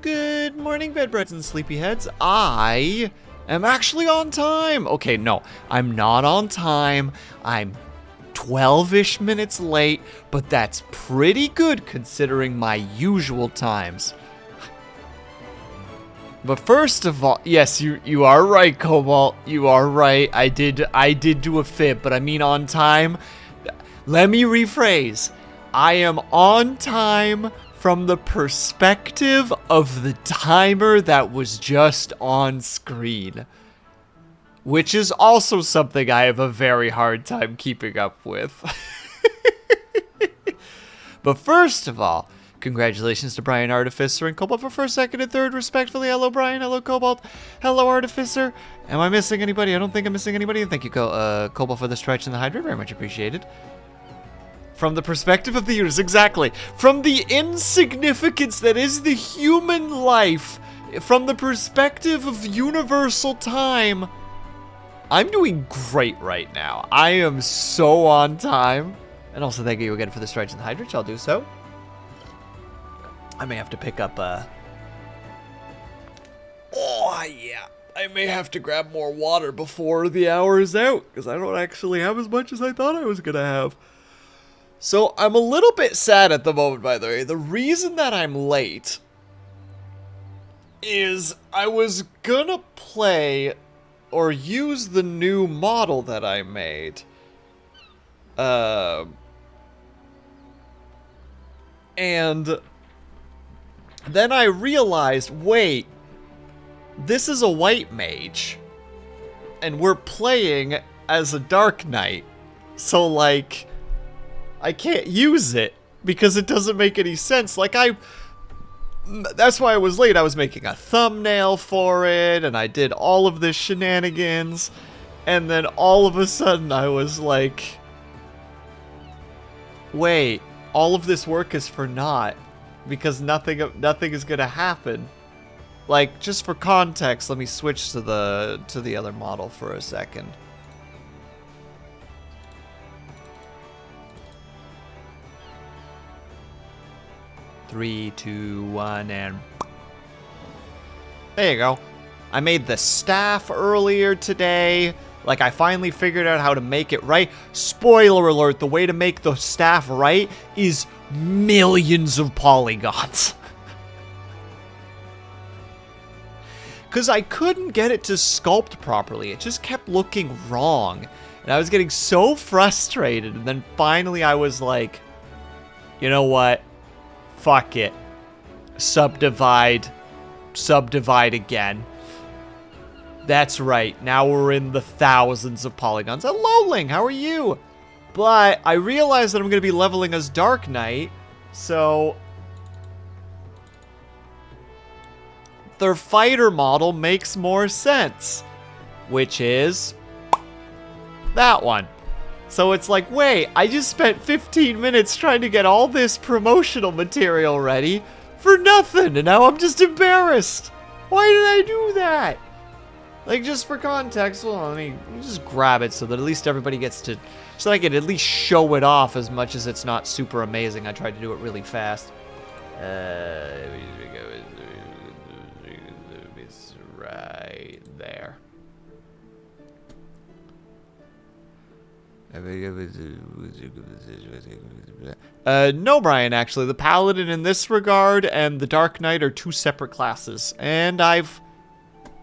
Good morning, bedbugs and sleepyheads. I am actually on time. Okay, no, I'm not on time. I'm 12-ish minutes late, but that's pretty good considering my usual times. But first of all, yes, you are right, Cobalt. You are right. I did do a fib, but I mean on time. Let me rephrase. I am on time from the perspective of the timer that was just on screen. Which is also something I have a very hard time keeping up with. But first of all, congratulations to Brian Artificer and Cobalt for first, second, and third, respectfully. Hello, Brian. Hello, Cobalt. Hello, Artificer. Am I missing anybody? I don't think I'm missing anybody. And thank you, Cobalt, for the stretch and the hydrate. Very much appreciated. From the perspective of the universe, exactly. From the insignificance that is the human life, from the perspective of universal time, I'm doing great right now. I am so on time. And also thank you again for the stretch and the hydrate. I'll do so. I may have to pick up, oh, yeah. I may have to grab more water before the hour is out, because I don't actually have as much as I thought I was going to have. So, I'm a little bit sad at the moment, by the way. The reason that I'm late is I was gonna play or use the new model that I made. And then I realized, wait, this is a white mage. And we're playing as a dark knight. So, like, I can't use it because it doesn't make any sense. Like, that's why I was late. I was making a thumbnail for it, and I did all of this shenanigans, and then all of a sudden I was like, wait, all of this work is for naught, because nothing is gonna happen. Like, just for context, let me switch to the other model for a second. Three, two, one, and there you go. I made the staff earlier today. Like, I finally figured out how to make it right. Spoiler alert, the way to make the staff right is millions of polygons. Because I couldn't get it to sculpt properly. It just kept looking wrong. And I was getting so frustrated. And then finally I was like, you know what? Fuck it. Subdivide. Subdivide again. That's right. Now we're in the thousands of polygons. Hello, Ling. How are you? But I realized that I'm going to be leveling as Dark Knight. So their fighter model makes more sense. Which is that one. So it's like, wait, I just spent 15 minutes trying to get all this promotional material ready for nothing, and now I'm just embarrassed. Why did I do that? Like, just for context, well, let me just grab it so that at least everybody gets to, so I can at least show it off as much as it's not super amazing. I tried to do it really fast. It's right there. No, Brian, actually. The Paladin in this regard and the Dark Knight are two separate classes. And I've...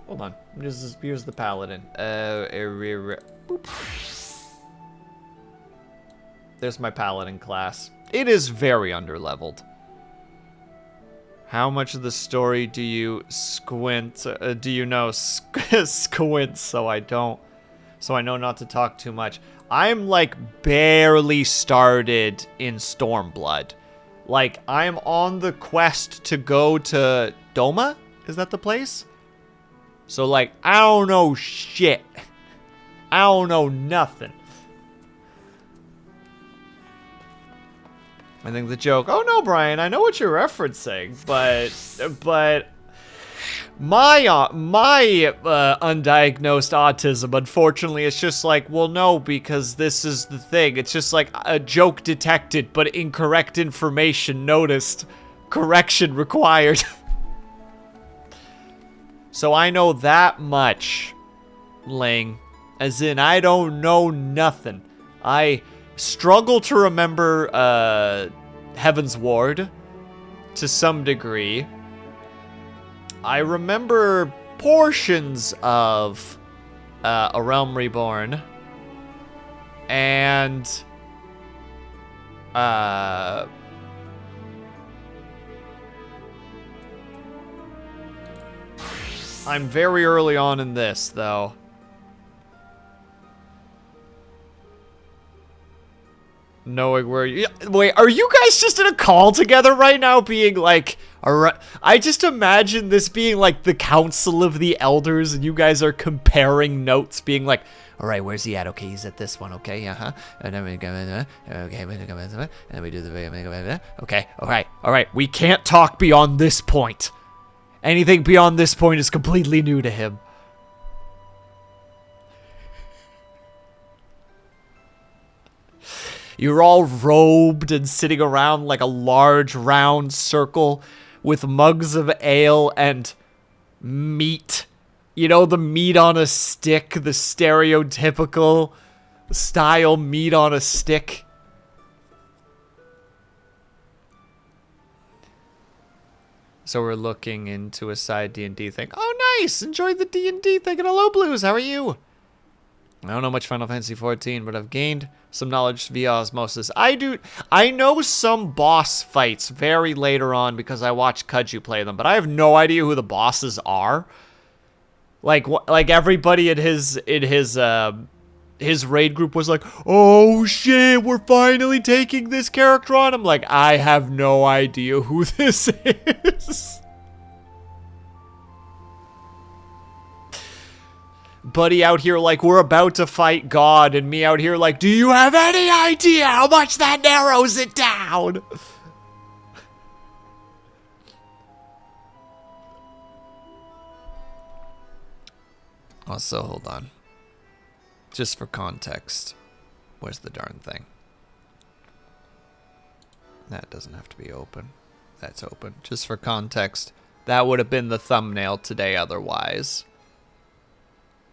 Hold on. Here's the Paladin. Boop. There's my Paladin class. It is very underleveled. How much of the story do you squint? Do you know squint so I don't... So I know not to talk too much. I'm, like, barely started in Stormblood. Like, I'm on the quest to go to Doma? Is that the place? So, like, I don't know shit. I don't know nothing. I think the joke, oh no, Brian, I know what you're referencing, but my undiagnosed autism, unfortunately, it's just like, well, no, because this is the thing. It's just like a joke detected, but incorrect information noticed. Correction required. So I know that much, Ling. As in, I don't know nothing. I struggle to remember Heaven's Ward to some degree. I remember portions of A Realm Reborn. And I'm very early on in this, though. Knowing where you... Wait, are you guys just in a call together right now being like... I just imagine this being like the Council of the Elders and you guys are comparing notes being like, all right, where's he at? Okay, he's at this one. Okay, and then we go, okay, and then we do the... Okay, all right. We can't talk beyond this point. Anything beyond this point is completely new to him. You're all robed and sitting around like a large round circle with mugs of ale and meat. You know, the meat on a stick, the stereotypical style meat on a stick. So we're looking into a side D&D thing. Oh, nice! Enjoyed the D&D thing. And hello, Blues. How are you? I don't know much Final Fantasy XIV, but I've gained some knowledge via osmosis. I know some boss fights very later on because I watched Kudju play them, but I have no idea who the bosses are. Like everybody in his raid group was like, "Oh shit, we're finally taking this character on." I'm like, I have no idea who this is. Buddy out here like, we're about to fight God, and me out here like, do you have any idea how much that narrows it down? Also, hold on. Just for context, where's the darn thing? That doesn't have to be open. That's open. Just for context, that would have been the thumbnail today otherwise.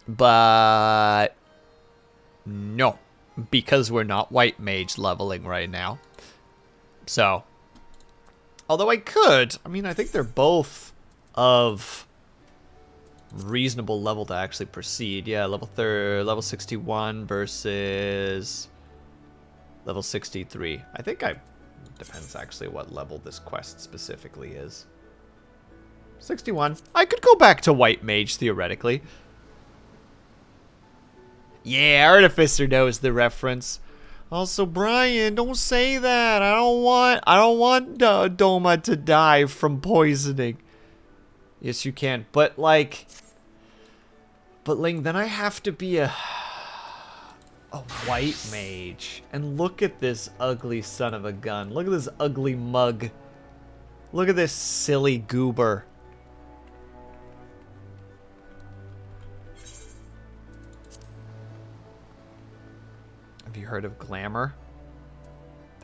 But no, because we're not white mage leveling right now. So, although I could, I mean, I think they're both of reasonable level to actually proceed. Yeah, level 61 versus level 63. I think depends actually what level this quest specifically is. 61. I could go back to white mage theoretically. Yeah, Artificer knows the reference. Also, Brian, don't say that. I don't want Doma to die from poisoning. Yes, you can. But like, Ling, then I have to be a white mage. And look at this ugly son of a gun. Look at this ugly mug. Look at this silly goober. Have you heard of glamour?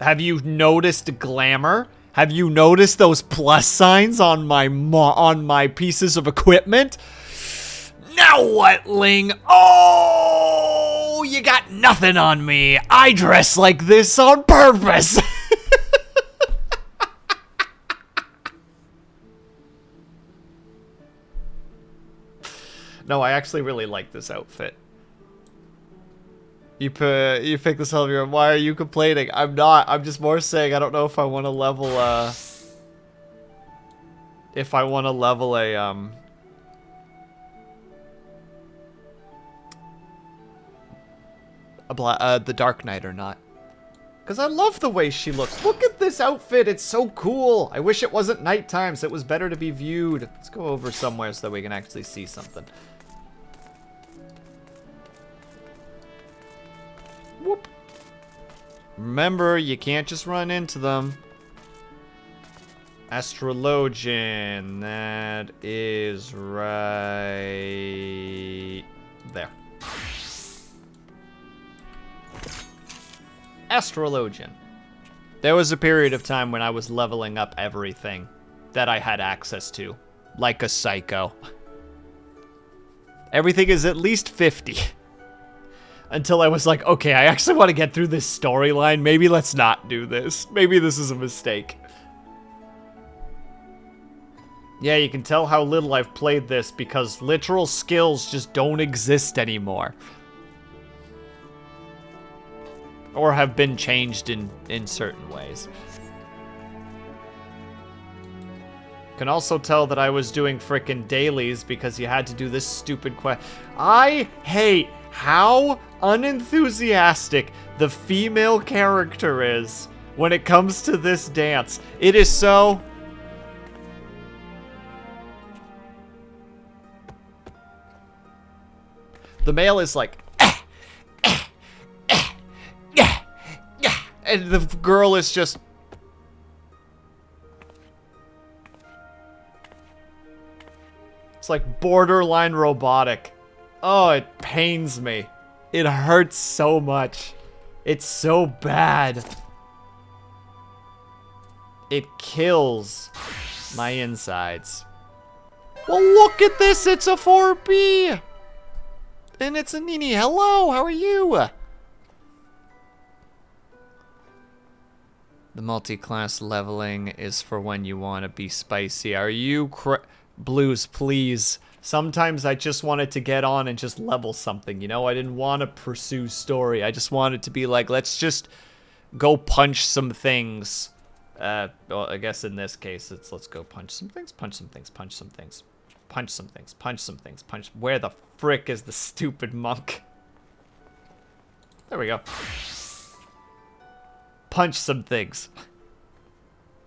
Have you noticed glamour? Have you noticed those plus signs on my pieces of equipment? Now what, Ling? Oh, you got nothing on me. I dress like this on purpose. No, I actually really like this outfit. You pick this up here. Why are you complaining? I'm not. I'm just more saying I don't know if I want to level if I want to level the Dark Knight or not. Because I love the way she looks. Look at this outfit. It's so cool. I wish it wasn't nighttime so it was better to be viewed. Let's go over somewhere so that we can actually see something. Whoop. Remember, you can't just run into them. Astrologian. That is right there. Astrologian. There was a period of time when I was leveling up everything that I had access to, like a psycho. Everything is at least 50. Until I was like, okay, I actually want to get through this storyline. Maybe let's not do this. Maybe this is a mistake. Yeah, you can tell how little I've played this because literal skills just don't exist anymore. Or have been changed in certain ways. Can also tell that I was doing frickin' dailies because you had to do this stupid quest. I hate how unenthusiastic the female character is when it comes to this dance. It is so... The male is like... and the girl is just... It's like borderline robotic. Oh, it pains me. It hurts so much. It's so bad. It kills my insides. Well, look at this. It's a 4B. And it's a Nini. Hello, how are you? The multi-class leveling is for when you want to be spicy. Are you Blues, please. Sometimes I just wanted to get on and just level something, you know? I didn't want to pursue story. I just wanted to be like, let's just go punch some things. Well, I guess in this case, it's let's go punch some things, punch some things, punch some things. Punch some things, punch some things, punch. Where the frick is the stupid monk? There we go. Punch some things.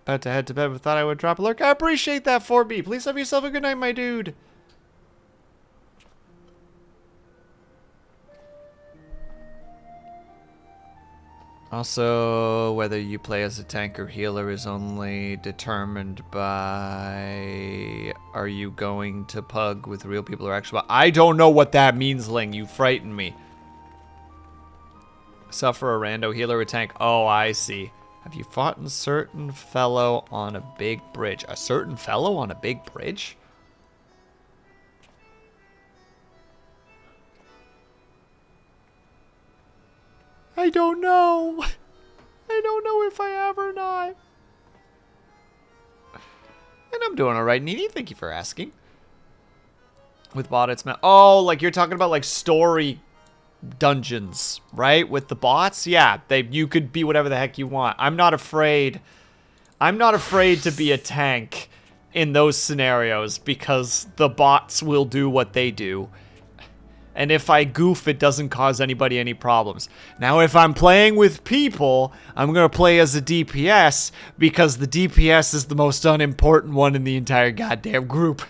About to head to bed, but thought I would drop a lurk. I appreciate that, 4B. Please have yourself a good night, my dude. Also, whether you play as a tank or healer is only determined by... Are you going to pug with real people or actual... I don't know what that means, Ling. You frighten me. Suffer a rando healer or tank. Oh, I see. Have you fought a certain fellow on a big bridge? A certain fellow on a big bridge? I don't know. I don't know if I have or not. And I'm doing alright, Nini. Thank you for asking. With bot, it's... Oh, like you're talking about like story dungeons, right? With the bots? Yeah, you could be whatever the heck you want. I'm not afraid. I'm not afraid to be a tank in those scenarios because the bots will do what they do. And if I goof, it doesn't cause anybody any problems. Now, if I'm playing with people, I'm going to play as a DPS because the DPS is the most unimportant one in the entire goddamn group.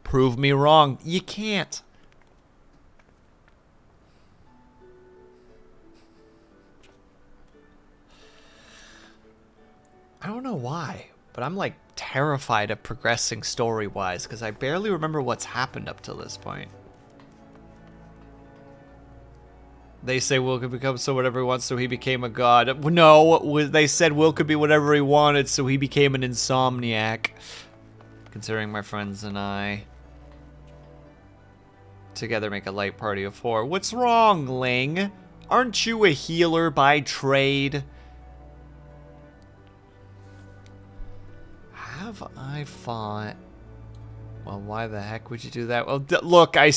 Prove me wrong. You can't. I don't know why, but I'm like terrified of progressing story-wise because I barely remember what's happened up till this point. They say Will could become so whatever he wants, so he became a god. No, they said Will could be whatever he wanted, so he became an insomniac. Considering my friends and I together make a light party of 4. What's wrong, Ling? Aren't you a healer by trade? Have I fought? Well, why the heck would you do that? Well, look, I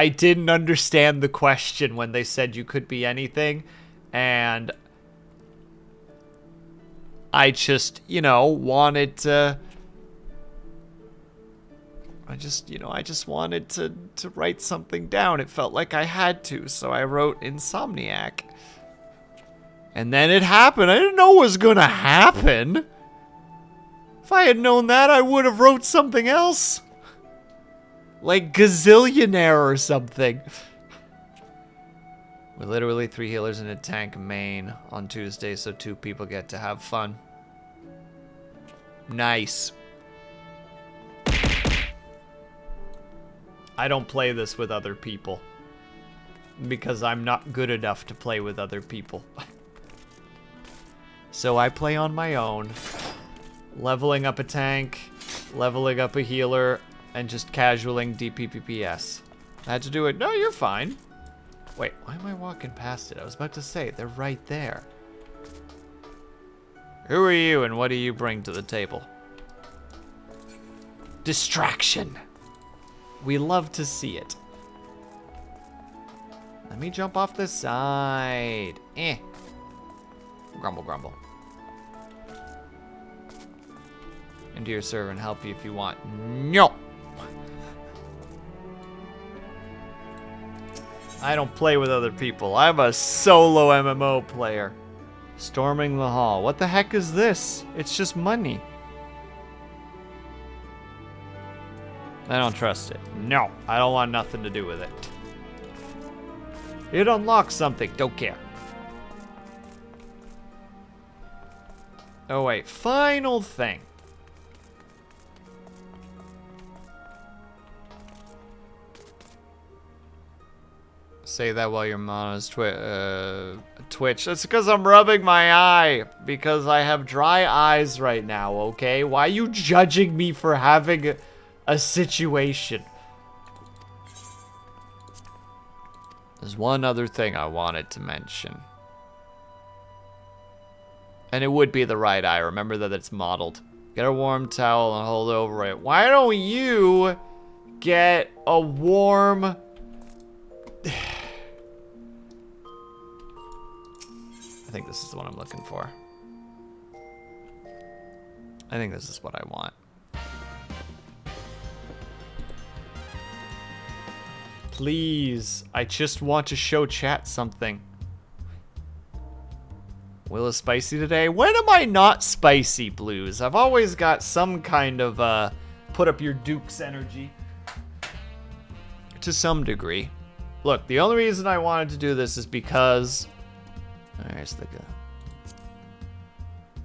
didn't understand the question when they said you could be anything, and I just, you know, wanted to... I just wanted to write something down. It felt like I had to, so I wrote Insomniac. And then it happened. I didn't know what was gonna happen. If I had known that, I would have wrote something else. Like gazillionaire or something. We're literally 3 healers in a tank main on Tuesday, so 2 people get to have fun. Nice. I don't play this with other people. Because I'm not good enough to play with other people. So I play on my own. leveling up a tank, leveling up a healer, and just casualing DPPPS. I had to do it. No, you're fine. Wait, why am I walking past it? I was about to say, they're right there. Who are you and what do you bring to the table? Distraction. We love to see it. Let me jump off the side. Grumble, grumble. Into your server and help you if you want. No. I don't play with other people. I'm a solo MMO player. Storming the hall. What the heck is this? It's just money. I don't trust it. No, I don't want nothing to do with it. It unlocks something. Don't care. Oh, wait. Final thing. Say that while your mono's twitch. That's because I'm rubbing my eye. Because I have dry eyes right now, okay? Why are you judging me for having a situation? There's one other thing I wanted to mention. And it would be the right eye. Remember that it's modeled. Get a warm towel and hold over it. Why don't you get a warm... I think this is the one I'm looking for. I think this is what I want. Please, I just want to show chat something. Will is spicy today? When am I not spicy, Blues? I've always got some kind of put up your dukes energy. To some degree. Look, the only reason I wanted to do this is because... There's the guy.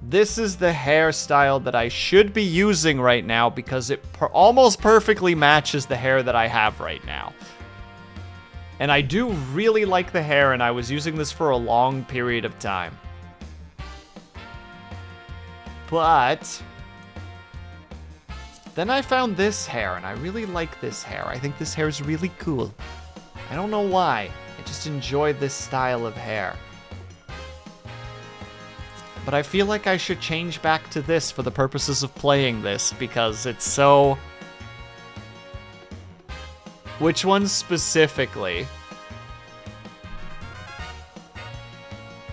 This is the hairstyle that I should be using right now because it almost perfectly matches the hair that I have right now. And I do really like the hair, and I was using this for a long period of time. But then I found this hair, and I really like this hair. I think this hair is really cool. I don't know why. I just enjoy this style of hair. But I feel like I should change back to this for the purposes of playing this, because it's so... Which one specifically?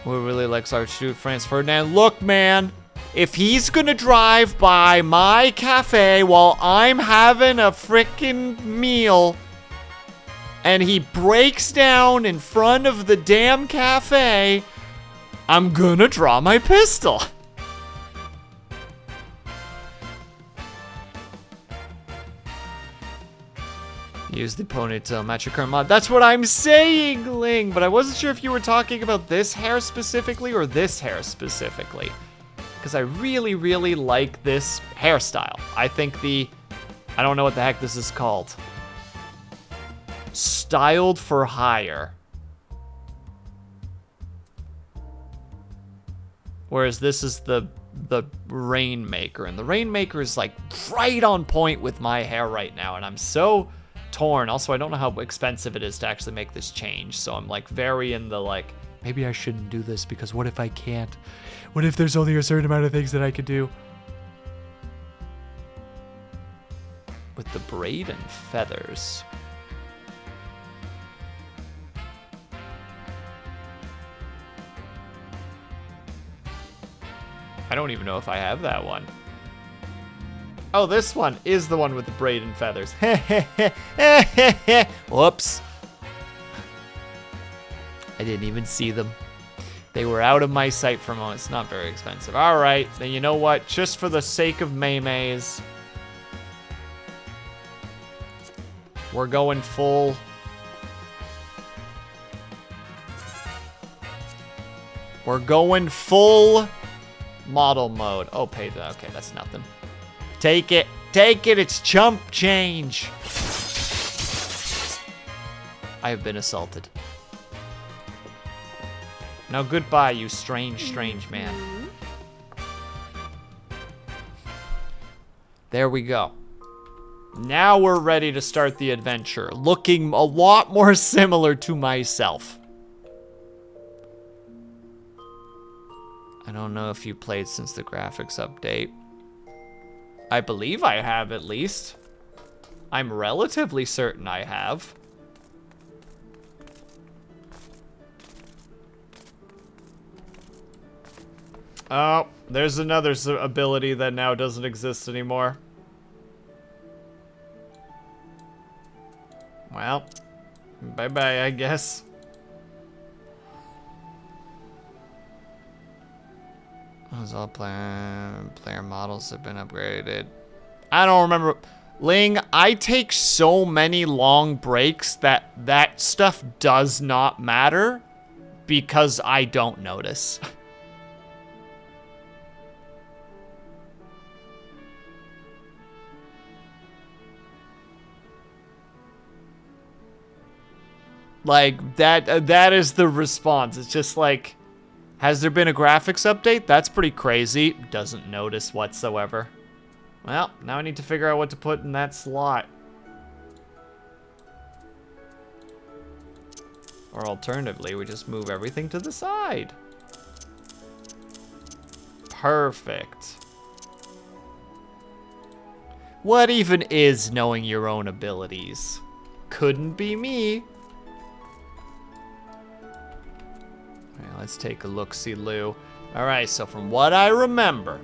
Who really likes Archduke Franz Ferdinand? Look, man, if he's gonna drive by my cafe while I'm having a frickin' meal, and he breaks down in front of the damn cafe, I'm gonna draw my pistol. Use the ponytail, match your current mod. That's what I'm saying, Ling, but I wasn't sure if you were talking about this hair specifically or this hair specifically. Because I really, really like this hairstyle. I think I don't know what the heck this is called. Styled for hire. Whereas this is the Rainmaker, and the Rainmaker is like right on point with my hair right now, and I'm so torn. Also, I don't know how expensive it is to actually make this change, so I'm like very in the like, maybe I shouldn't do this because what if I can't? What if there's only a certain amount of things that I could do? With the braid and feathers. I don't even know if I have that one. Oh, this one is the one with the braid and feathers. Whoops. I didn't even see them. They were out of my sight for a moment. It's not very expensive. All right, then you know what? Just for the sake of Maymays, we're going full. We're going full model mode. Oh, paid. Okay, that's nothing. Take it. Take it. It's chump change. I have been assaulted. Now goodbye, you strange, strange man. There we go. Now we're ready to start the adventure, looking a lot more similar to myself. I don't know if you played since the graphics update. I believe I have, at least. I'm relatively certain I have. Oh, there's another ability that now doesn't exist anymore. Well, bye-bye, I guess. All player models have been upgraded. I don't remember. Ling, I take so many long breaks that that stuff does not matter because I don't notice. Like, that is the response. It's just like, has there been a graphics update? That's pretty crazy. Doesn't notice whatsoever. Well, now I need to figure out what to put in that slot. Or alternatively, we just move everything to the side. Perfect. What even is knowing your own abilities? Couldn't be me. Alright, let's take a look-see-loo. Alright, so from what I remember,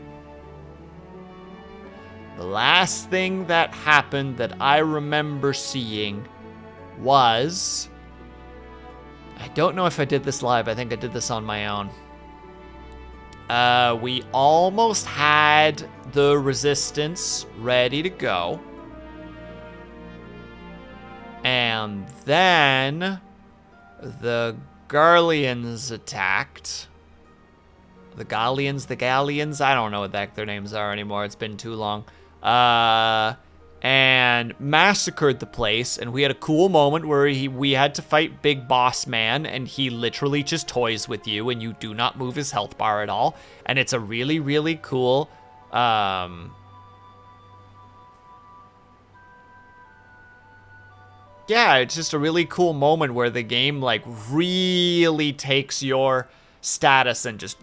the last thing that happened that I remember seeing was... I don't know if I did this live. I think I did this on my own. We almost had the resistance ready to go. And then the Garleans attacked. The Galleons, I don't know what the heck their names are anymore. It's been too long. And massacred the place, and we had a cool moment where we had to fight Big Boss Man, and he literally just toys with you, and you do not move his health bar at all. And it's a really, really cool, yeah, it's just a really cool moment where the game, like, really takes your status and just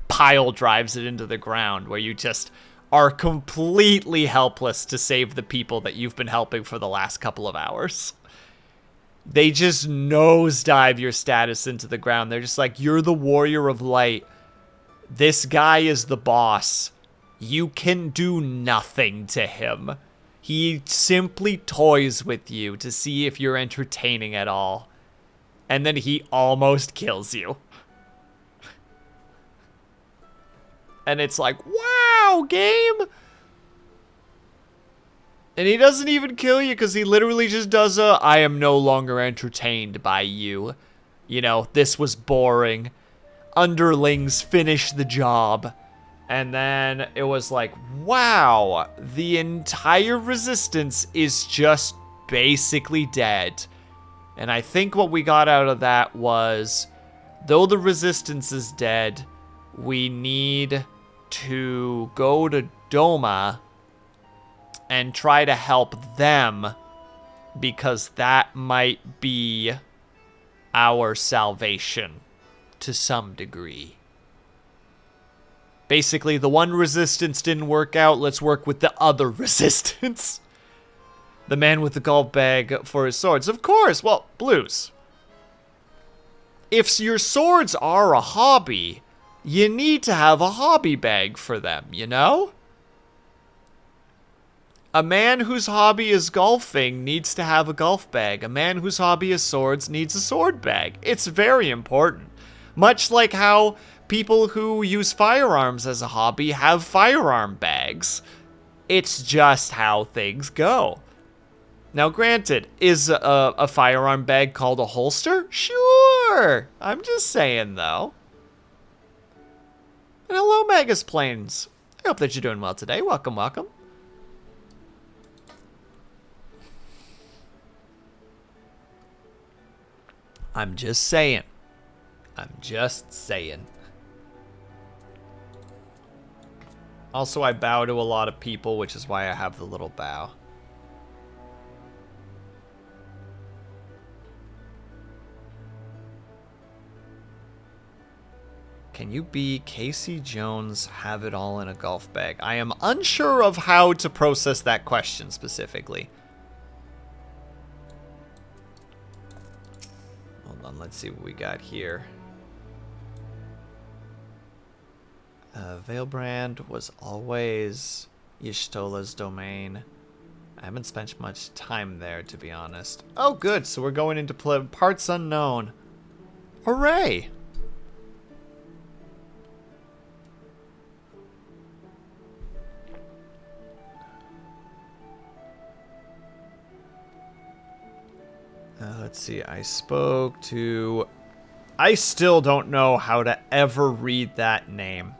pile drives it into the ground, where you just are completely helpless to save the people that you've been helping for the last couple of hours. They just nosedive your status into the ground. They're just like, you're the warrior of light. This guy is the boss. You can do nothing to him. He simply toys with you to see if you're entertaining at all. And then he almost kills you. And it's like, wow, game! And he doesn't even kill you because he literally just does a, I am no longer entertained by you. You know, this was boring. Underlings, finish the job. And then it was like, wow, the entire resistance is just basically dead. And I think what we got out of that was, though the resistance is dead, we need to go to Doma and try to help them, because that might be our salvation to some degree. Basically, the one resistance didn't work out, let's work with the other resistance. The man with the golf bag for his swords. Of course, well, Blues. If your swords are a hobby, you need to have a hobby bag for them, you know? A man whose hobby is golfing needs to have a golf bag. A man whose hobby is swords needs a sword bag. It's very important. Much like how people who use firearms as a hobby have firearm bags. It's just how things go. Now, granted, is a firearm bag called a holster? Sure! I'm just saying, though. And hello, Magus Plains. I hope that you're doing well today. Welcome, welcome. I'm just saying. I'm just saying. Also, I bow to a lot of people, which is why I have the little bow. Can you be Casey Jones, have it all in a golf bag? I am unsure of how to process that question specifically. Hold on, let's see what we got here. Veilbrand was always Y'shtola's domain. I haven't spent much time there, to be honest. Oh, good. So we're going into parts unknown. Hooray! Let's see. I spoke to... I still don't know how to ever read that name.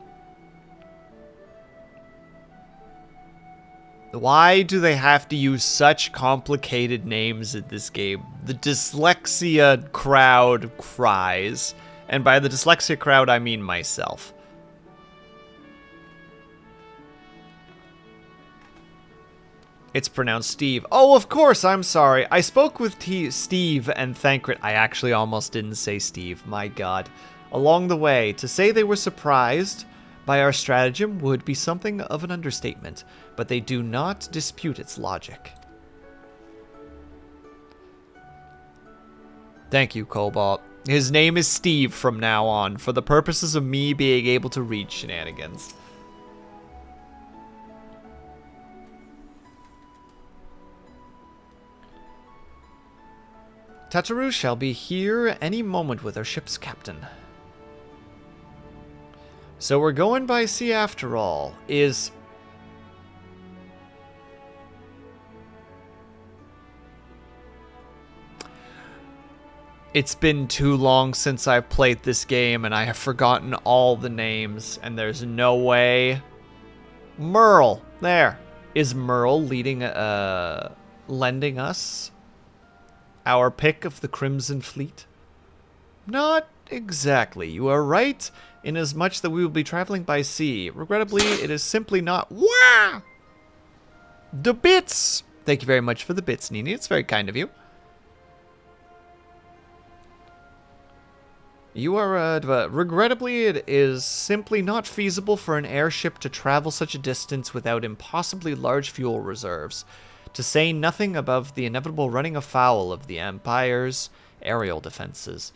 Why do they have to use such complicated names in this game? The dyslexia crowd cries. And by the dyslexia crowd, I mean myself. It's pronounced Steve. Oh, of course, I'm sorry. I spoke with Steve and Thancred. I actually almost didn't say Steve. My god. Along the way, to say they were surprised by our stratagem would be something of an understatement, but they do not dispute its logic. Thank you, Cobalt. His name is Steve from now on, for the purposes of me being able to read shenanigans. Tataru shall be here any moment with our ship's captain. So we're going by sea after all. It's been too long since I've played this game, and I have forgotten all the names, and there's no way. Merle, there. Is Merle lending us our pick of the Crimson Fleet? Not exactly. You are right, inasmuch that we will be traveling by sea. Regrettably, it is simply not... Wah! The bits! Thank you very much for the bits, Nini. It's very kind of you. You are, regrettably, it is simply not feasible for an airship to travel such a distance without impossibly large fuel reserves, to say nothing of the inevitable running afoul of the Empire's aerial defenses.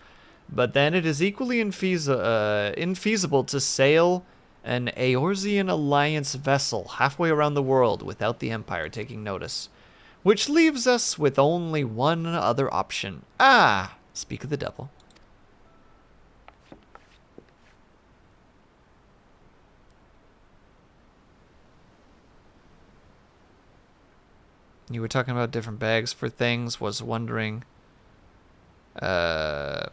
But then it is equally infeasible to sail an Eorzean Alliance vessel halfway around the world without the Empire taking notice, which leaves us with only one other option. Ah, speak of the devil. You were talking about different bags for things, was wondering... I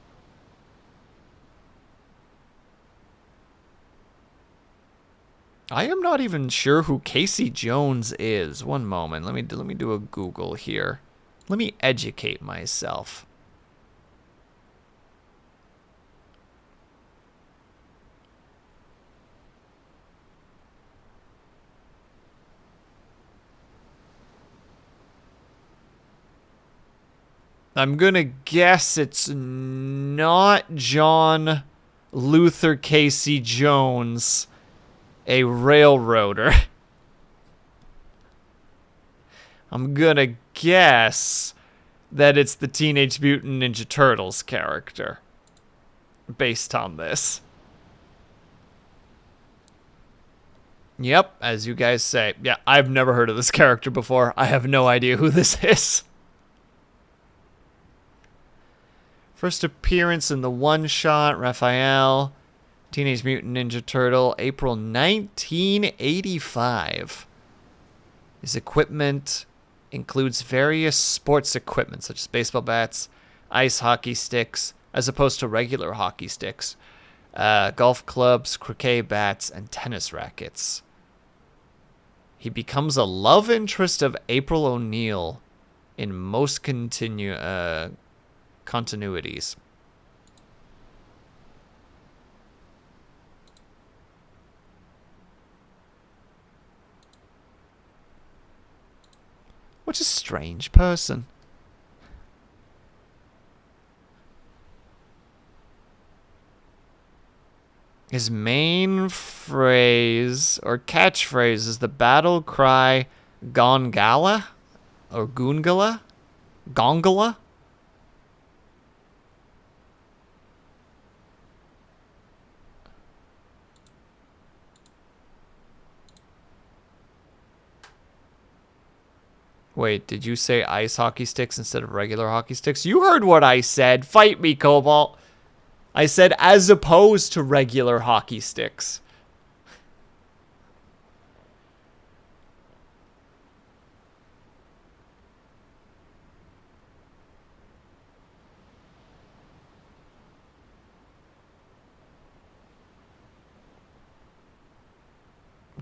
am not even sure who Casey Jones is. One moment. Let me do a Google here. Let me educate myself. I'm gonna guess it's not John Luther Casey Jones, a railroader. I'm gonna guess that it's the Teenage Mutant Ninja Turtles character, based on this. Yep, as you guys say. Yeah, I've never heard of this character before. I have no idea who this is. First appearance in the one-shot, Raphael, Teenage Mutant Ninja Turtle, April 1985. His equipment includes various sports equipment, such as baseball bats, ice hockey sticks, as opposed to regular hockey sticks, golf clubs, croquet bats, and tennis rackets. He becomes a love interest of April O'Neil in most continuities. What a strange person. His main phrase or catchphrase is the battle cry Gongala or Goongala? Gongala? Wait, did you say ice hockey sticks instead of regular hockey sticks? You heard what I said. Fight me, Cobalt. I said as opposed to regular hockey sticks.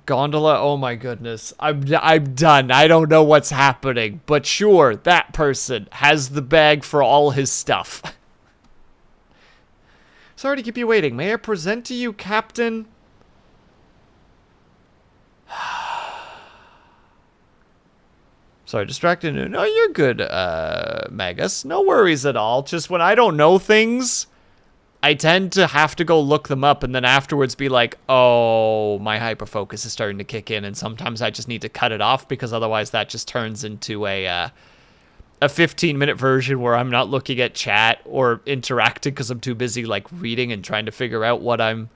Gondola, oh my goodness. I'm done. I don't know what's happening. But sure, that person has the bag for all his stuff. Sorry to keep you waiting. May I present to you Captain... Sorry, distracted. No, you're good, Magus. No worries at all. Just when I don't know things... I tend to have to go look them up and then afterwards be like, oh, my hyperfocus is starting to kick in, and sometimes I just need to cut it off because otherwise that just turns into a 15-minute version where I'm not looking at chat or interacting because I'm too busy like reading and trying to figure out what I'm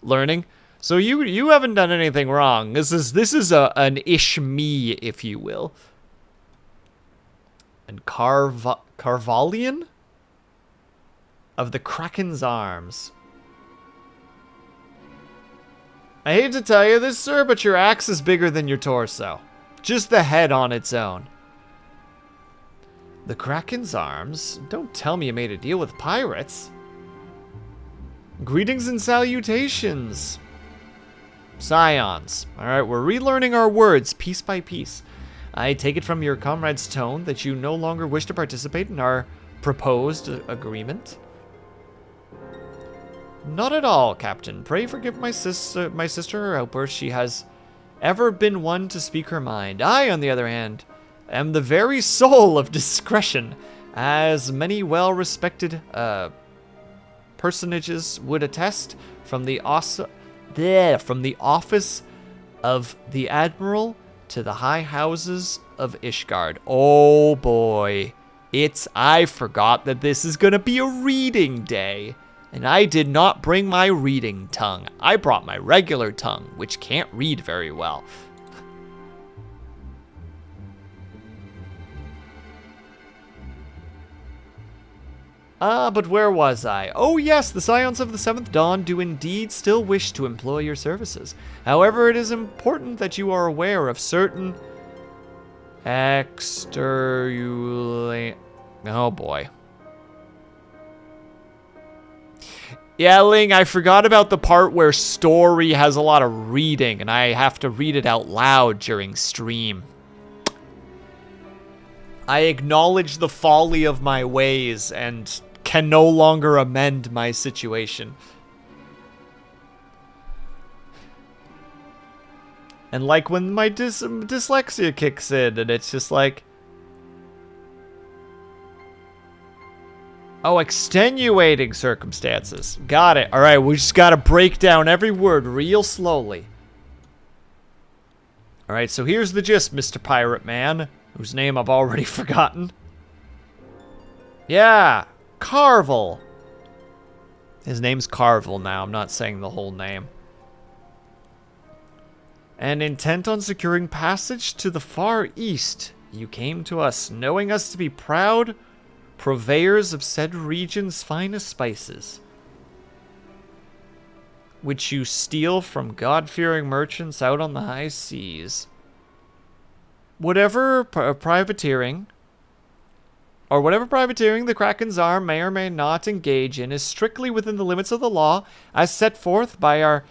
learning. So you haven't done anything wrong. This is an ish me, if you will. And Carvalian? Of the Kraken's arms. I hate to tell you this, sir, but your axe is bigger than your torso. Just the head on its own. The Kraken's arms? Don't tell me you made a deal with pirates. Greetings and salutations. Scions. Alright, we're relearning our words piece by piece. I take it from your comrade's tone that you no longer wish to participate in our proposed agreement. Not at all, Captain. Pray forgive my sister her outburst. She has ever been one to speak her mind. I, on the other hand, am the very soul of discretion, as many well-respected personages would attest from the office of the Admiral to the high houses of Ishgard. Oh boy. I forgot that this is gonna be a reading day. And I did not bring my reading tongue. I brought my regular tongue, which can't read very well. But where was I? Oh yes, the Scions of the Seventh Dawn do indeed still wish to employ your services. However, it is important that you are aware of certain oh boy. Yeah, Ling, I forgot about the part where story has a lot of reading, and I have to read it out loud during stream. I acknowledge the folly of my ways and can no longer amend my situation. And like when my dyslexia kicks in, and it's just like... Oh, extenuating circumstances. Got it. All right, we just got to break down every word real slowly. All right, so here's the gist, Mr. Pirate Man, whose name I've already forgotten. Yeah, Carvel. His name's Carvel now. I'm not saying the whole name. And intent on securing passage to the far east, you came to us, knowing us to be proud purveyors of said region's finest spices, which you steal from God-fearing merchants out on the high seas. Whatever privateering the Kraken's arm may or may not engage in is strictly within the limits of the law as set forth by our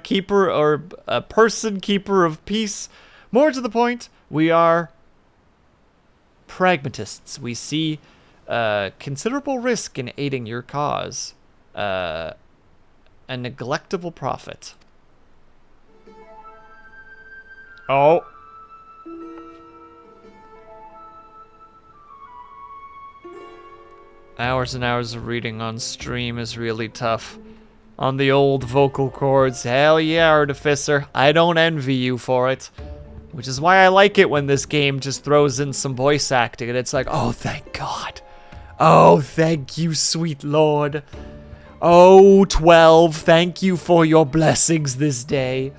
keeper of peace. More to the point, we are pragmatists. We see considerable risk in aiding your cause, a neglectable profit. Oh. Hours and hours of reading on stream is really tough. On the old vocal cords. Hell yeah, Artificer. I don't envy you for it. Which is why I like it when this game just throws in some voice acting and it's like, oh, thank God. Oh, thank you, sweet Lord. Oh, 12, thank you for your blessings this day.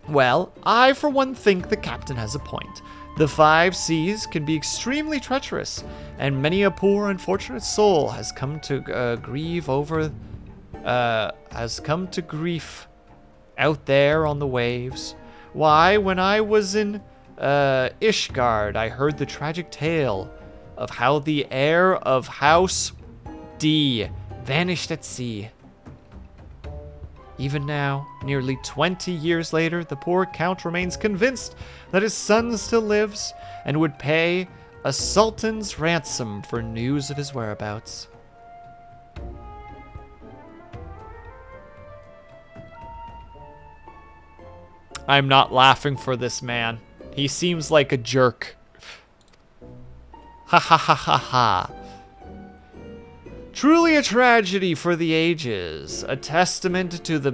Well, I for one think the captain has a point. The 5 seas can be extremely treacherous, and many a poor unfortunate soul has come to grieve out there on the waves. Why, when I was in Ishgard, I heard the tragic tale of how the heir of House D vanished at sea. Even now, nearly 20 years later, the poor count remains convinced that his son still lives and would pay a sultan's ransom for news of his whereabouts. I'm not laughing for this man. He seems like a jerk. Ha ha ha ha ha. Truly a tragedy for the ages, a testament to the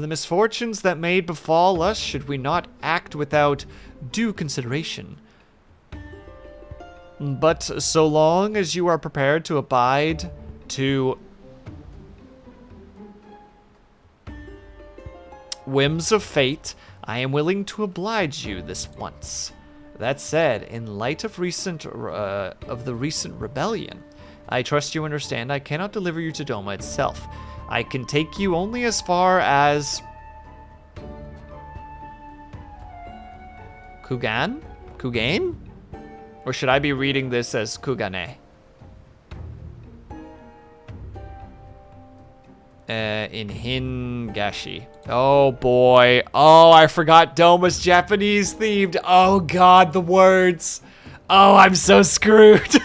misfortunes that may befall us should we not act without due consideration. But so long as you are prepared to abide to whims of fate, I am willing to oblige you this once. That said, in light of the recent rebellion, I trust you understand I cannot deliver you to Doma itself. I can take you only as far as Kugan? Kugain? Or should I be reading this as Kugane? In Hingashi. Oh boy. Oh, I forgot Doma's Japanese themed. Oh god, the words. Oh, I'm so screwed.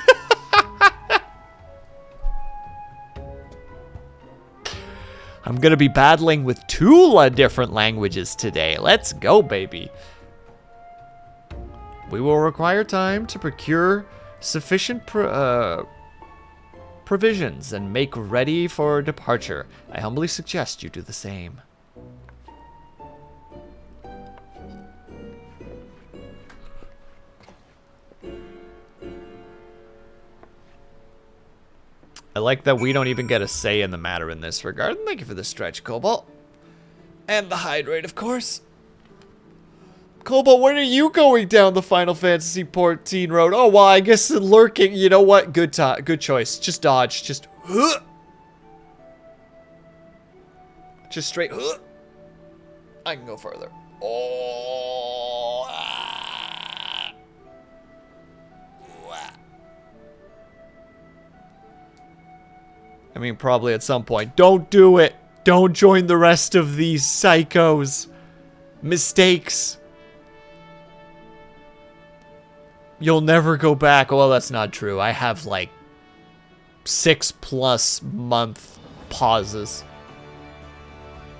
I'm gonna be battling with 2 different languages today. Let's go, baby. We will require time to procure sufficient provisions and make ready for departure. I humbly suggest you do the same. I like that we don't even get a say in the matter in this regard. Thank you for the stretch, Cobalt. And the hydrate, of course. Cobalt, when are you going down the Final Fantasy XIV road? Oh, well, I guess lurking. You know what? Good choice. Just dodge. Just straight. I can go further. Oh. I mean, probably at some point. Don't do it. Don't join the rest of these psychos. Mistakes. You'll never go back. Well, that's not true. I have like 6+ month pauses.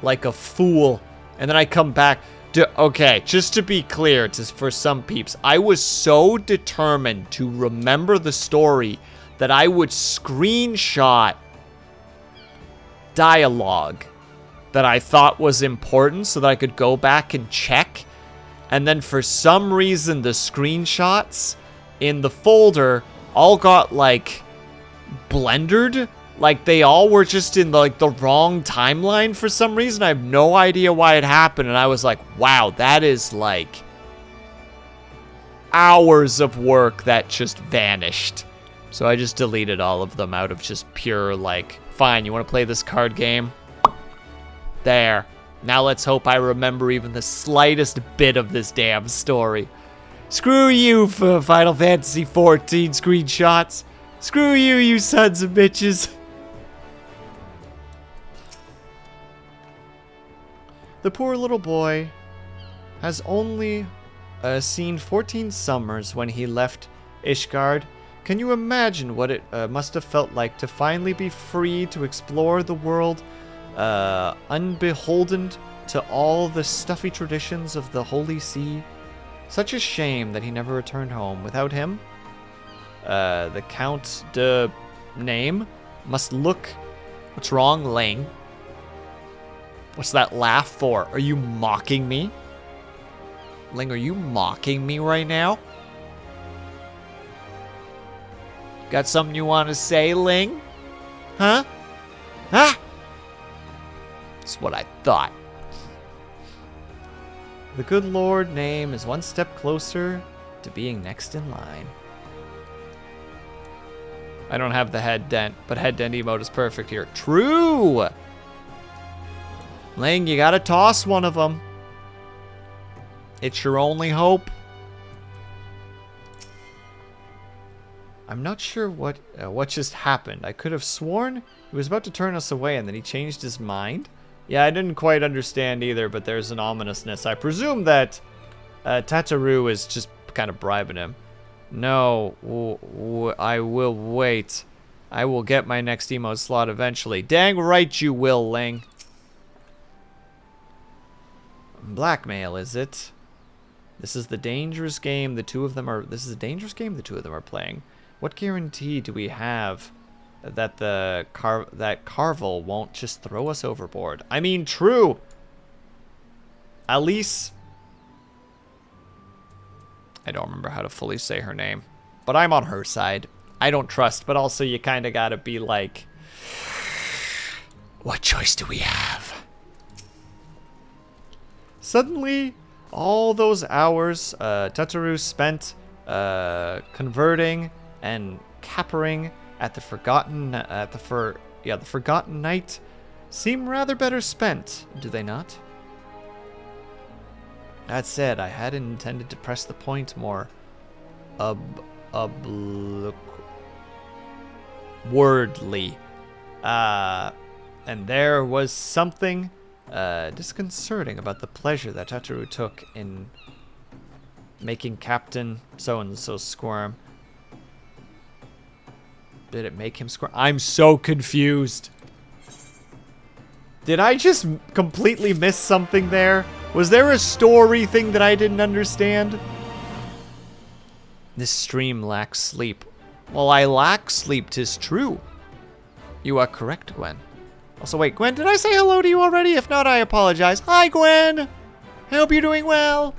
Like a fool. And then I come back. Okay, just to be clear for some peeps, I was so determined to remember the story that I would screenshot dialogue that I thought was important so that I could go back and check. And then for some reason, the screenshots in the folder all got like blendered. Like they all were just in the wrong timeline for some reason. I have no idea why it happened. And I was like, wow, that is like hours of work that just vanished. So I just deleted all of them out of just pure like, fine, you want to play this card game? There. Now let's hope I remember even the slightest bit of this damn story. Screw you for Final Fantasy XIV screenshots. Screw you, you sons of bitches. The poor little boy has only seen 14 summers when he left Ishgard. Can you imagine what it must have felt like to finally be free to explore the world unbeholden to all the stuffy traditions of the Holy See. Such a shame that he never returned home. Without him, the Count de name must look... What's wrong, Ling? What's that laugh for? Are you mocking me? Ling, are you mocking me right now? Got something you want to say, Ling? Huh? Ah! That's what I thought. The good Lord name is one step closer to being next in line. I don't have the head dent, but head dent emote is perfect here. True! Ling, you gotta toss one of them. It's your only hope. I'm not sure what just happened. I could have sworn he was about to turn us away and then he changed his mind. Yeah, I didn't quite understand either, but there's an ominousness. I presume that Tataru is just kind of bribing him. No, I will wait. I will get my next emote slot eventually. Dang right you will, Ling. Blackmail, is it? This is the dangerous game the two of them are... This is a dangerous game the two of them are playing. What guarantee do we have that that Carvel won't just throw us overboard? I mean, true. At least... I don't remember how to fully say her name, but I'm on her side. I don't trust, but also you kind of got to be like, what choice do we have? Suddenly, all those hours Tataru spent converting and cappering at the Forgotten Night seem rather better spent, do they not? That said, I hadn't intended to press the point more wordly. And there was something disconcerting about the pleasure that Tataru took in making Captain so-and-so squirm. Did it make him squirm? I'm so confused. Did I just completely miss something there? Was there a story thing that I didn't understand? This stream lacks sleep. Well, I lack sleep, 'tis true. You are correct, Gwen. Also, wait, Gwen, did I say hello to you already? If not, I apologize. Hi, Gwen! I hope you're doing well.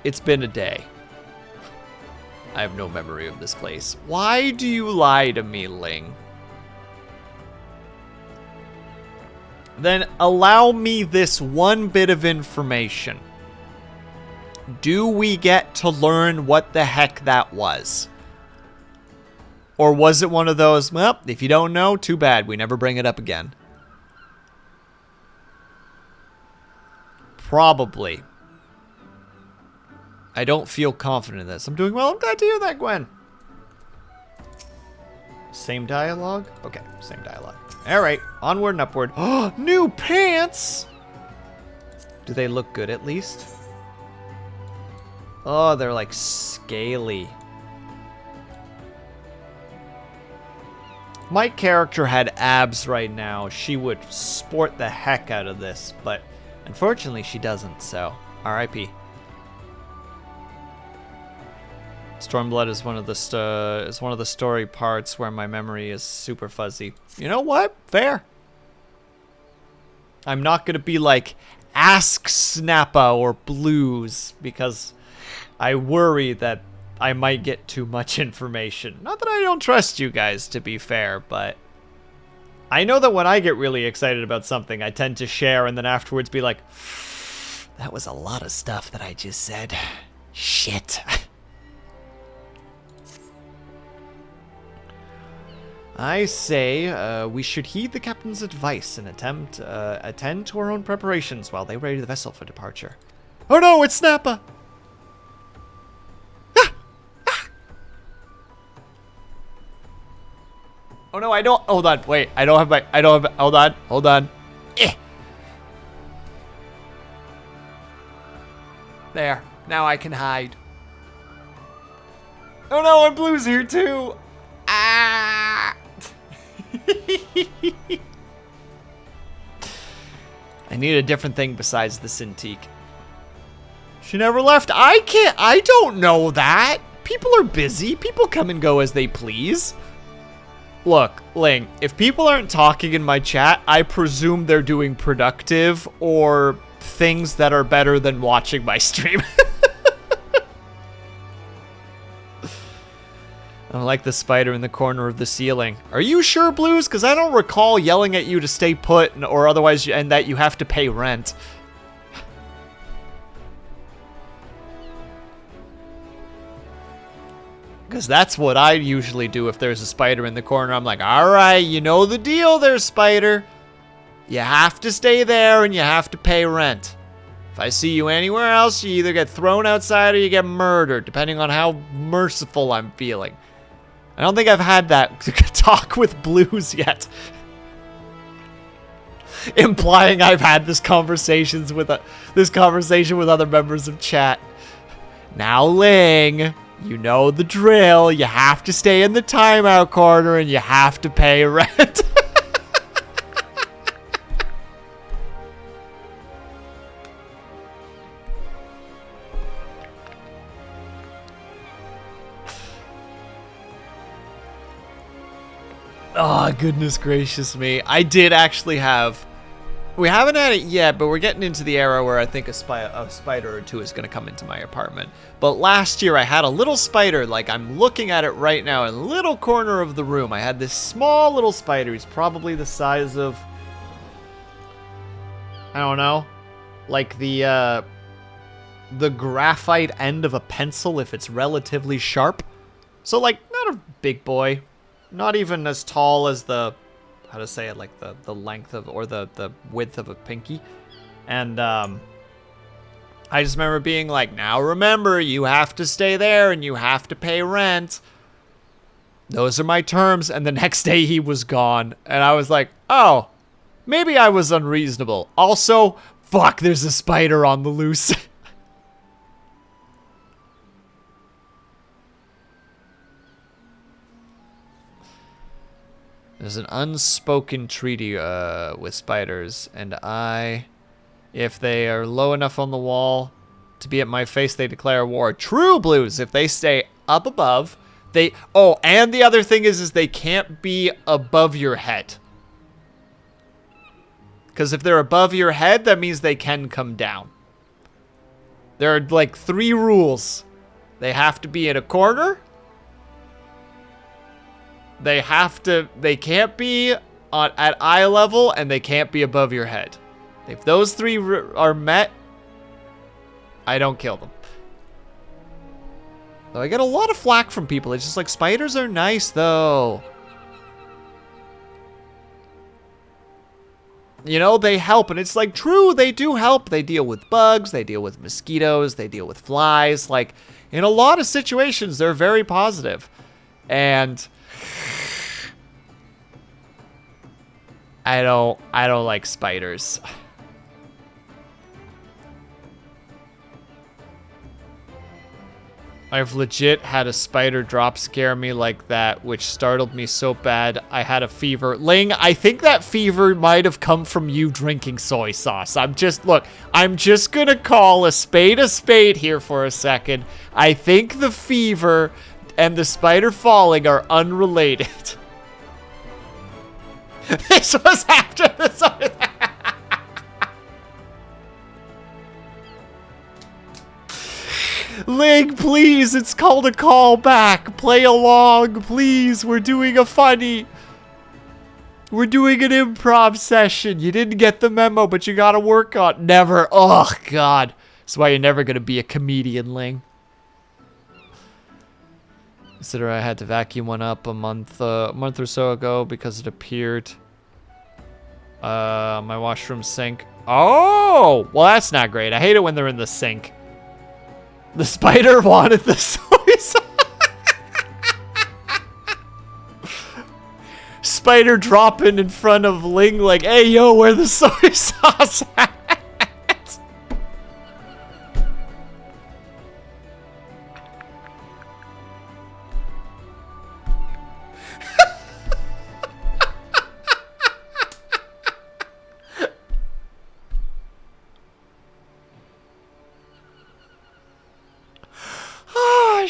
It's been a day. I have no memory of this place. Why do you lie to me, Ling? Then allow me this one bit of information. Do we get to learn what the heck that was? Or was it one of those, well, if you don't know, too bad, we never bring it up again? Probably. I don't feel confident in this. I'm doing well. I'm glad to hear that, Gwen. Same dialogue? Okay, same dialogue. All right, onward and upward. Oh, new pants! Do they look good at least? Oh, they're like scaly. My character had abs right now. She would sport the heck out of this, but unfortunately she doesn't, so RIP. Stormblood is one of the story parts where my memory is super fuzzy. You know what? Fair. I'm not gonna be like Ask Snappa or Blues because I worry that I might get too much information. Not that I don't trust you guys, to be fair, but I know that when I get really excited about something, I tend to share and then afterwards be like, that was a lot of stuff that I just said. Shit. I say we should heed the captain's advice and attend to our own preparations while they ready the vessel for departure. Oh no, it's Snappa! Ah! Ah! Oh no, I don't. Hold on, wait. I don't have. Hold on. Eh. There. Now I can hide. Oh no, and Blue's here too. Ah! need a different thing besides the Cintiq. She never left. I don't know that. People are busy. People come and go as they please. Look, Ling, if people aren't talking in my chat, I presume they're doing productive or things that are better than watching my stream. I don't like the spider in the corner of the ceiling. Are you sure, Blues? Because I don't recall yelling at you to stay put or otherwise, and that you have to pay rent. Because that's what I usually do if there's a spider in the corner. I'm like, all right, you know the deal there, spider. You have to stay there and you have to pay rent. If I see you anywhere else, you either get thrown outside or you get murdered, depending on how merciful I'm feeling. I don't think I've had that talk with Blues yet. Implying I've had this conversation with other members of chat. Now, Ling, you know the drill. You have to stay in the timeout corner and you have to pay rent. Oh, goodness gracious me. I did actually have... We haven't had it yet, but we're getting into the era where I think a spider or two is going to come into my apartment. But last year I had a little spider, like I'm looking at it right now in a little corner of the room. I had this small little spider. He's probably the size of... I don't know. Like the graphite end of a pencil if it's relatively sharp. So like, not a big boy. Not even as tall as the, how to say it, like the length of, or the width of a pinky. And I just remember being like, now remember, you have to stay there and you have to pay rent. Those are my terms. And the next day he was gone. And I was like, oh, maybe I was unreasonable. Also, fuck, there's a spider on the loose. There's an unspoken treaty with spiders, and if they are low enough on the wall to be at my face, they declare war. True, Blues. If they stay up above, and the other thing is they can't be above your head. Because if they're above your head, that means they can come down. There are like 3 rules. They have to be in a corner. They can't be at eye level, and they can't be above your head. If those 3 are met, I don't kill them. Though I get a lot of flack from people. It's just like, spiders are nice, though. You know, they help, and it's like, true, they do help. They deal with bugs, they deal with mosquitoes, they deal with flies. Like, in a lot of situations, they're very positive. And... I don't like spiders. I've legit had a spider drop scare me like that, which startled me so bad I had a fever. Ling, I think that fever might have come from you drinking soy sauce. I'm just gonna call a spade here for a second. I think the fever and the spider falling are unrelated. This was after the soy. Ling, please, it's called a callback. Play along, please. We're doing a funny. We're doing an improv session. You didn't get the memo, but you gotta work on. Never. Oh, God. That's why you're never gonna be a comedian, Ling. Consider I had to vacuum one up a month or so ago because it appeared my washroom sink. Oh, well, that's not great. I hate it when they're in the sink. The spider wanted the soy sauce. Spider dropping in front of Ling like, hey, yo, where the soy sauce at?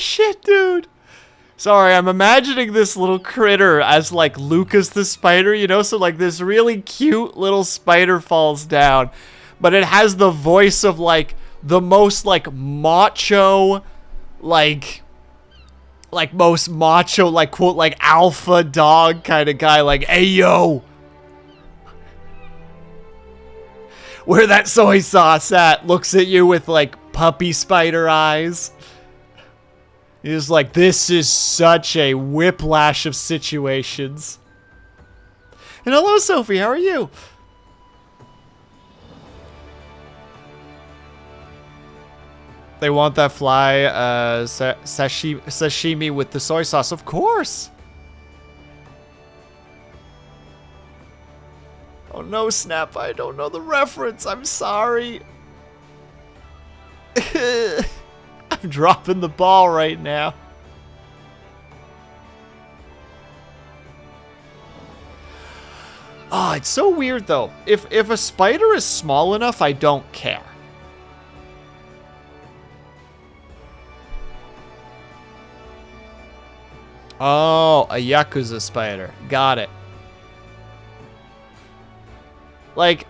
shit, dude. Sorry, I'm imagining this little critter as, like, Lucas the spider, you know? So, like, this really cute little spider falls down. But it has the voice of, like, the most, like, macho, like, most macho, like, quote, like, alpha dog kind of guy. Like, hey, yo. Where that soy sauce at? Looks at you with, like, puppy spider eyes. He's like, this is such a whiplash of situations. And hello, Sophie, how are you? They want that fly sashimi with the soy sauce, of course. Oh no, Snap, I don't know the reference, I'm sorry. I'm dropping the ball right now. Oh, it's so weird though. If a spider is small enough, I don't care. Oh, a Yakuza spider. Got it. Like,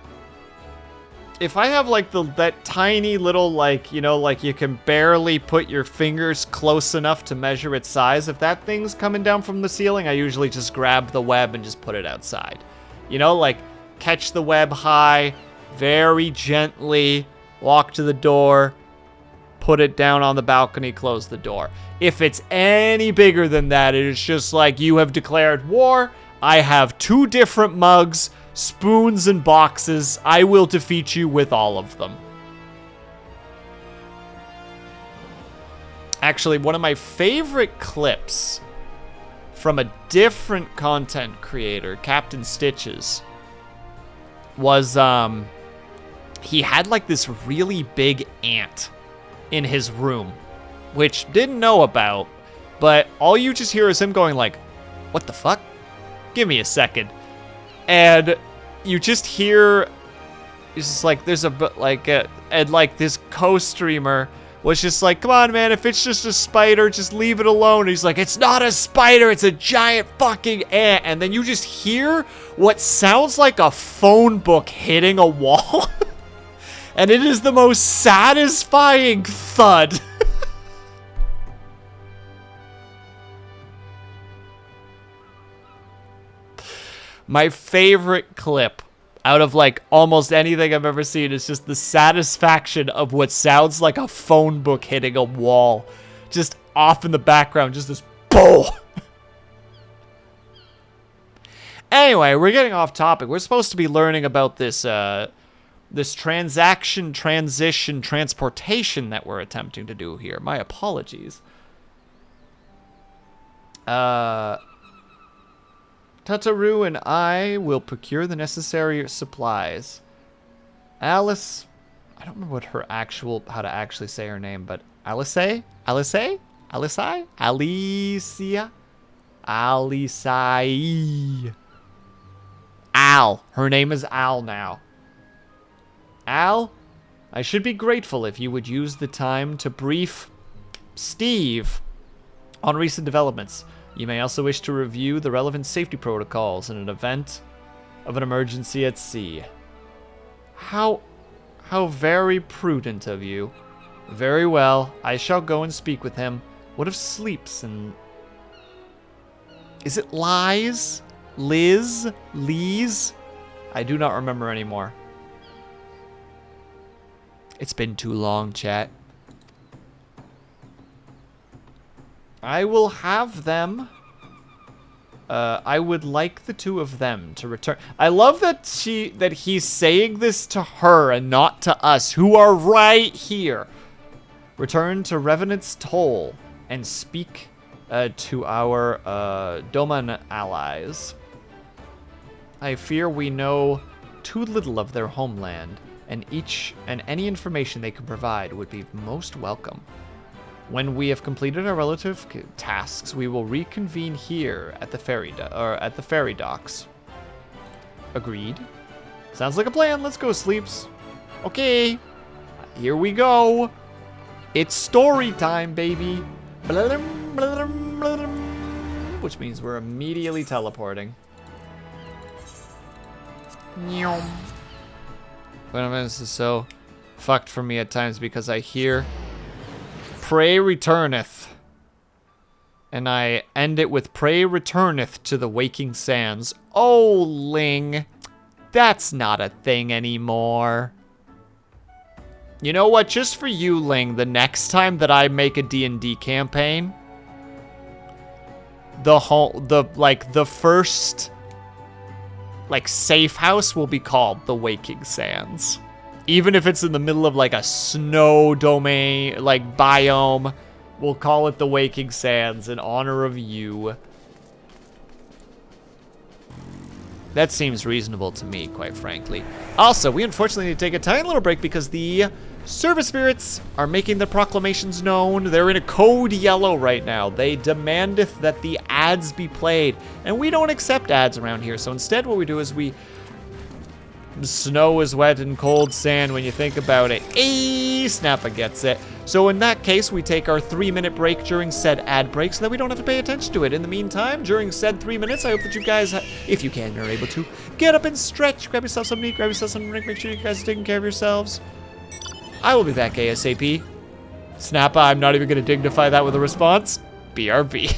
if I have, like, that tiny little, like, you know, like, you can barely put your fingers close enough to measure its size, if that thing's coming down from the ceiling, I usually just grab the web and just put it outside. You know, like, catch the web high, very gently, walk to the door, put it down on the balcony, close the door. If it's any bigger than that, it is just like, you have declared war, I have 2 different mugs, spoons and boxes. I will defeat you with all of them. Actually, one of my favorite clips from a different content creator, Captain Stitches, was he had like this really big ant in his room, which didn't know about, but all you just hear is him going like, what the fuck? Give me a second. And you just hear, it's just like, there's and like this co-streamer was just like, come on, man, if it's just a spider, just leave it alone. And he's like, it's not a spider, it's a giant fucking ant. And then you just hear what sounds like a phone book hitting a wall. And it is the most satisfying thud. My favorite clip out of like almost anything I've ever seen is just the satisfaction of what sounds like a phone book hitting a wall. Just off in the background, just this boom. Anyway, we're getting off topic. We're supposed to be learning about this this transaction, transition, transportation that we're attempting to do here. My apologies. Tataru and I will procure the necessary supplies. Alice, I don't remember what her how to actually say her name, but Alicia? Alisai? Al. Her name is Al now. Al, I should be grateful if you would use the time to brief Steve on recent developments. You may also wish to review the relevant safety protocols in an event of an emergency at sea. How very prudent of you. Very well, I shall go and speak with him. What if sleeps and... Is it lies? Liz? Lees? I do not remember anymore. It's been too long, chat. I will have them. I would like the 2 of them to return. I love that he's saying this to her and not to us, who are right here. Return to Revenant's Toll and speak to our Doman allies. I fear we know too little of their homeland, and any information they can provide would be most welcome. When we have completed our relative tasks, we will reconvene here at the ferry docks. Agreed. Sounds like a plan. Let's go, Sleeps. Okay, here we go. It's story time, baby. Which means we're immediately teleporting. But this is so fucked for me at times because I hear "Prey returneth," and I end it with "Prey returneth to the waking sands." Oh, Ling, that's not a thing anymore. You know what? Just for you, Ling, the next time that I make a D&D campaign, the first safe house will be called the Waking Sands. Even if it's in the middle of like a snow domain, like biome, we'll call it the Waking Sands in honor of you. That seems reasonable to me, quite frankly. Also, we unfortunately need to take a tiny little break because the Service Spirits are making their proclamations known. They're in a code yellow right now. They demandeth that the ads be played. And we don't accept ads around here. So instead what we do is the snow is wet and cold sand when you think about it. Snappa gets it. So in that case, we take our 3-minute break during said ad break so that we don't have to pay attention to it. In the meantime, during said 3 minutes, I hope that you guys, if you can, are able to get up and stretch, grab yourself something to eat, grab yourself something to drink, make sure you guys are taking care of yourselves. I will be back ASAP. Snappa, I'm not even gonna dignify that with a response. BRB.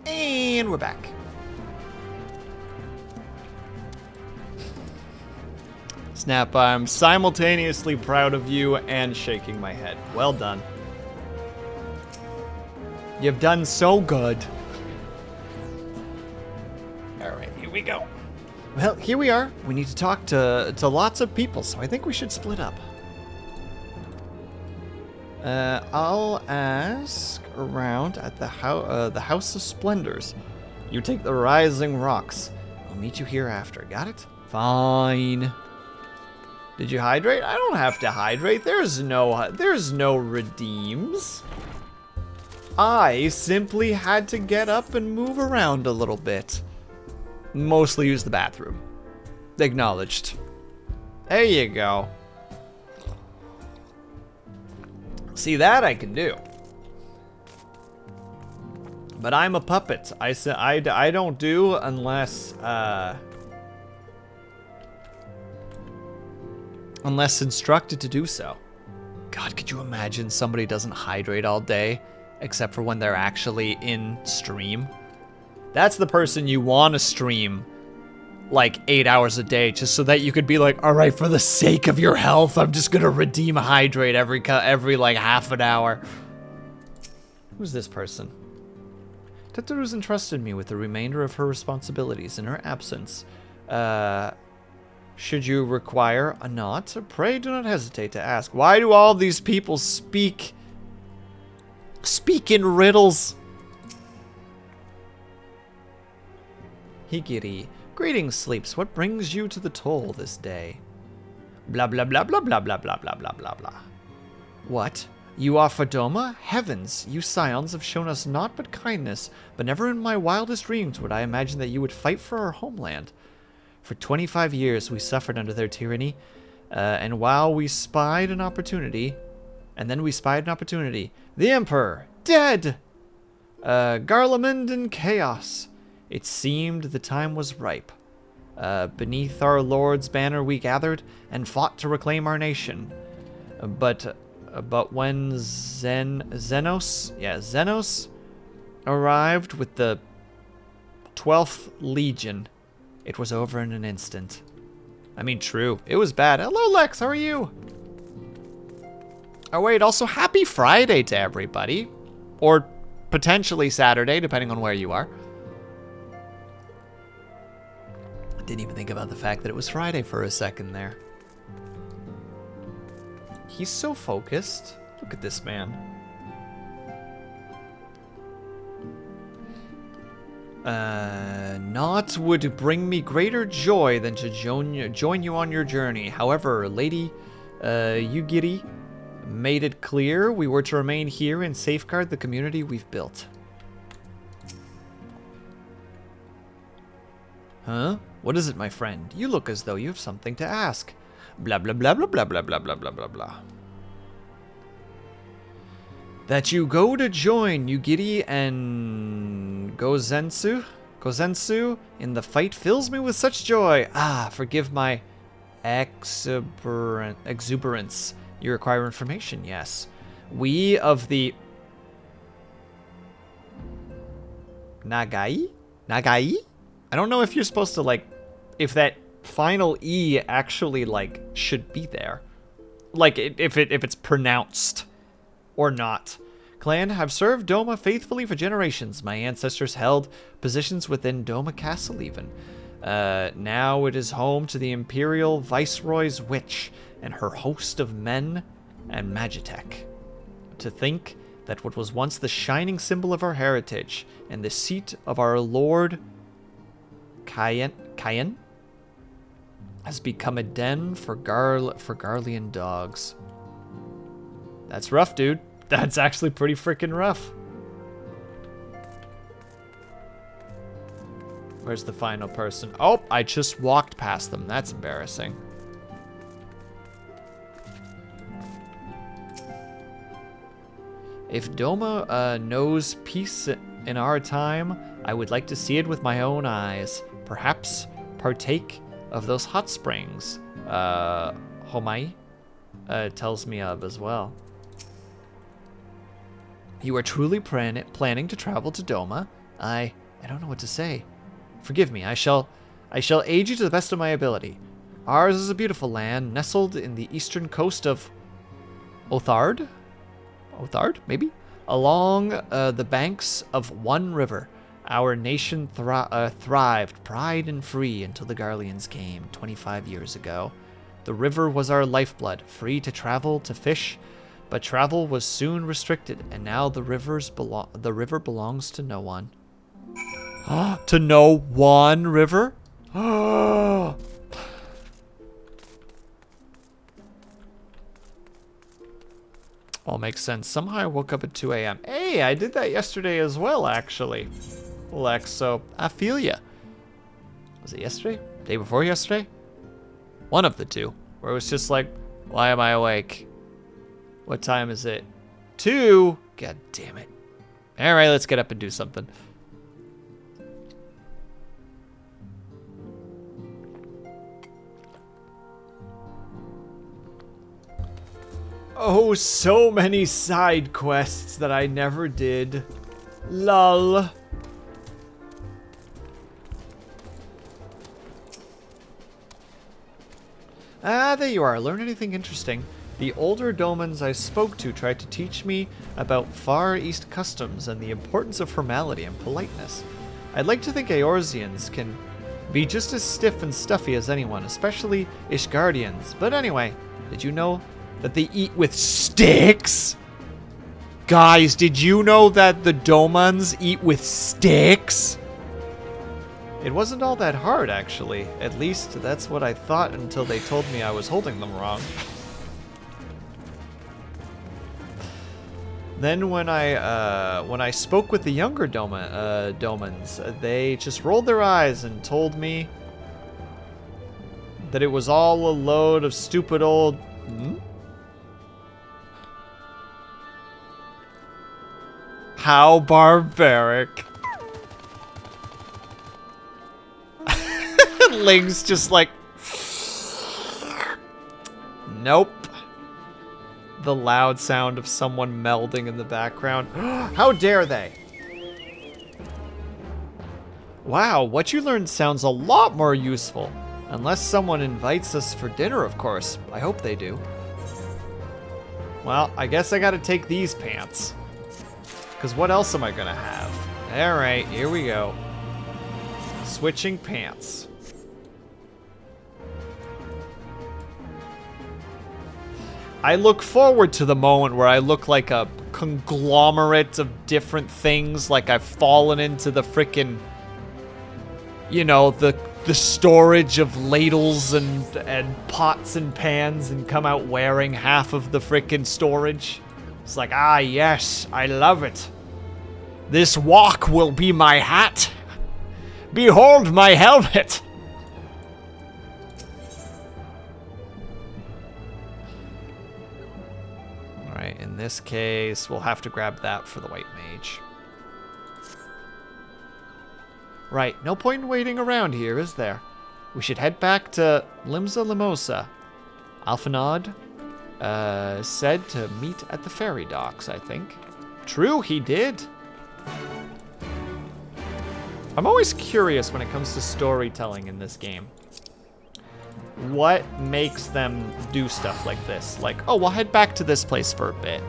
And we're back. Snap, I'm simultaneously proud of you and shaking my head. Well done. You've done so good. Alright, here we go. Well, here we are. We need to talk to lots of people, so I think we should split up. I'll ask around at the House of Splendors. You take the Rising Rocks. I'll meet you here after. Got it? Fine. Did you hydrate? I don't have to hydrate. There's no redeems. I simply had to get up and move around a little bit. Mostly use the bathroom. Acknowledged. There you go. See, that I can do. But I'm a puppet. I don't do unless instructed to do so. God, could you imagine somebody doesn't hydrate all day except for when they're actually in stream? That's the person you want to stream like 8 hours a day just so that you could be like, all right, for the sake of your health, I'm just gonna redeem hydrate every like half an hour. Who's this person? Tetaru's entrusted me with the remainder of her responsibilities in her absence. Should you require a knot, pray do not hesitate to ask. Why do all these people speak in riddles? Higiri. Greetings, Sleeps. What brings you to the toll this day? Blah, blah, blah, blah, blah, blah, blah, blah, blah, blah, blah. What? You are for Doma? Heavens, you scions have shown us naught but kindness, but never in my wildest dreams would I imagine that you would fight for our homeland. For 25 years we suffered under their tyranny, and while we spied an opportunity, the Emperor, dead! Garlemald in chaos. It seemed the time was ripe. Beneath our Lord's banner we gathered and fought to reclaim our nation. But when Zenos arrived with the 12th Legion, it was over in an instant. I mean, true. It was bad. Hello, Lex. How are you? Oh, wait. Also, happy Friday to everybody. Or potentially Saturday, depending on where you are. I didn't even think about the fact that it was Friday for a second there. He's so focused. Look at this man. Naught would bring me greater joy than to join you on your journey. However, Lady Yugiri made it clear we were to remain here and safeguard the community we've built. Huh? What is it, my friend? You look as though you have something to ask. Blah, blah, blah, blah, blah, blah, blah, blah, blah, blah, blah. That you go to join Yugiri and Gozensu in the fight fills me with such joy. Ah, forgive my exuberance. You require information, yes. We of the Nagai? Nagai? I don't know if you're supposed to, like, if that final E actually, like, should be there. Like, if it's pronounced or not. Clan have served Doma faithfully for generations. My ancestors held positions within Doma Castle even. Now it is home to the Imperial Viceroy's Witch and her host of men and Magitech. To think that what was once the shining symbol of our heritage and the seat of our Lord Cayenne has become a den for Garlean dogs. That's rough, dude. That's actually pretty freaking rough. Where's the final person? Oh, I just walked past them. That's embarrassing. If Doma knows peace in our time, I would like to see it with my own eyes. Perhaps partake of those hot springs Homai tells me of as well. You are truly planning to travel to Doma? I don't know what to say. Forgive me, I shall aid you to the best of my ability. Ours is a beautiful land, nestled in the eastern coast of Othard? Othard, maybe? Along the banks of one river. Our nation thrived, pride and free, until the Garleans came 25 years ago. The river was our lifeblood, free to travel, to fish, but travel was soon restricted, and now the river belongs to no one. To no one river? All makes sense. Somehow I woke up at 2 a.m. Hey, I did that yesterday as well, actually. Lex, so I feel ya. Was it yesterday? Day before yesterday? One of the two. Where it was just like, why am I awake? What time is it? 2? God damn it. All right, let's get up and do something. Oh, so many side quests that I never did. Lol. Ah, there you are. Learn anything interesting? The older domans I spoke to tried to teach me about Far East customs and the importance of formality and politeness. I'd like to think Eorzeans can be just as stiff and stuffy as anyone, especially Ishgardians. But anyway, did you know that they eat with sticks? Guys, did you know that the domans eat with sticks? It wasn't all that hard, actually. At least, that's what I thought until they told me I was holding them wrong. Then when I spoke with the younger domans, they just rolled their eyes and told me that it was all a load of stupid old... How barbaric. Ling's just like, nope. The loud sound of someone melding in the background. How dare they? Wow, what you learned sounds a lot more useful. Unless someone invites us for dinner, of course. I hope they do. Well, I guess I gotta take these pants. Because what else am I gonna have? Alright, here we go. Switching pants. I look forward to the moment where I look like a conglomerate of different things, like I've fallen into the frickin', you know, the storage of ladles and pots and pans and come out wearing half of the frickin' storage. It's like, ah, yes, I love it. This wok will be my hat. Behold my helmet. Alright, in this case, we'll have to grab that for the white mage. Right, no point in waiting around here, is there? We should head back to Limsa Limosa. Alphanod said to meet at the ferry docks, I think. True, he did. I'm always curious when it comes to storytelling in this game. What makes them do stuff like this? Like, oh, we'll head back to this place for a bit.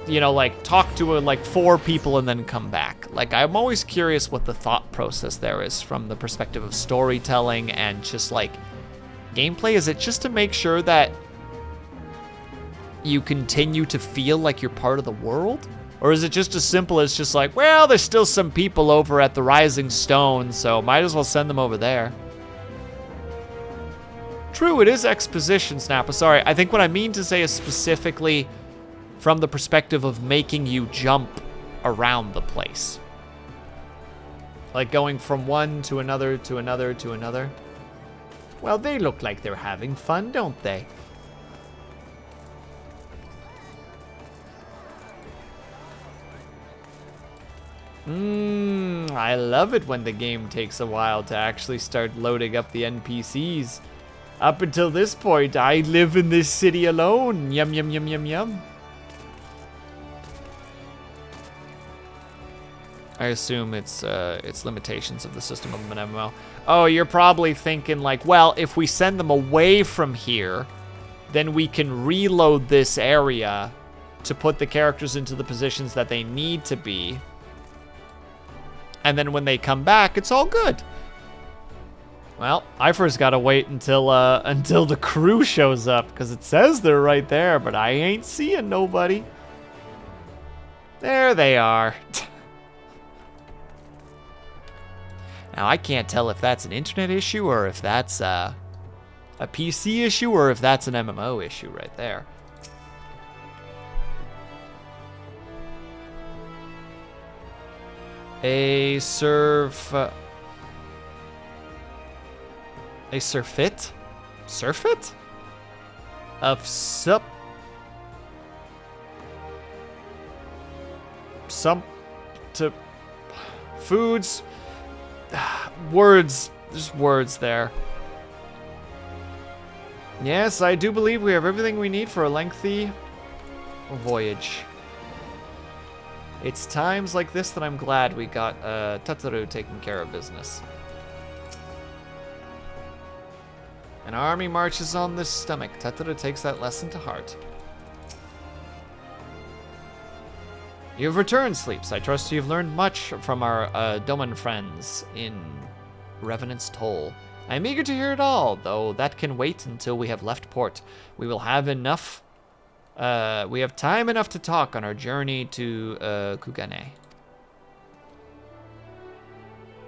You know, like, talk to like 4 people and then come back. Like, I'm always curious what the thought process there is from the perspective of storytelling and just, like, gameplay. Is it just to make sure that you continue to feel like you're part of the world? Or is it just as simple as just like, well, there's still some people over at the Rising Stone, so might as well send them over there. True, it is exposition, Snappa. Sorry, I think what I mean to say is specifically from the perspective of making you jump around the place. Like going from one to another, to another, to another. Well, they look like they're having fun, don't they? I love it when the game takes a while to actually start loading up the NPCs. Up until this point, I live in this city alone. Yum, yum, yum, yum, yum. I assume it's limitations of the system of an MMO. Oh, you're probably thinking like, well, if we send them away from here, then we can reload this area to put the characters into the positions that they need to be. And then when they come back, it's all good. Well, I first gotta wait until the crew shows up, because it says they're right there, but I ain't seeing nobody. There they are. Now, I can't tell if that's an internet issue or if that's a PC issue or if that's an MMO issue right there. A surfeit? Surfeit? Of some to foods, words, just words there. Yes, I do believe we have everything we need for a lengthy voyage. It's times like this that I'm glad we got Tataru taking care of business. An army marches on the stomach. Tataru takes that lesson to heart. You've returned, Sleeps. I trust you've learned much from our Doman friends in Revenant's Toll. I am eager to hear it all, though that can wait until we have left port. We will have enough. We have time enough to talk on our journey to Kugane.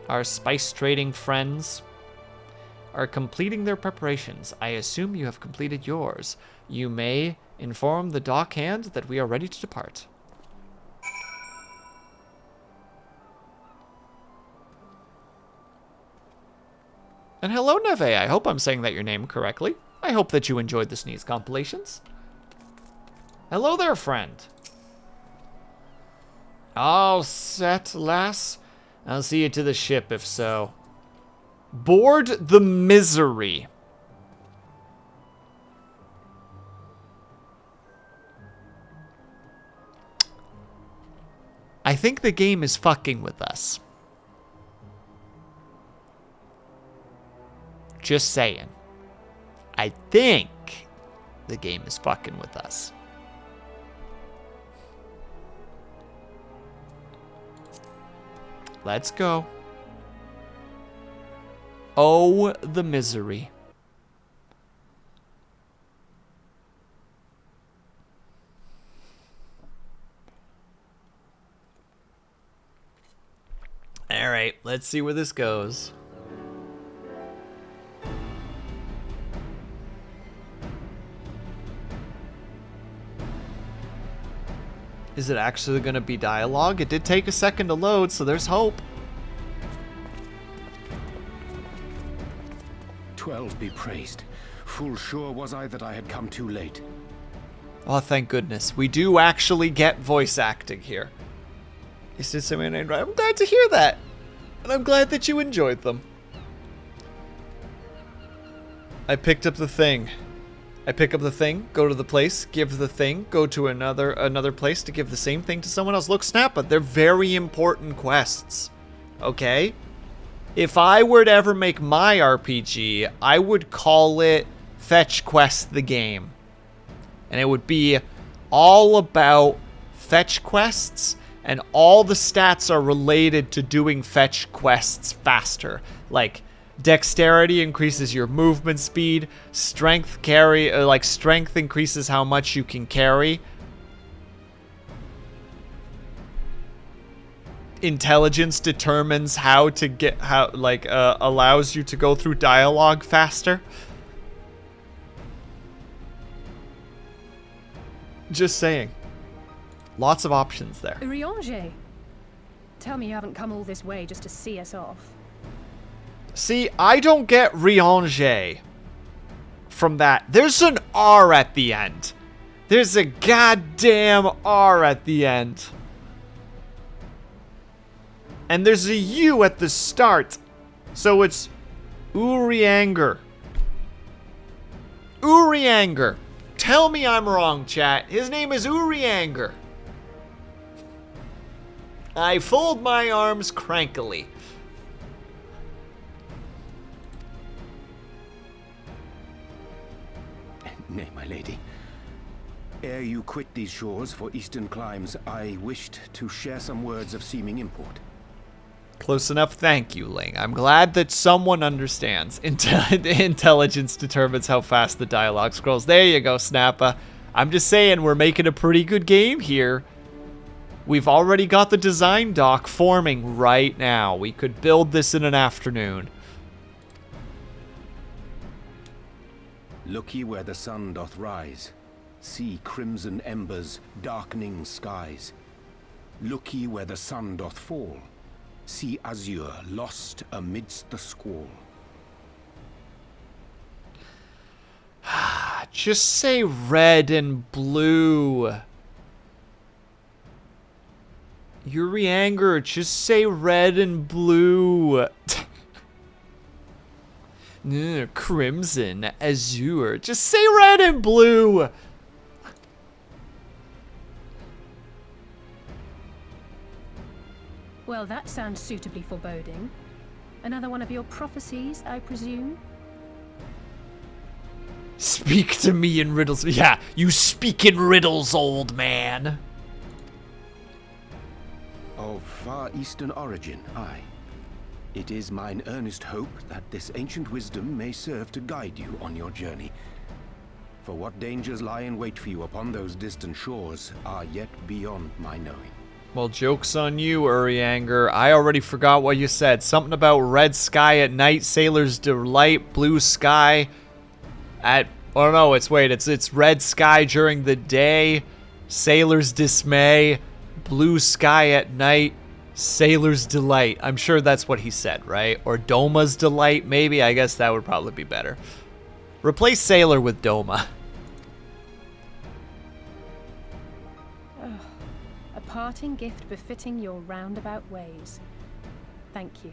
Our spice trading friends are completing their preparations. I assume you have completed yours. You may inform the dockhand that we are ready to depart. And hello, Neve. I hope I'm saying that your name correctly. I hope that you enjoyed the Sneeze compilations. Hello there, friend. All set, lass? I'll see you to the ship, if so. Board the Misery. I think the game is fucking with us. Just saying. I think the game is fucking with us. Let's go. Oh, the misery. All right, let's see where this goes. Is it actually going to be dialogue? It did take a second to load, so there's hope. 12 be praised. Full sure was I that I had come too late. Oh, thank goodness. We do actually get voice acting here. I'm glad to hear that. And I'm glad that you enjoyed them. I picked up the thing. I pick up the thing, go to the place, give the thing, go to another place to give the same thing to someone else. Look, snap it. They're very important quests. Okay? If I were to ever make my RPG, I would call it Fetch Quest the Game. And it would be all about fetch quests, and all the stats are related to doing fetch quests faster. Like, dexterity increases your movement speed, strength strength increases how much you can carry. Intelligence determines allows you to go through dialogue faster. Just saying. Lots of options there. Urianger, tell me you haven't come all this way just to see us off. See, I don't get Rianger from that. There's an R at the end. There's a goddamn R at the end. And there's a U at the start. So it's Urianger. Urianger. Tell me I'm wrong, chat. His name is Urianger. I fold my arms crankily. Nay, my lady. Ere you quit these shores for eastern climes, I wished to share some words of seeming import. Close enough, thank you, Ling. I'm glad that someone understands. Intelligence determines how fast the dialogue scrolls. There you go, Snappa. I'm just saying, we're making a pretty good game here. We've already got the design doc forming right now. We could build this in an afternoon. Look ye where the sun doth rise. See crimson embers, darkening skies. Look ye where the sun doth fall. See azure lost amidst the squall. Just say red and blue. Yuri Anger, just say red and blue. Crimson, azure, just say red and blue. Well, that sounds suitably foreboding. Another one of your prophecies, I presume? Speak to me in riddles. Yeah, you speak in riddles, old man. Of far eastern origin, aye. It is mine earnest hope that this ancient wisdom may serve to guide you on your journey. For what dangers lie in wait for you upon those distant shores are yet beyond my knowing. Well, joke's on you, Urianger. I already forgot what you said. Something about red sky at night, sailor's delight, blue sky at... Oh, no, it's red sky during the day, sailor's dismay, blue sky at night, sailor's delight. I'm sure that's what he said, right? Or Doma's delight, maybe? I guess that would probably be better. Replace sailor with Doma. A parting gift befitting your roundabout ways. Thank you.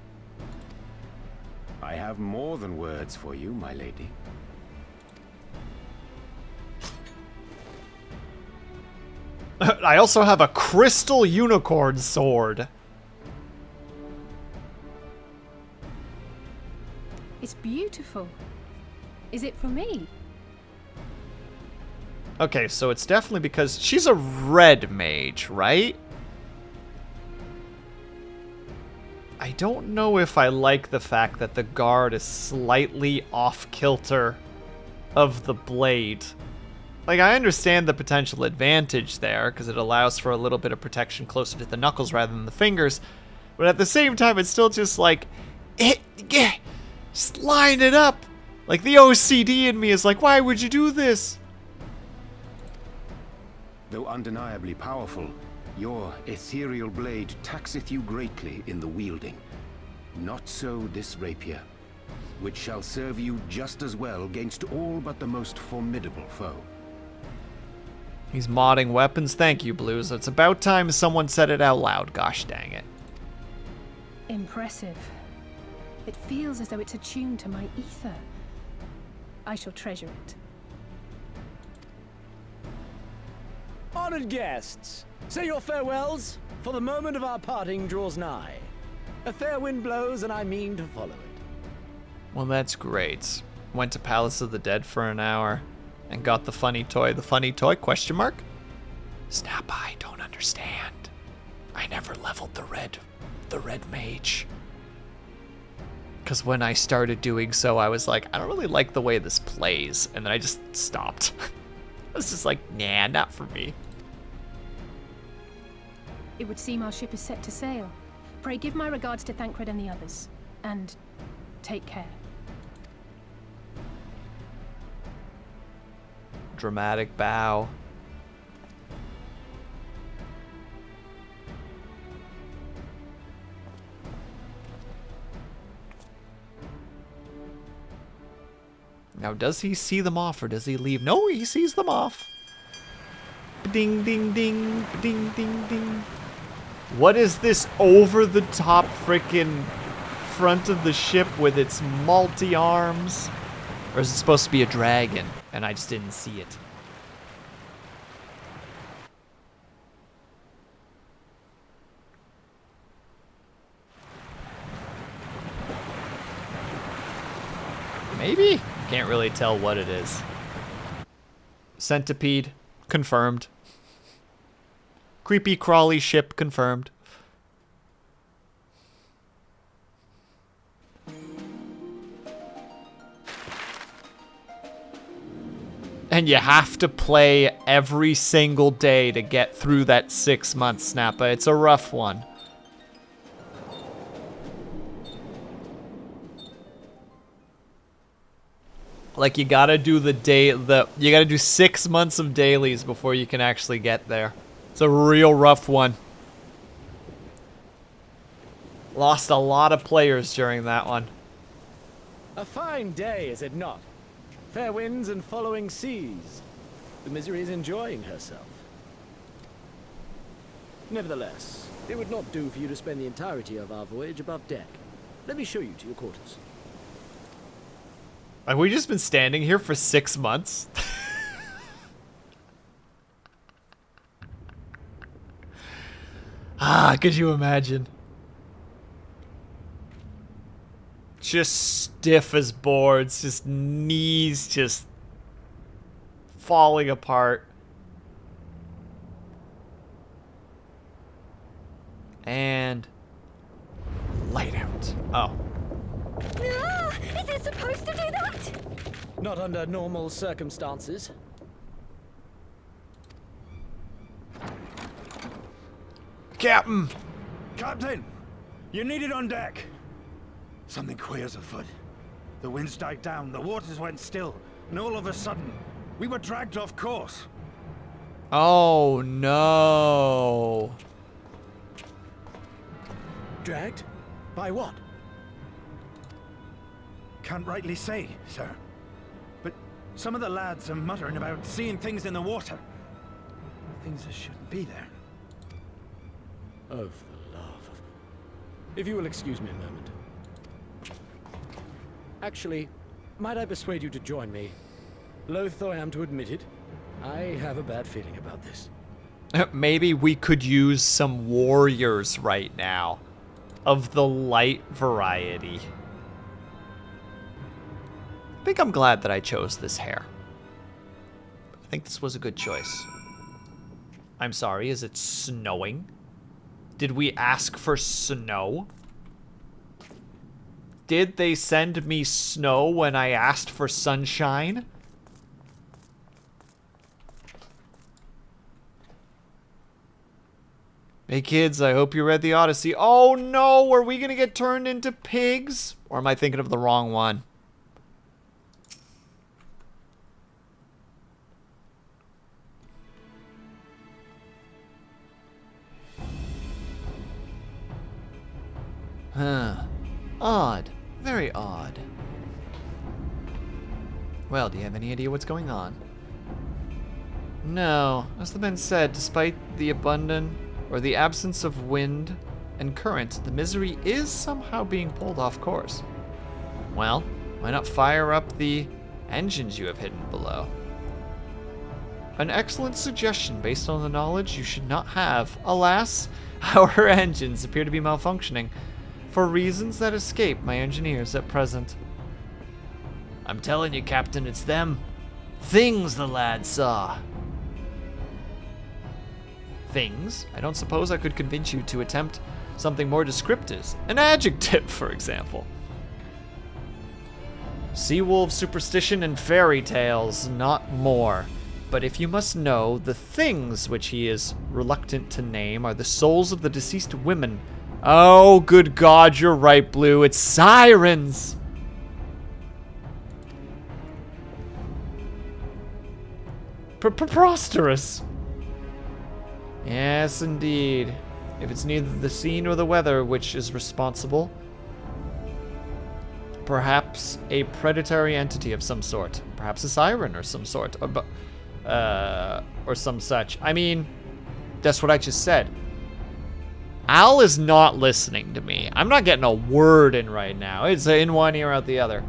I have more than words for you, my lady. I also have a crystal unicorn sword. It's beautiful. Is it for me? Okay, so it's definitely because she's a red mage, right? I don't know if I like the fact that the guard is slightly off-kilter of the blade. Like, I understand the potential advantage there, because it allows for a little bit of protection closer to the knuckles rather than the fingers. But at the same time, it's still just like, just line it up. Like, the OCD in me is like, why would you do this? Though undeniably powerful, your ethereal blade taxeth you greatly in the wielding. Not so this rapier, which shall serve you just as well against all but the most formidable foe. He's modding weapons. Thank you, Blues. It's about time someone said it out loud. Gosh dang it. Impressive. It feels as though it's attuned to my ether. I shall treasure it. Honored guests, say your farewells, for the moment of our parting draws nigh. A fair wind blows, and I mean to follow it. Well, that's great. Went to Palace of the Dead for an hour and got the funny toy. The funny toy, question mark? Snap, I don't understand. I never leveled the red mage. Because when I started doing so, I was like, I don't really like the way this plays. And then I just stopped. I was just like, nah, not for me. It would seem our ship is set to sail. Pray give my regards to Thancred and the others. And take care. Dramatic bow. Now, does he see them off or does he leave? No, he sees them off. Ding, ding, ding, ding, ding, ding. What is this over-the-top frickin' front of the ship with its multi-arms? Or is it supposed to be a dragon and I just didn't see it? Maybe? Can't really tell what it is. Centipede, confirmed. Creepy crawly ship, confirmed. And you have to play every single day to get through that 6 months, Snappa. It's a rough one. Like, you gotta do you gotta do 6 months of dailies before you can actually get there. It's a real rough one. Lost a lot of players during that one. A fine day, is it not? Fair winds and following seas. The Misery is enjoying herself. Nevertheless, it would not do for you to spend the entirety of our voyage above deck. Let me show you to your quarters. Have we just been standing here for 6 months? Could you imagine? Just stiff as boards, just knees just falling apart. And light out. Oh. No! Is it supposed to do that? Not under normal circumstances. Captain! Captain! You're needed on deck! Something queer's afoot. The winds died down, the waters went still, and all of a sudden, we were dragged off course. Oh no. Dragged? By what? Can't rightly say, sir. But some of the lads are muttering about seeing things in the water. Things that shouldn't be there. Oh, for the love of... If you will excuse me a moment. Actually, might I persuade you to join me? Loath though I am to admit it, I have a bad feeling about this. Maybe we could use some warriors right now. Of the light variety. I think I'm glad that I chose this hair. I think this was a good choice. I'm sorry, is it snowing? Did we ask for snow? Did they send me snow when I asked for sunshine? Hey kids, I hope you read the Odyssey. Oh no, are we gonna get turned into pigs? Or am I thinking of the wrong one? Huh. Odd. Very odd. Well, do you have any idea what's going on? No. As the men said, despite the absence of wind and current, the Misery is somehow being pulled off course. Well, why not fire up the engines you have hidden below? An excellent suggestion based on the knowledge you should not have. Alas, our engines appear to be malfunctioning for reasons that escape my engineers at present. I'm telling you, Captain, it's them things the lad saw. Things? I don't suppose I could convince you to attempt something more descriptive. An adjective, for example. Seawolf superstition and fairy tales, not more. But if you must know, the things which he is reluctant to name are the souls of the deceased women. Oh, good God, you're right, Blue. It's sirens! Preposterous! Yes, indeed. If it's neither the sea nor the weather which is responsible, perhaps a predatory entity of some sort. Perhaps a siren or some sort. Or some such. I mean, that's what I just said. Al is not listening to me. I'm not getting a word in right now. It's in one ear, out the other.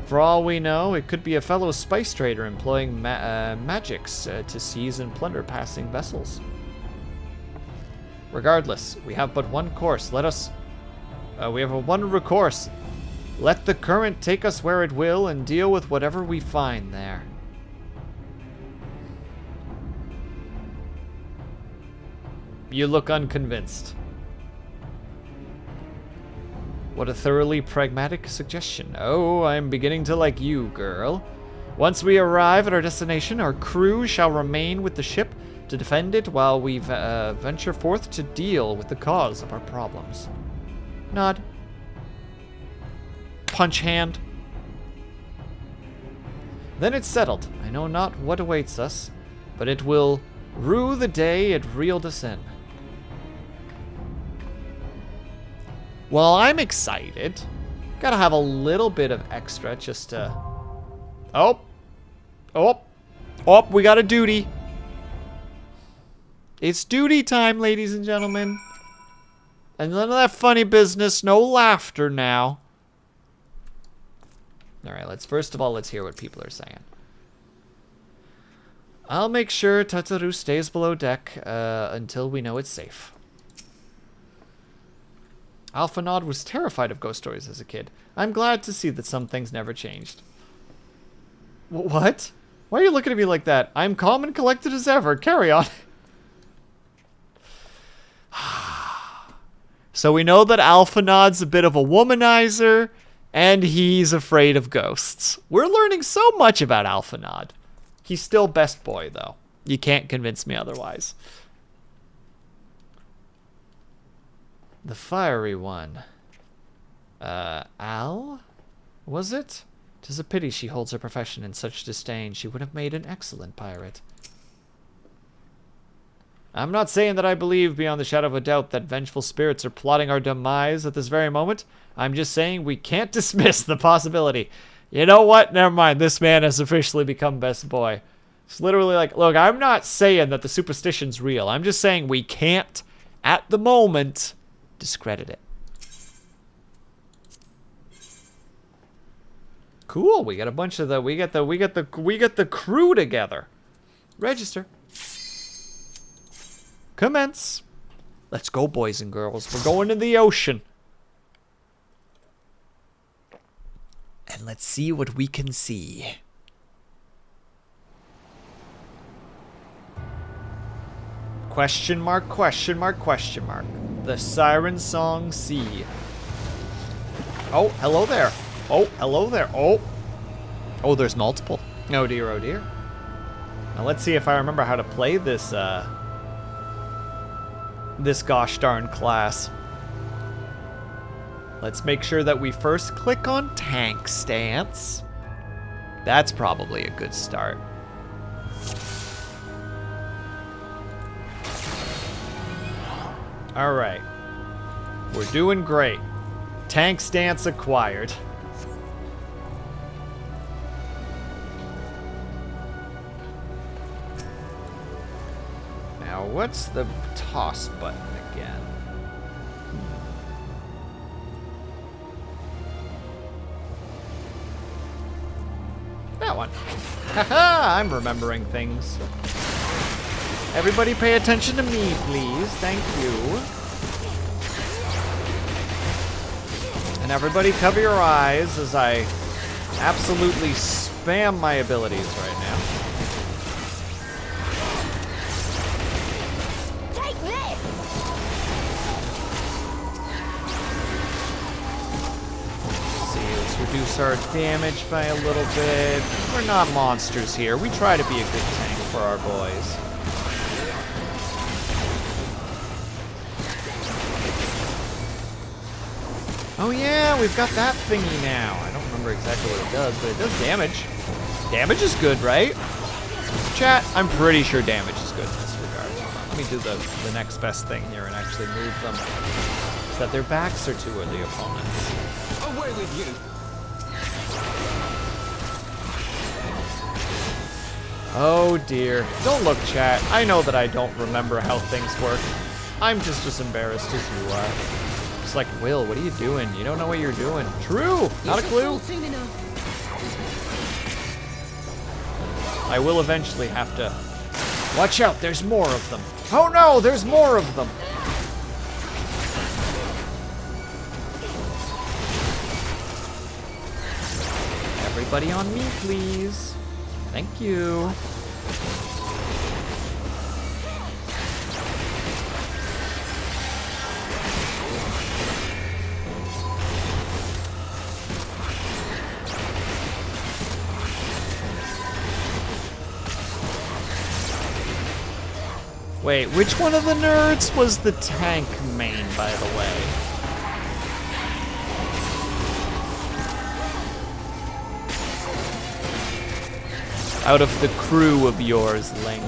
For all we know, it could be a fellow spice trader employing magics to seize and plunder passing vessels. Regardless, we have but one course. We have one recourse. Let the current take us where it will and deal with whatever we find there. You look unconvinced. What a thoroughly pragmatic suggestion. Oh, I'm beginning to like you, girl. Once we arrive at our destination, our crew shall remain with the ship to defend it while we venture forth to deal with the cause of our problems. Nod. Punch hand. Then it's settled. I know not what awaits us, but it will rue the day it reeled us in. Well, I'm excited. Gotta have a little bit of extra just to... Oh, we got a duty. It's duty time, ladies and gentlemen. And none of that funny business, no laughter now. All right, first of all, let's hear what people are saying. I'll make sure Tataru stays below deck until we know it's safe. FFXIV was terrified of ghost stories as a kid. I'm glad to see that some things never changed. What? Why are you looking at me like that? I'm calm and collected as ever. Carry on. So we know that FFXIV's a bit of a womanizer, and he's afraid of ghosts. We're learning so much about FFXIV. He's still best boy, though. You can't convince me otherwise. The fiery one. Al? Was it? 'Tis a pity she holds her profession in such disdain. She would have made an excellent pirate. I'm not saying that I believe beyond the shadow of a doubt that vengeful spirits are plotting our demise at this very moment. I'm just saying we can't dismiss the possibility. You know what? Never mind. This man has officially become best boy. It's literally like, look, I'm not saying that the superstition's real. I'm just saying we can't, at the moment, discredit it. Cool. We got a bunch of the we get the crew together. Register. Commence. Let's go, boys and girls. We're going to the ocean. And let's see what we can see. Question mark, question mark, question mark. The Siren Song Sea. Oh, hello there. Oh, hello there. Oh. Oh, there's multiple. Oh dear, oh dear. Now let's see if I remember how to play this, this gosh darn class. Let's make sure that we first click on tank stance. That's probably a good start. All right. We're doing great. Tank stance acquired. Now, what's the toss button again? That one. Haha, I'm remembering things. Everybody pay attention to me, please. Thank you. And everybody cover your eyes as I absolutely spam my abilities right now. Take this! Let's reduce our damage by a little bit. We're not monsters here. We try to be a good tank for our boys. Oh yeah, we've got that thingy now. I don't remember exactly what it does, but it does damage. Damage is good, right? Chat, I'm pretty sure damage is good in this regard. Let me do the next best thing here and actually move them so that their backs are to the opponents. Away with you! Oh dear. Don't look, chat. I know that I don't remember how things work. I'm just as embarrassed as you are. It's like, Will, what are you doing? You don't know what you're doing. True! Not a clue. I will eventually have to... Watch out, there's more of them. Oh no, there's more of them. Everybody on me, please. Thank you. Wait, which one of the nerds was the tank main, by the way? Out of the crew of yours, Ling.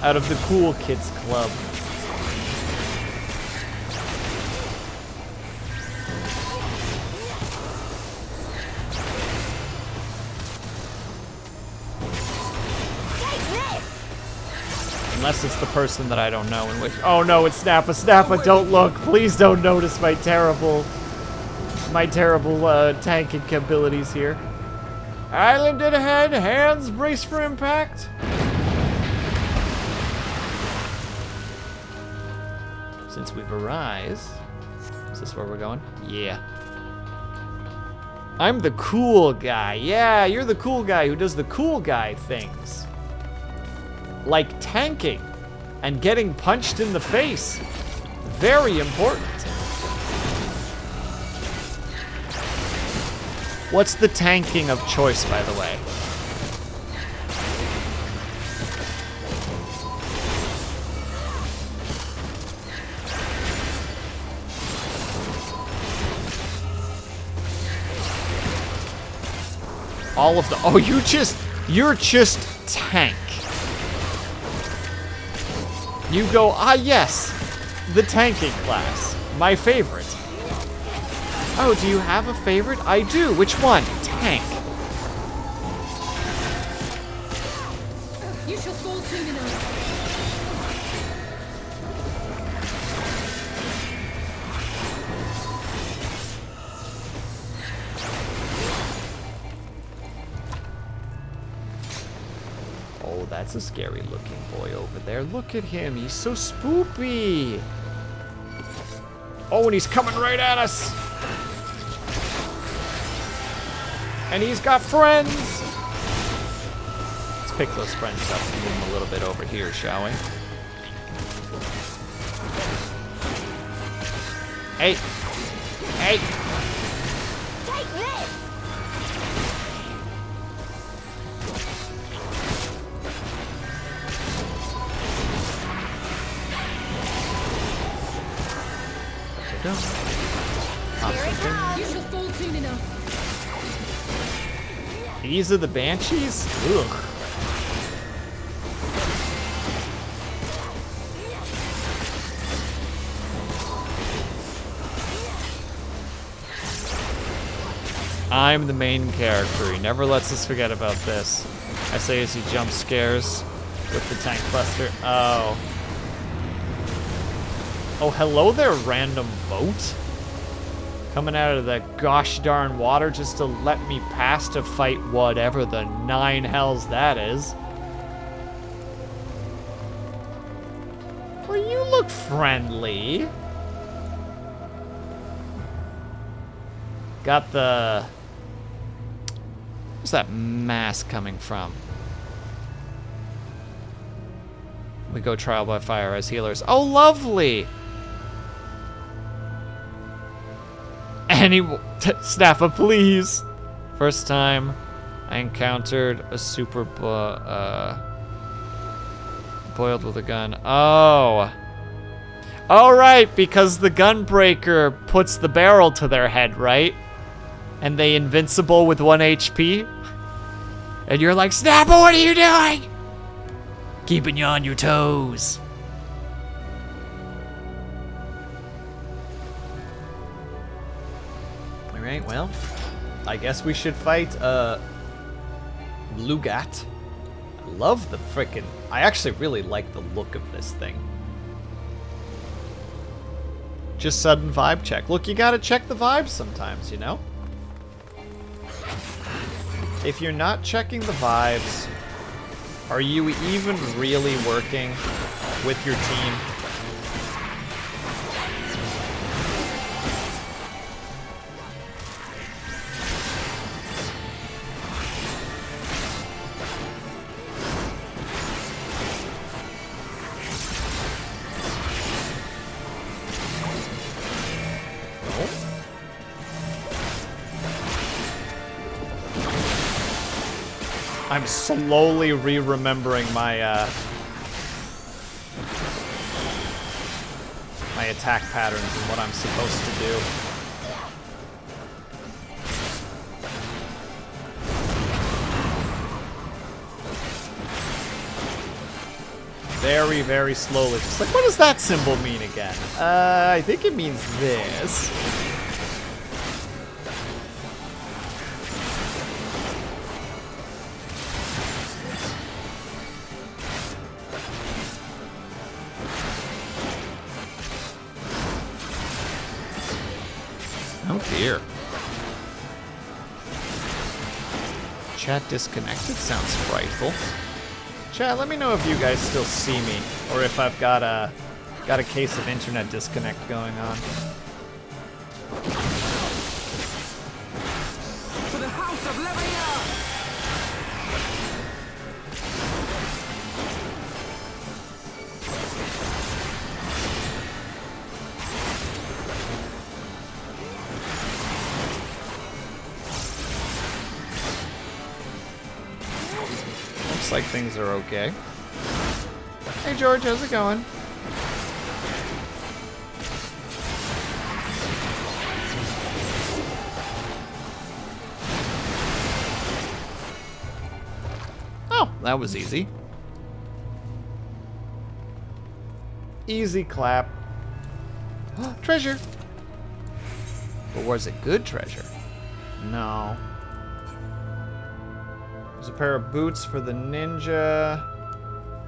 Out of the cool kids club. Unless it's the person that I don't know, in which... Oh no, it's Snappa. Snappa, don't look. Please don't notice my terrible tanking abilities here. Island ahead, hands brace for impact. Since we've arrived, is this where we're going? Yeah. I'm the cool guy. Yeah, you're the cool guy who does the cool guy things. Like tanking and getting punched in the face. Very important. What's the tanking of choice, by the way? All of the... Oh, you're just tank. You go, yes, the tanking class, my favorite. Oh, do you have a favorite? I do. Which one? Tank. You shall fall soon enough. Oh, that's a scary looking boy over there. Look at him. He's so spoopy. Oh, and he's coming right at us. And he's got friends. Let's pick those friends up and move them a little bit over here, shall we? Hey. Hey. Take this! Here it comes! You shall fall soon enough. These are the Banshees? Ugh. I'm the main character. He never lets us forget about this. I say as he jump scares with the tank buster. Oh. Oh, hello there, random boat. Coming out of the gosh darn water just to let me pass to fight whatever the 9 hells that is. Well, you look friendly. Got the... Where's that mask coming from? We go trial by fire as healers. Oh, lovely! Snappa, please. First time I encountered a super boiled with a gun. Oh. All right, because the gunbreaker puts the barrel to their head, right? And they invincible with 1 HP. And you're like, Snappa, what are you doing? Keeping you on your toes. Alright, well, I guess we should fight, Lugat. I love the frickin'... I actually really like the look of this thing. Just sudden vibe check. Look, you gotta check the vibes sometimes, you know? If you're not checking the vibes, are you even really working with your team? I'm slowly re-remembering my my attack patterns and what I'm supposed to do. Very, very slowly. Just like, what does that symbol mean again? I think it means this. Oh dear. Chat disconnected sounds frightful. Chat, let me know if you guys still see me, or if I've got a case of internet disconnect going on. For the House of Leviathan! Looks like things are okay. Hey George, how's it going? Oh, that was easy. Easy clap. Treasure. But was it good treasure? No. There's a pair of boots for the ninja,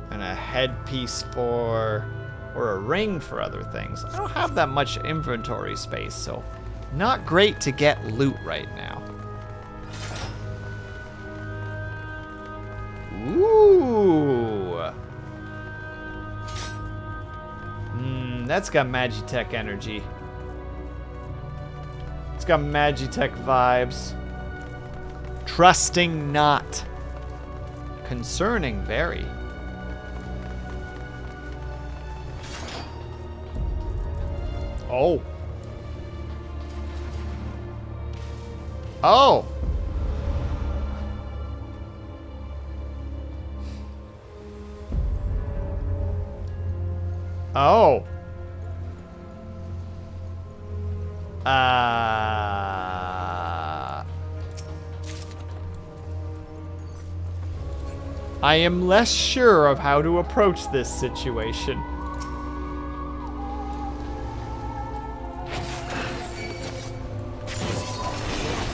and a headpiece or a ring for other things. I don't have that much inventory space, so not great to get loot right now. Ooh. That's got Magitech energy. It's got Magitech vibes. Trusting not. Concerning very. Oh. Oh. Oh. I am less sure of how to approach this situation.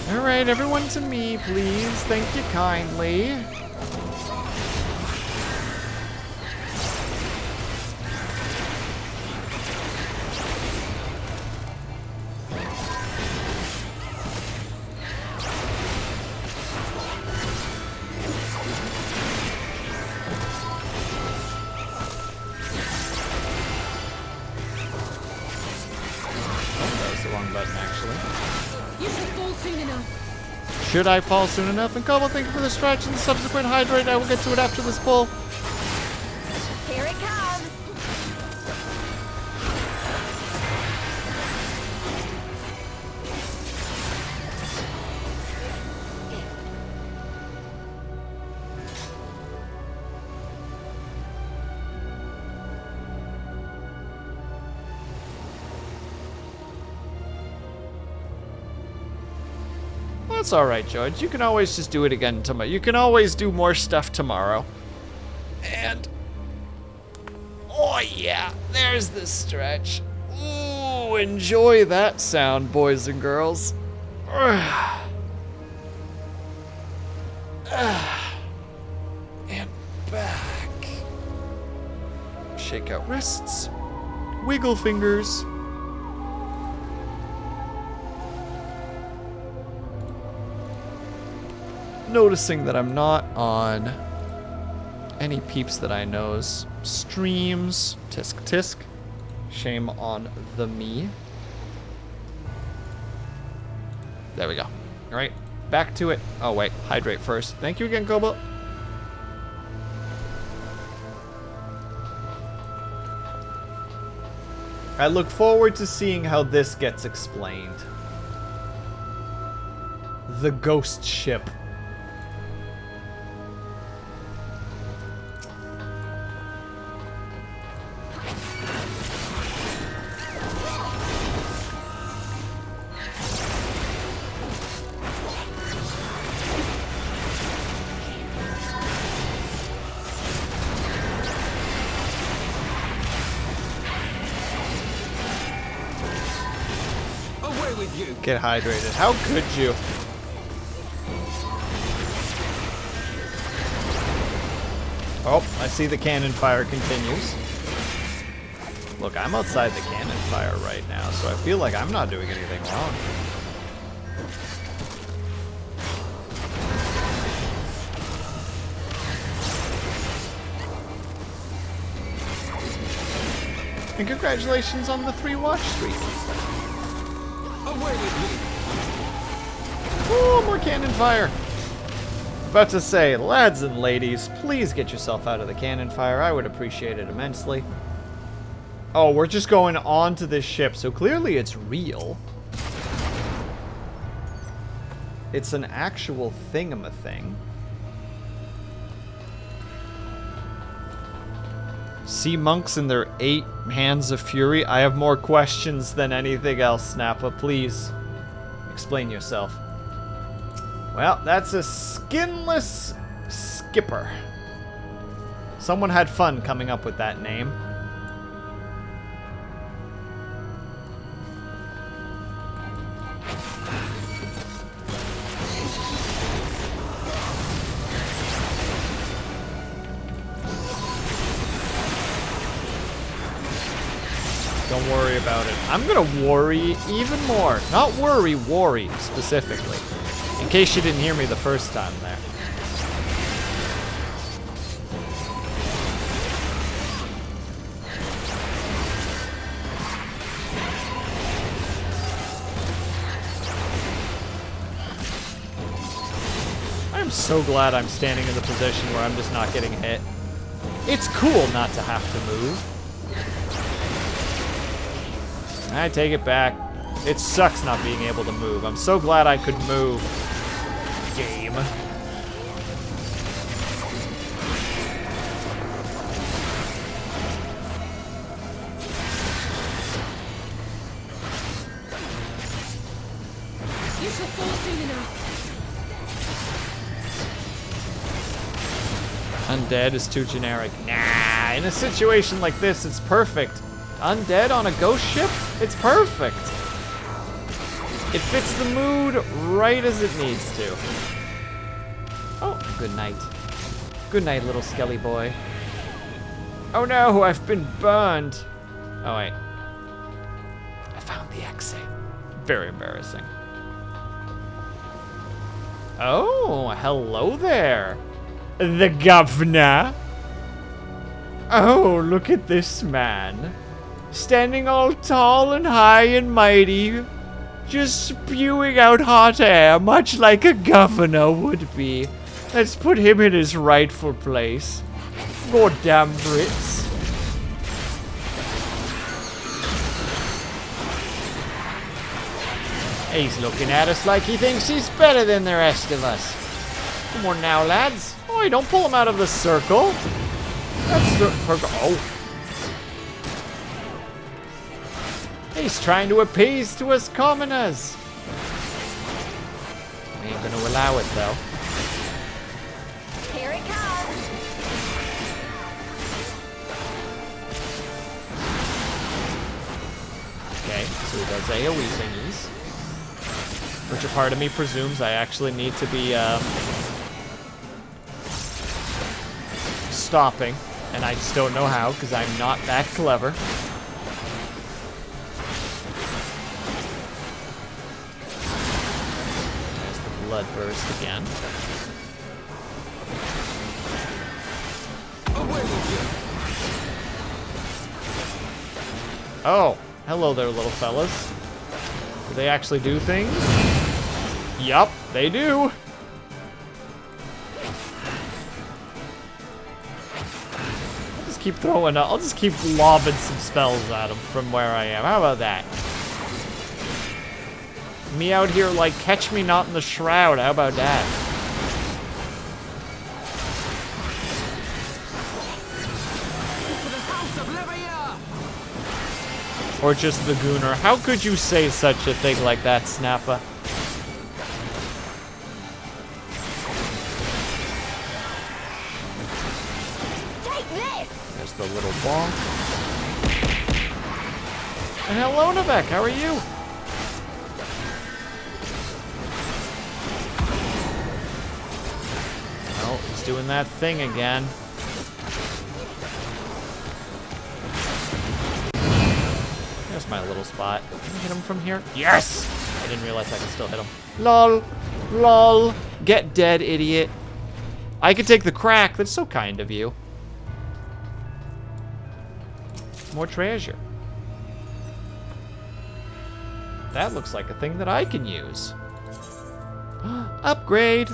All right, everyone to me, please. Thank you kindly. Should I fall soon enough? And Kobo, thank you for the stretch and the subsequent hydrate. I will get to it after this pull. Here it comes. That's all right, George. You can always just do it again tomorrow. You can always do more stuff tomorrow. And oh yeah, there's the stretch. Ooh, enjoy that sound, boys and girls. And back. Shake out wrists. Wiggle fingers. Noticing that I'm not on any peeps that I know's streams. Tisk tisk. Shame on the me. There we go. All right, back to it. Oh wait, hydrate first. Thank you again, Kobo. I look forward to seeing how this gets explained. The ghost ship. you? Get hydrated. How could you? Oh, I see the cannon fire continues. Look, I'm outside the cannon fire right now, so I feel like I'm not doing anything wrong. And congratulations on the 3 watch streak. Away with you! Ooh, more cannon fire. About to say, lads and ladies, please get yourself out of the cannon fire. I would appreciate it immensely. Oh, we're just going on to this ship, so clearly it's real. It's an actual thingamathing. Sea monks and their 8 hands of fury. I have more questions than anything else, Snappa. Please, explain yourself. Well, that's a skinless skipper. Someone had fun coming up with that name. Don't worry about it. I'm gonna worry even more. Not worry, worry specifically. In case you didn't hear me the first time there. I'm so glad I'm standing in the position where I'm just not getting hit. It's cool not to have to move. I take it back. It sucks not being able to move. I'm so glad I could move. Game. You shall fall soon enough. Undead is too generic. Nah, in a situation like this, it's perfect. Undead on a ghost ship? It's perfect. It fits the mood right as it needs to. Oh, good night. Good night, little skelly boy. Oh no, I've been burned. Oh wait. I found the exit. Very embarrassing. Oh, hello there. The governor. Oh, look at this man. Standing all tall and high and mighty, just spewing out hot air, much like a governor would be. Let's put him in his rightful place. Goddamn Brits. He's looking at us like he thinks he's better than the rest of us. Come on now, lads. Oi, don't pull him out of the circle. That's the... Oh. He's trying to appease to us commoners. We ain't gonna allow it, though. Here it comes. Okay, so he does AoE thingies. Which a part of me presumes I actually need to be, stopping. And I just don't know how, because I'm not that clever. Blood burst again. Away with you! Oh, hello there, little fellas. Do they actually do things? Yup, they do. I'll just keep lobbing some spells at him from where I am. How about that? Me out here like catch me not in the shroud. How about that? For the house of Levia! Or just the Gooner. How could you say such a thing like that, Snappa? Take this. There's the little bonk. And hello, Navek. How are you? He's doing that thing again. There's my little spot. Can I hit him from here? Yes! I didn't realize I could still hit him. Lol. Lol. Get dead, idiot. I could take the crack. That's so kind of you. More treasure. That looks like a thing that I can use. Upgrade.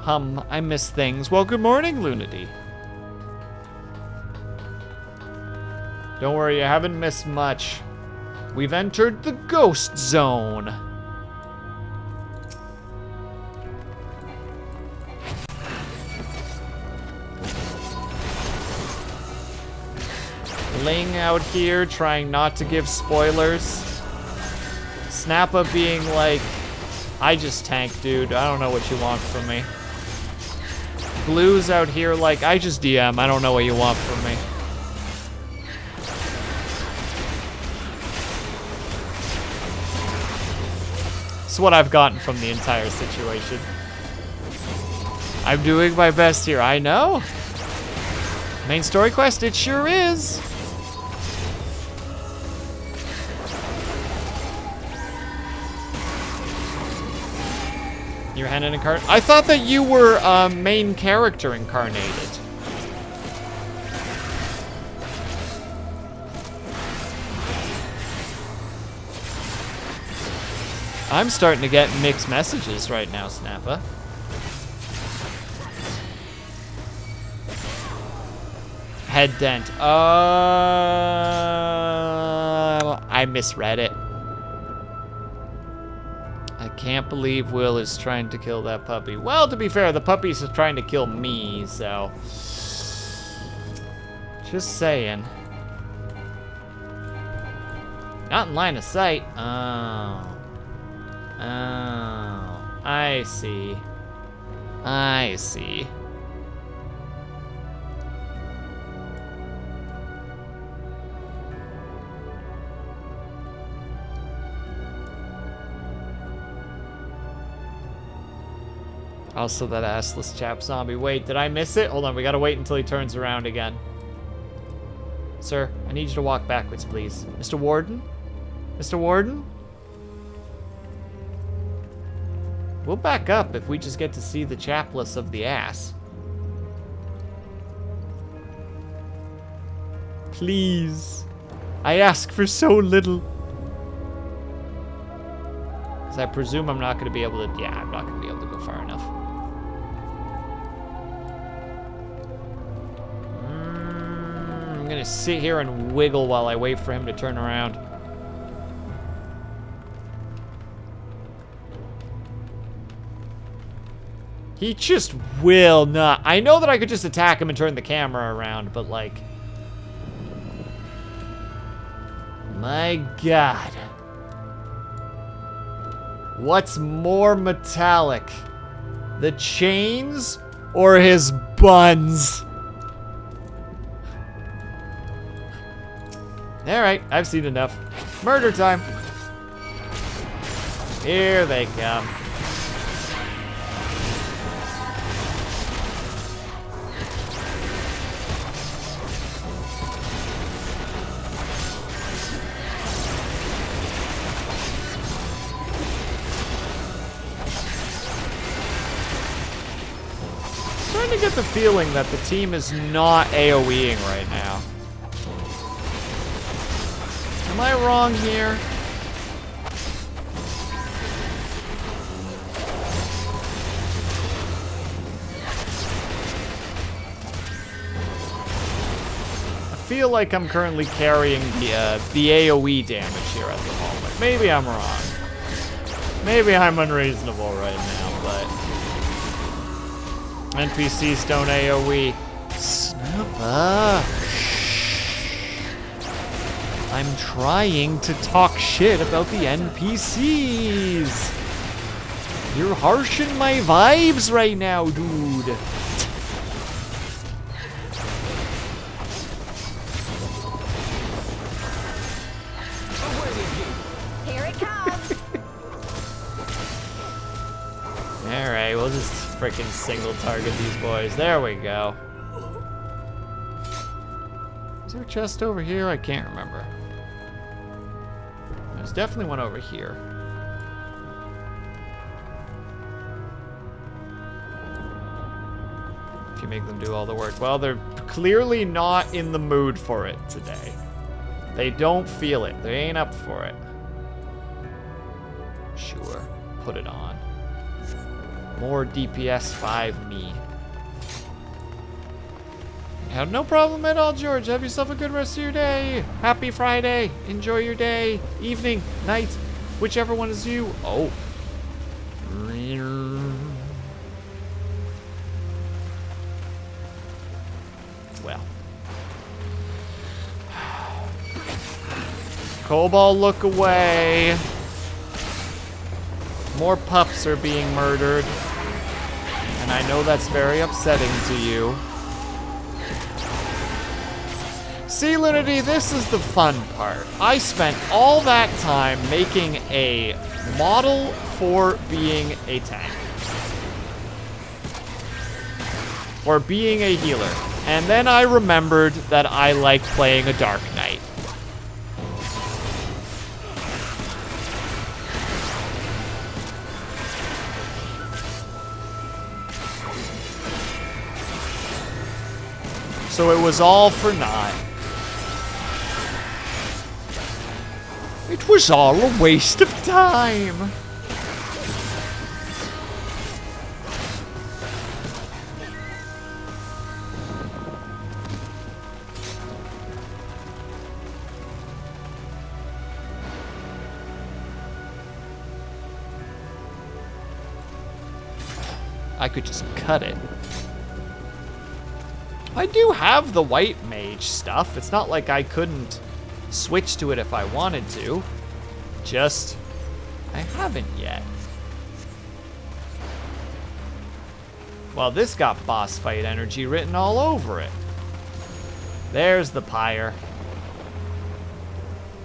I miss things. Well, good morning, Lunity. Don't worry, you haven't missed much. We've entered the ghost zone. Laying out here, trying not to give spoilers. Snappa being like, I just tank, dude. I don't know what you want from me. Blue's out here like, I just DM. I don't know what you want from me. It's what I've gotten from the entire situation. I'm doing my best here. I know. Main story quest, it sure is. Your hand incarnate. I thought that you were main character incarnated. I'm starting to get mixed messages right now, Snappa. Head dent. I misread it. I can't believe Will is trying to kill that puppy. Well, to be fair, the puppy's trying to kill me, so. Just saying. Not in line of sight. Oh. Oh. I see. I see. Also that assless chap zombie. Wait, did I miss it? Hold on, we gotta wait until he turns around again. Sir, I need you to walk backwards, please. Mr. Warden? Mr. Warden? We'll back up if we just get to see the chapless of the ass. Please. I ask for so little. Because I presume I'm not going to be able to... Yeah, I'm not going to be able to go far enough. I'm going to sit here and wiggle while I wait for him to turn around. He just will not. I know that I could just attack him and turn the camera around, but like... My God. What's more metallic? The chains or his buns? Alright, I've seen enough. Murder time. Here they come. I'm starting to get the feeling that the team is not AoEing right now. Am I wrong here? I feel like I'm currently carrying the AoE damage here at the moment. Maybe I'm wrong. Maybe I'm unreasonable right now, but... NPCs don't AoE. Snappa. I'm trying to talk shit about the NPCs. You're harshing my vibes right now, dude. Here it comes. Alright, we'll just freaking single target these boys. There we go. Is there a chest over here? I can't remember. There's definitely one over here. If you make them do all the work. Well, they're clearly not in the mood for it today. They don't feel it. They ain't up for it. Sure, put it on. More DPS 5 me. Have no problem at all, George. Have yourself a good rest of your day. Happy Friday. Enjoy your day, evening, night, whichever one is you. Oh. Well. Cobalt, look away. More pups are being murdered. And I know that's very upsetting to you. See, Lunity, this is the fun part. I spent all that time making a model for being a tank. Or being a healer. And then I remembered that I liked playing a Dark Knight. So it was all for naught. It was all a waste of time. I could just cut it. I do have the white mage stuff. It's not like I couldn't switch to it if I wanted to. Just, I haven't yet. Well, this got boss fight energy written all over it. There's the pyre.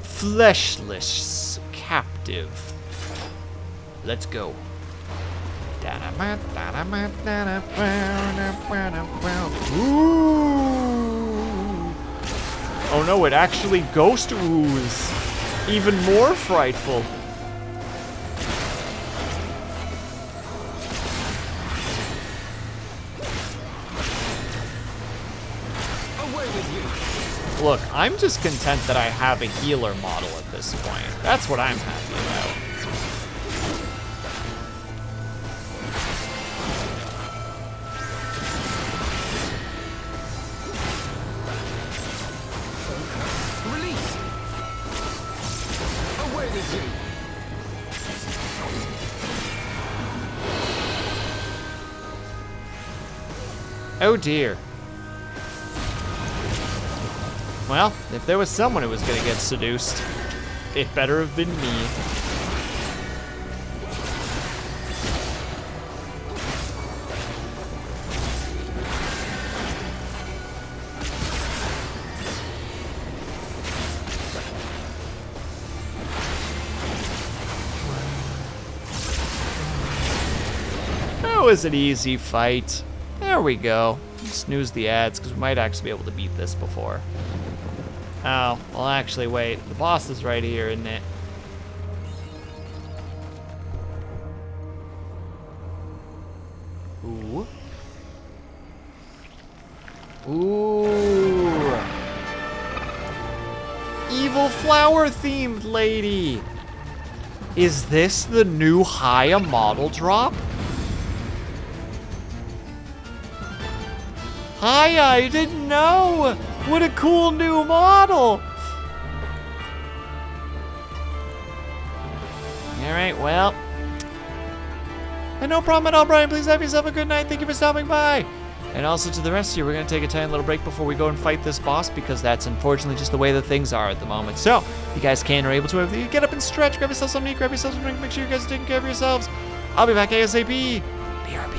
Fleshless captive. Let's go. Ooh. Oh no, it actually ghost ooze. Even more frightful. Away with you. Look, I'm just content that I have a healer model at this point. That's what I'm happy about. Oh dear. Well, if there was someone who was gonna get seduced, it better have been me. That was an easy fight. There we go. Snooze the ads, because we might actually be able to beat this before. Oh, well actually wait. The boss is right here, isn't it? Ooh. Ooh. Evil flower-themed lady. Is this the new Haya model drop? Hi, I didn't know! What a cool new model! Alright, well. And no problem at all, Brian. Please have yourself a good night. Thank you for stopping by. And also to the rest of you, we're going to take a tiny little break before we go and fight this boss, because that's unfortunately just the way that things are at the moment. So, if you guys can or able to, get up and stretch, grab yourself something to eat, grab yourself some drink, make sure you guys are taking care of yourselves. I'll be back ASAP. BRB.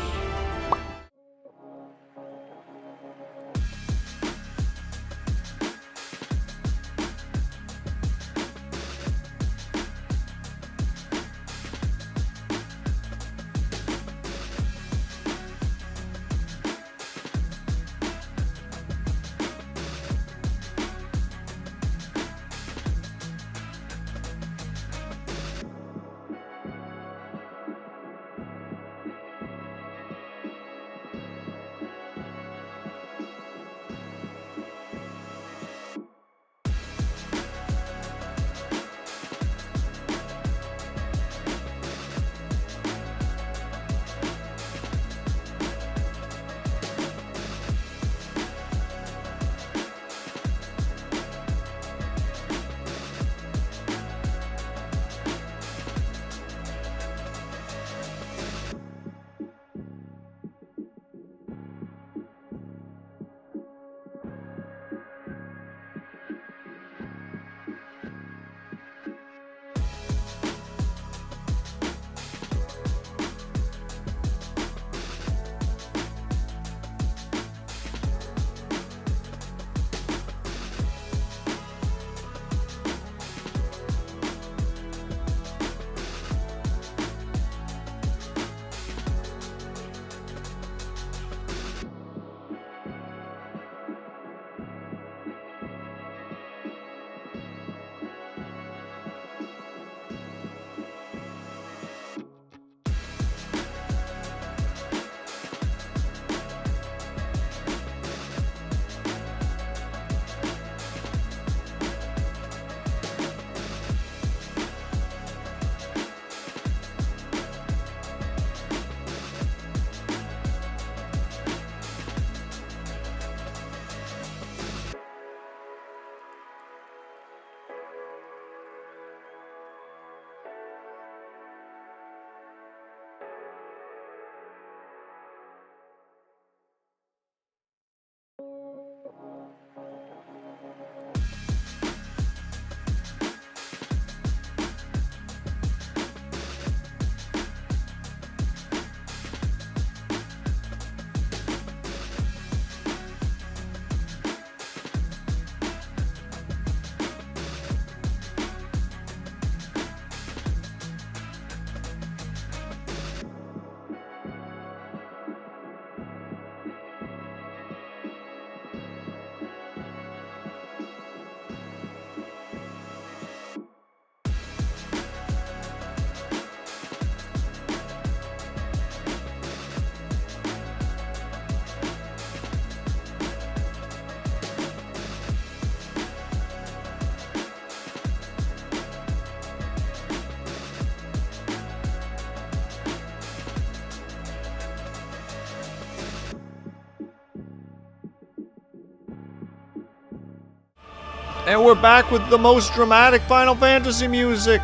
And we're back with the most dramatic Final Fantasy music.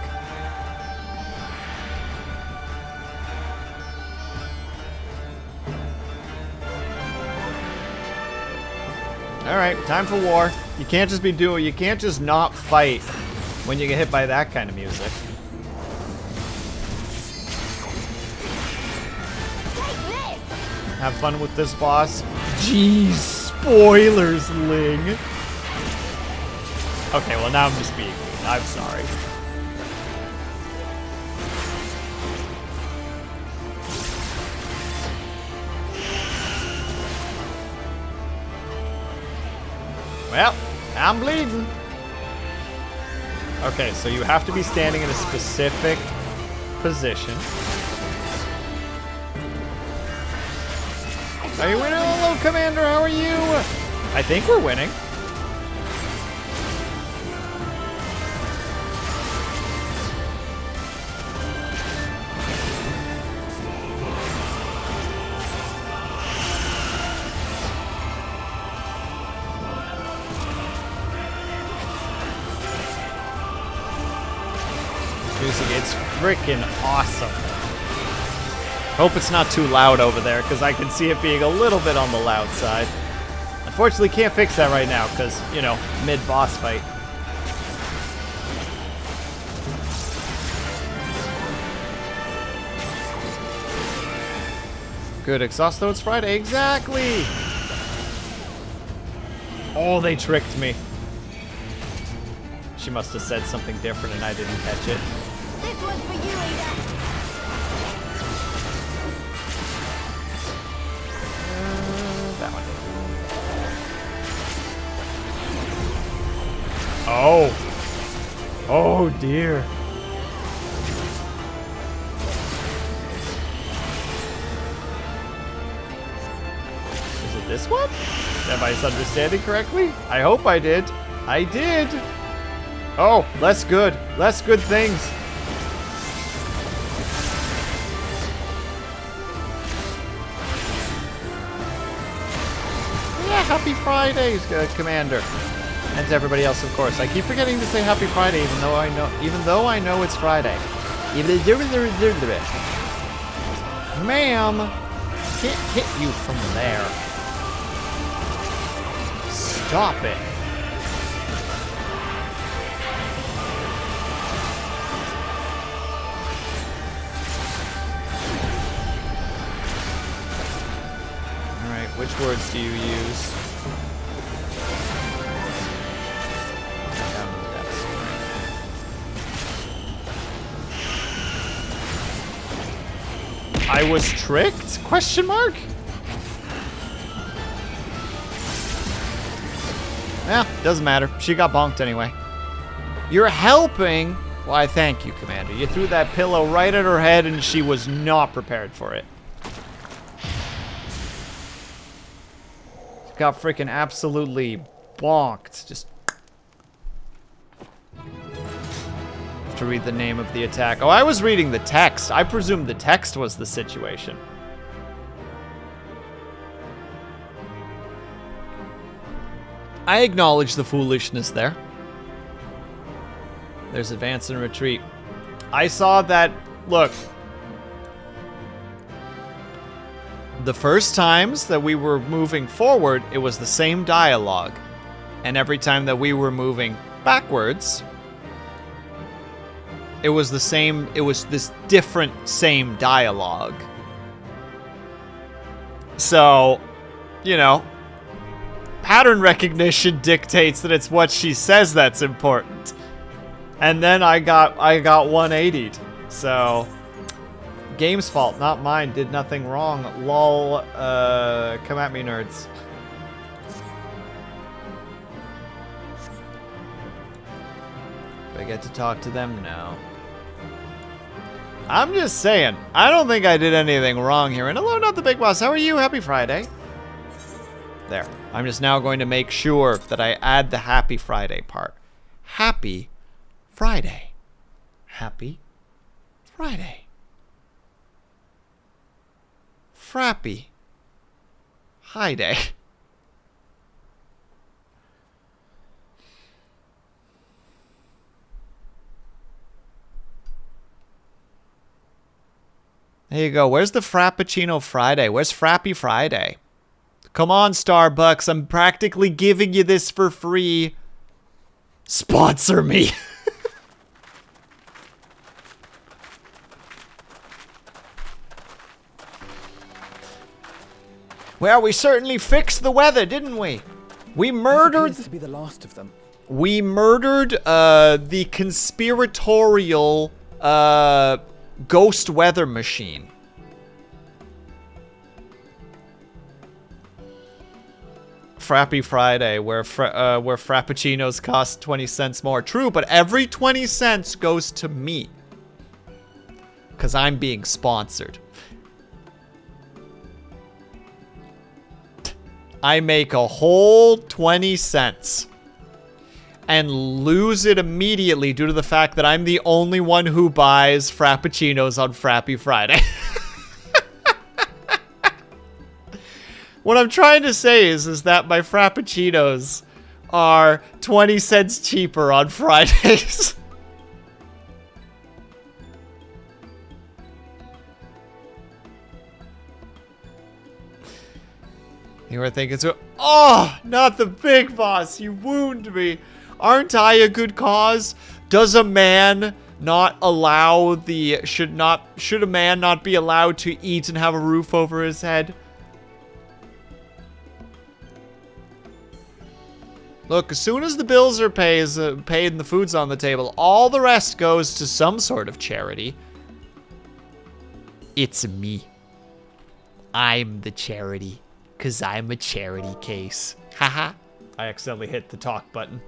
Alright, time for war. You can't just you can't just not fight when you get hit by that kind of music. Have fun with this boss. Jeez, spoilers, Ling. Okay, well now I'm just being mean. I'm sorry. Well, I'm bleeding. Okay, so you have to be standing in a specific position. Are you winning? Hello, Commander, how are you? I think we're winning. It's freaking awesome. Hope it's not too loud over there, because I can see it being a little bit on the loud side. Unfortunately, can't fix that right now, because, you know, mid-boss fight. Good, exhaust though, it's Friday. Exactly! Oh, they tricked me. She must have said something different and I didn't catch it. This one's for you, Ada. That one. Oh. Oh dear. Is it this one? Am I understanding correctly? I hope I did. I did. Oh, less good. Less good things. Yeah, happy Friday, Commander. And to everybody else, of course. I keep forgetting to say happy Friday, even though I know it's Friday. Ma'am, can't hit you from there. Stop it. Which words do you use? Down to the depths. I was tricked? Question mark? Yeah, doesn't matter. She got bonked anyway. You're helping? Why, thank you, Commander. You threw that pillow right at her head and she was not prepared for it. Got freaking absolutely bonked. Just have to read the name of the attack. Oh, I was reading the text. I presumed the text was the situation. I acknowledge the foolishness there. There's advance and retreat. I saw that. Look. The first times that we were moving forward, it was the same dialogue. And every time that we were moving backwards, it was the same, it was this different same dialogue. So, you know, pattern recognition dictates that it's what she says that's important. And then I got 180'd. So game's fault, not mine. Did nothing wrong. Lol. Come at me, nerds. Do I get to talk to them? No. I'm just saying. I don't think I did anything wrong here. And hello, not the big boss. How are you? Happy Friday. There. I'm just now going to make sure that I add the Happy Friday part. Happy Friday. Happy Friday. Frappy. Hi day. There you go. Where's the Frappuccino Friday? Where's Frappy Friday? Come on, Starbucks. I'm practically giving you this for free. Sponsor me. Well, we certainly fixed the weather, didn't we? We murdered... This appears to be the last of them. We murdered the conspiratorial ghost weather machine. Frappy Friday, where frappuccinos cost 20 cents more. True, but every 20 cents goes to me. Because I'm being sponsored. I make a whole 20 cents. And lose it immediately due to the fact that I'm the only one who buys frappuccinos on Frappy Friday. What I'm trying to say is that my frappuccinos are 20 cents cheaper on Fridays. You were thinking so, oh, not the big boss, you wound me. Aren't I a good cause? Does a man not allow the, should a man not be allowed to eat and have a roof over his head? Look, as soon as the bills are paid and the food's on the table, all the rest goes to some sort of charity. It's me. I'm the charity. 'Cause I'm a charity case. Haha. I accidentally hit the talk button.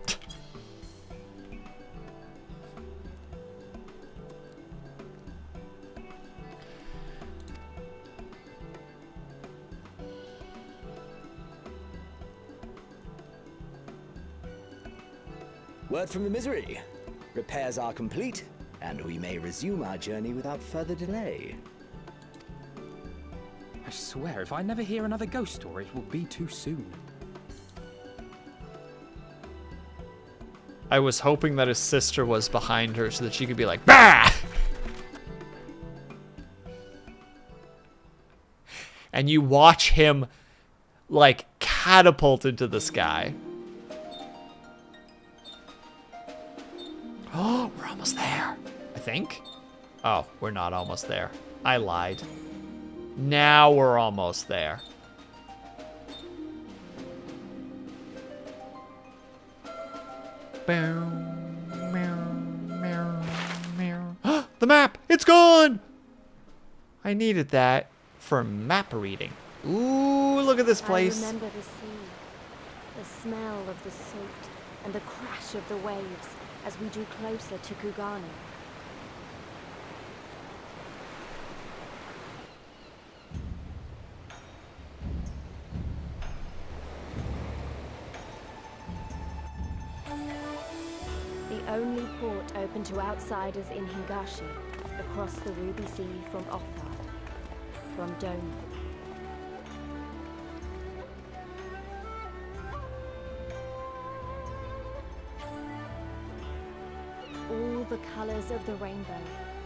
Word from the misery. Repairs are complete, and we may resume our journey without further delay. I swear, if I never hear another ghost story, it will be too soon. I was hoping that his sister was behind her so that she could be like, bah! And you watch him, like, catapult into the sky. Oh, we're almost there, I think. Oh, we're not almost there. I lied. Now we're almost there. The map! It's gone! I needed that for map reading. Ooh, look at this place. I remember the sea, the smell of the salt, and the crash of the waves as we drew closer to Kugani. The only port open to outsiders in Hingashi, across the Ruby Sea from Otha, from Doma. All the colors of the rainbow,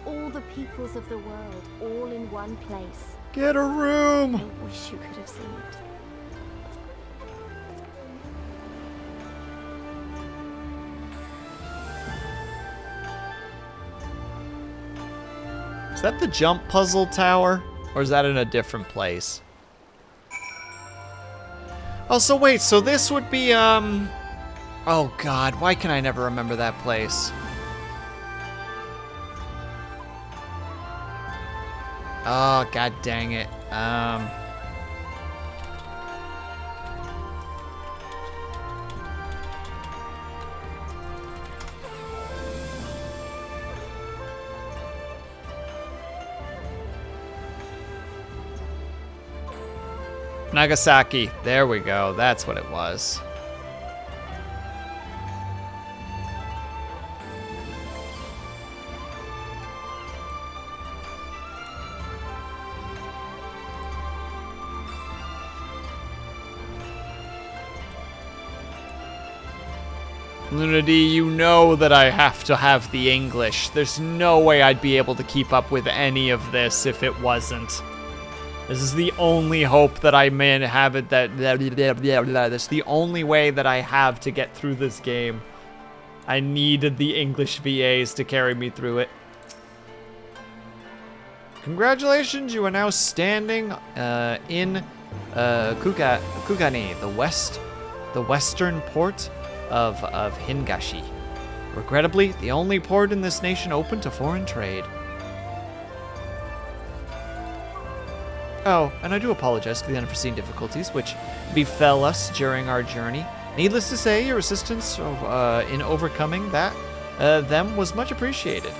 all the peoples of the world, all in one place. Get a room! I wish you could have seen it. Is that the jump puzzle tower? Or is that in a different place? Oh, so wait, so this would be, oh god, why can I never remember that place? Oh, god dang it. Nagasaki. There we go. That's what it was. Lunady, you know that I have to have the English. There's no way I'd be able to keep up with any of this if it wasn't. This is the only hope that I may have it that's the only way that I have to get through this game. I needed the English VAs to carry me through it. Congratulations, you are now standing in Kugani, the western port of Hingashi. Regrettably, the only port in this nation open to foreign trade. Oh, and I do apologize for the unforeseen difficulties which befell us during our journey. Needless to say, your assistance in overcoming them was much appreciated.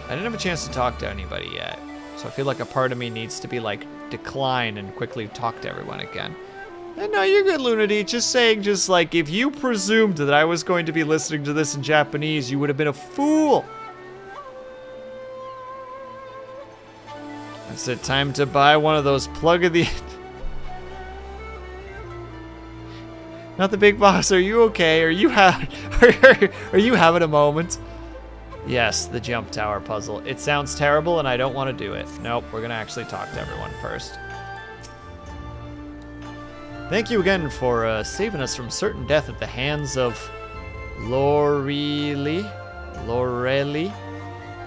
I didn't have a chance to talk to anybody yet, so I feel like a part of me needs to be like, decline and quickly talk to everyone again. And no, you're good, Lunity. Just saying, just like, if you presumed that I was going to be listening to this in Japanese, you would have been a fool. It's it time to buy one of those plug of the... Not the big boss, are you okay? Are you having a moment? Yes, the jump tower puzzle. It sounds terrible and I don't want to do it. Nope, we're gonna actually talk to everyone first. Thank you again for saving us from certain death at the hands of Lorelei,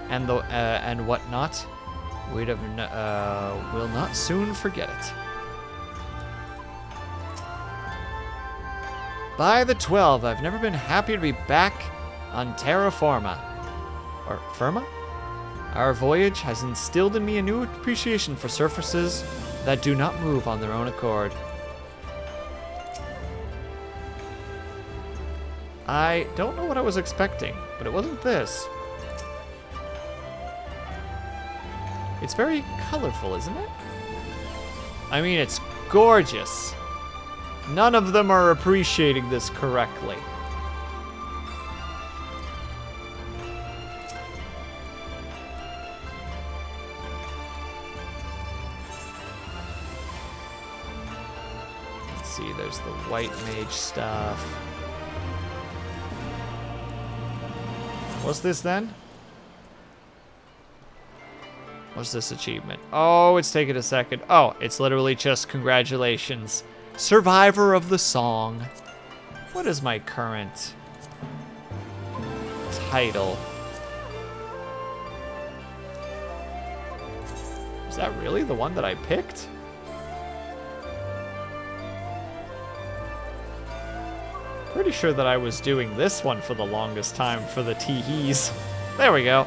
and whatnot. We'd have will not soon forget it. By the 12, I've never been happier to be back on terra firma. Or firma? Our voyage has instilled in me a new appreciation for surfaces that do not move on their own accord. I don't know what I was expecting, but it wasn't this. It's very colorful, isn't it? I mean, it's gorgeous. None of them are appreciating this correctly. Let's see, there's the white mage stuff. What's this then? What's this achievement? Oh, it's taking a second. Oh, it's literally just congratulations. Survivor of the song. What is my current title? Is that really the one that I picked? Pretty sure that I was doing this one for the longest time for the teehees. There we go.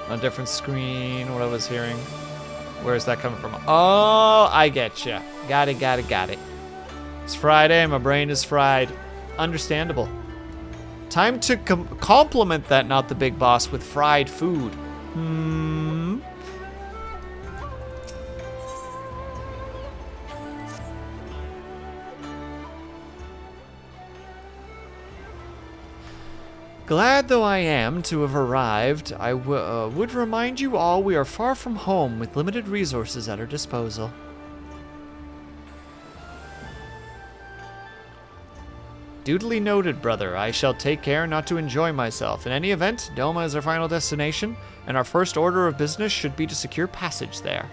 A different screen, what I was hearing. Where is that coming from? Oh, I get ya. Got it. It's Friday, my brain is fried. Understandable. Time to compliment that not the big boss with fried food. Glad though I am to have arrived, I would remind you all we are far from home with limited resources at our disposal. Duly noted, brother. I shall take care not to enjoy myself. In any event, Doma is our final destination, and our first order of business should be to secure passage there.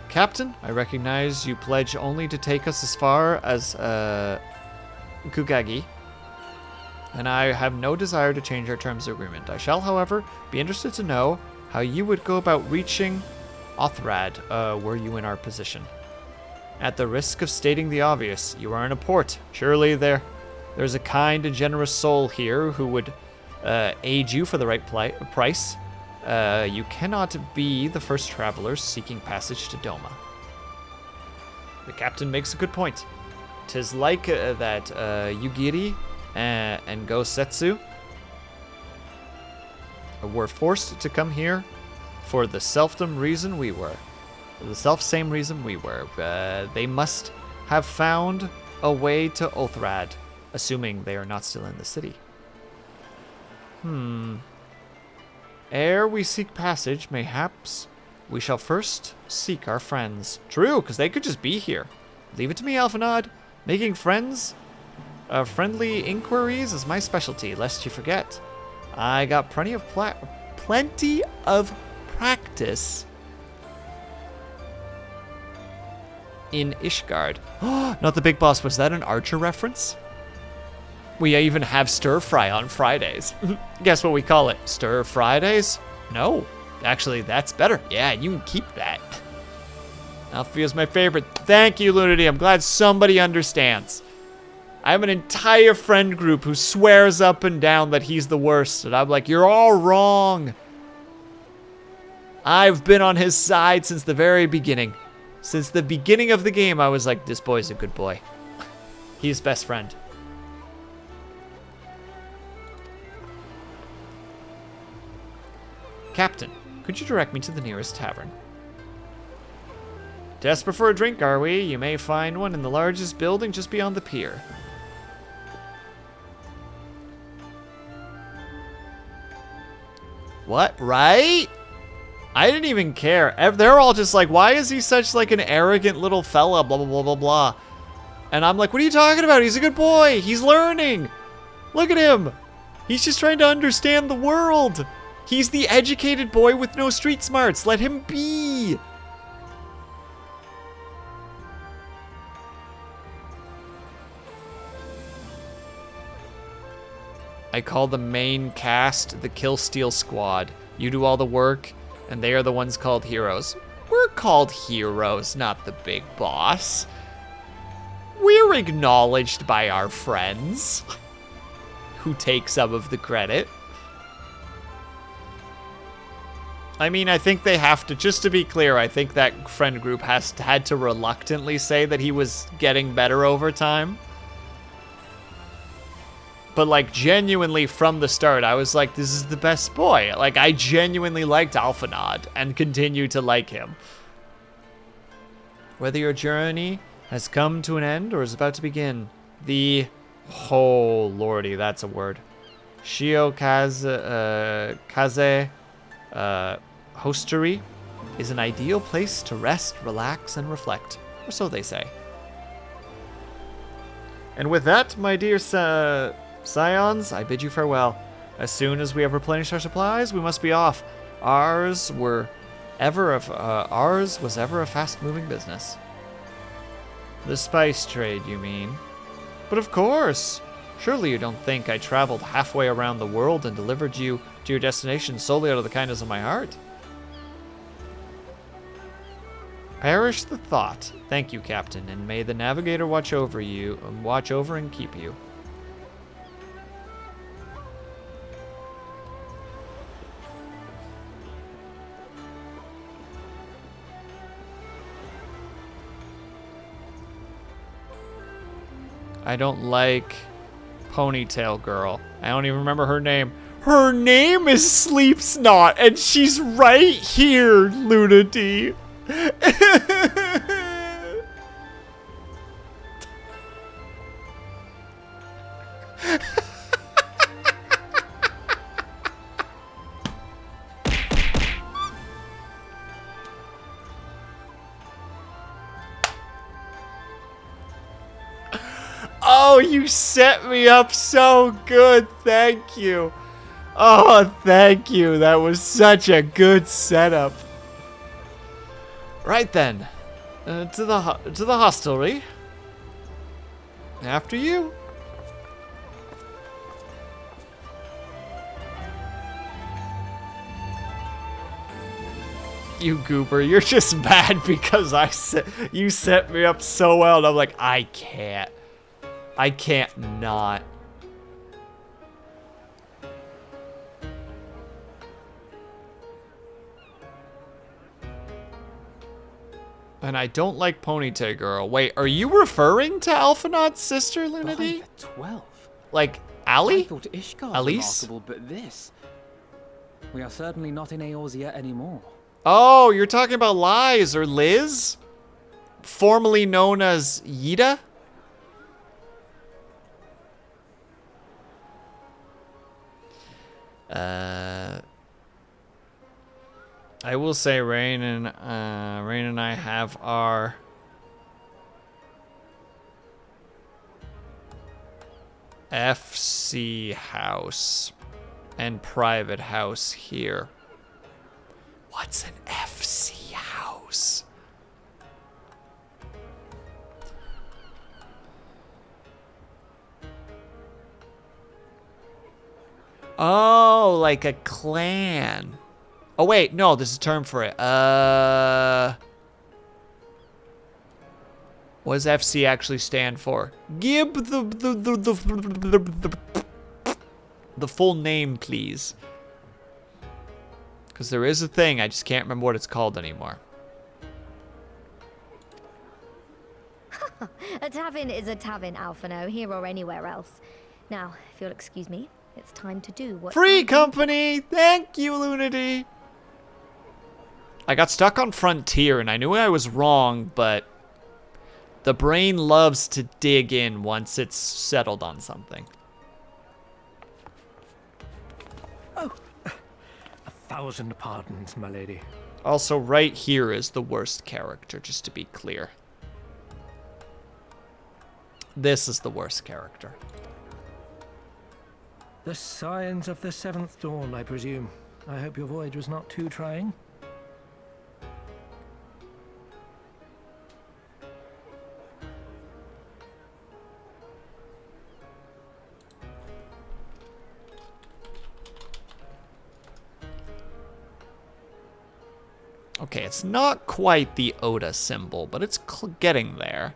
Captain, I recognize you pledge only to take us as far as Kugagi, and I have no desire to change our terms of agreement. I shall, however, be interested to know how you would go about reaching Othrad were you in our position. At the risk of stating the obvious, you are in a port. Surely there's a kind and generous soul here who would aid you for the right price. You cannot be the first travelers seeking passage to Doma. The captain makes a good point. 'Tis like that Yugiri and Gosetsu were forced to come here for the self-same reason we were. They must have found a way to Othrad, assuming they are not still in the city. Ere we seek passage, mayhaps we shall first seek our friends. True, because they could just be here. Leave it to me, Alphanod. Making friends, friendly inquiries is my specialty, lest you forget. I got plenty of practice in Ishgard. Not the big boss. Was that an Archer reference? We even have stir fry on Fridays. Guess what we call it? Stir Fridays? No. Actually, that's better. Yeah, you can keep that. Alfea's my favorite. Thank you, Lunity. I'm glad somebody understands. I have an entire friend group who swears up and down that he's the worst. And I'm like, you're all wrong. I've been on his side since the very beginning. Since the beginning of the game, I was like, this boy's a good boy. He's best friend. Captain, could you direct me to the nearest tavern? Desperate for a drink, are we? You may find one in the largest building just beyond the pier. What? Right? I didn't even care. They're all just like, why is he such like an arrogant little fella, blah, blah, blah, blah, blah. And I'm like, what are you talking about? He's a good boy. He's learning. Look at him. He's just trying to understand the world. He's the educated boy with no street smarts. Let him be. I call the main cast the Kill Steal Squad. You do all the work, and they are the ones called heroes. We're called heroes, not the big boss. We're acknowledged by our friends, who take some of the credit. I mean, I think they have to, just to be clear, I think that friend group had to reluctantly say that he was getting better over time. But like genuinely from the start, I was like, this is the best boy. Like I genuinely liked Alphanod and continue to like him. Whether your journey has come to an end or is about to begin, the, oh lordy, that's a word. Shiokaze Hostery is an ideal place to rest, relax, and reflect, or so they say. And with that, my dear Scions, I bid you farewell. As soon as we have replenished our supplies, we must be off. Ours was ever a fast-moving business. The spice trade, you mean? But of course! Surely you don't think I traveled halfway around the world and delivered you to your destination solely out of the kindness of my heart? Perish the thought. Thank you, Captain, and may the Navigator watch over and keep you. I don't like Ponytail Girl. I don't even remember her name. Her name is WillSleepsNot, and she's right here, Lunity. Oh, you set me up so good. Thank you. Oh, thank you. That was such a good setup. Right then, to the hostelry. After you. You goober, you're just mad because you set me up so well, and I'm like, I can't not. And I don't like Ponytail Girl. Wait, are you referring to Alphanod's sister, Lunity? 12. Like, Ali? I thought Ishgard Alice? remarkable, but this... We are certainly not in Eorzea anymore. Oh, you're talking about Liz or Liz? Formerly known as Yida? I will say Rain and I have our FC house and private house here. What's an FC house? Oh, like a clan. Oh wait, no, there's a term for it. What does FC actually stand for? Give the full name, please. Because there is a thing, I just can't remember what it's called anymore. A tavern is a tavern, Alphino, here or anywhere else. Now, if you'll excuse me, it's time to do what Free company! Thank you, Lunity! I got stuck on Frontier, and I knew I was wrong, but the brain loves to dig in once it's settled on something. Oh, 1,000 pardons, my lady. Also, right here is the worst character, just to be clear. This is the worst character. The signs of the 7th dawn, I presume. I hope your voyage was not too trying. Okay, it's not quite the Oda symbol, but it's getting there.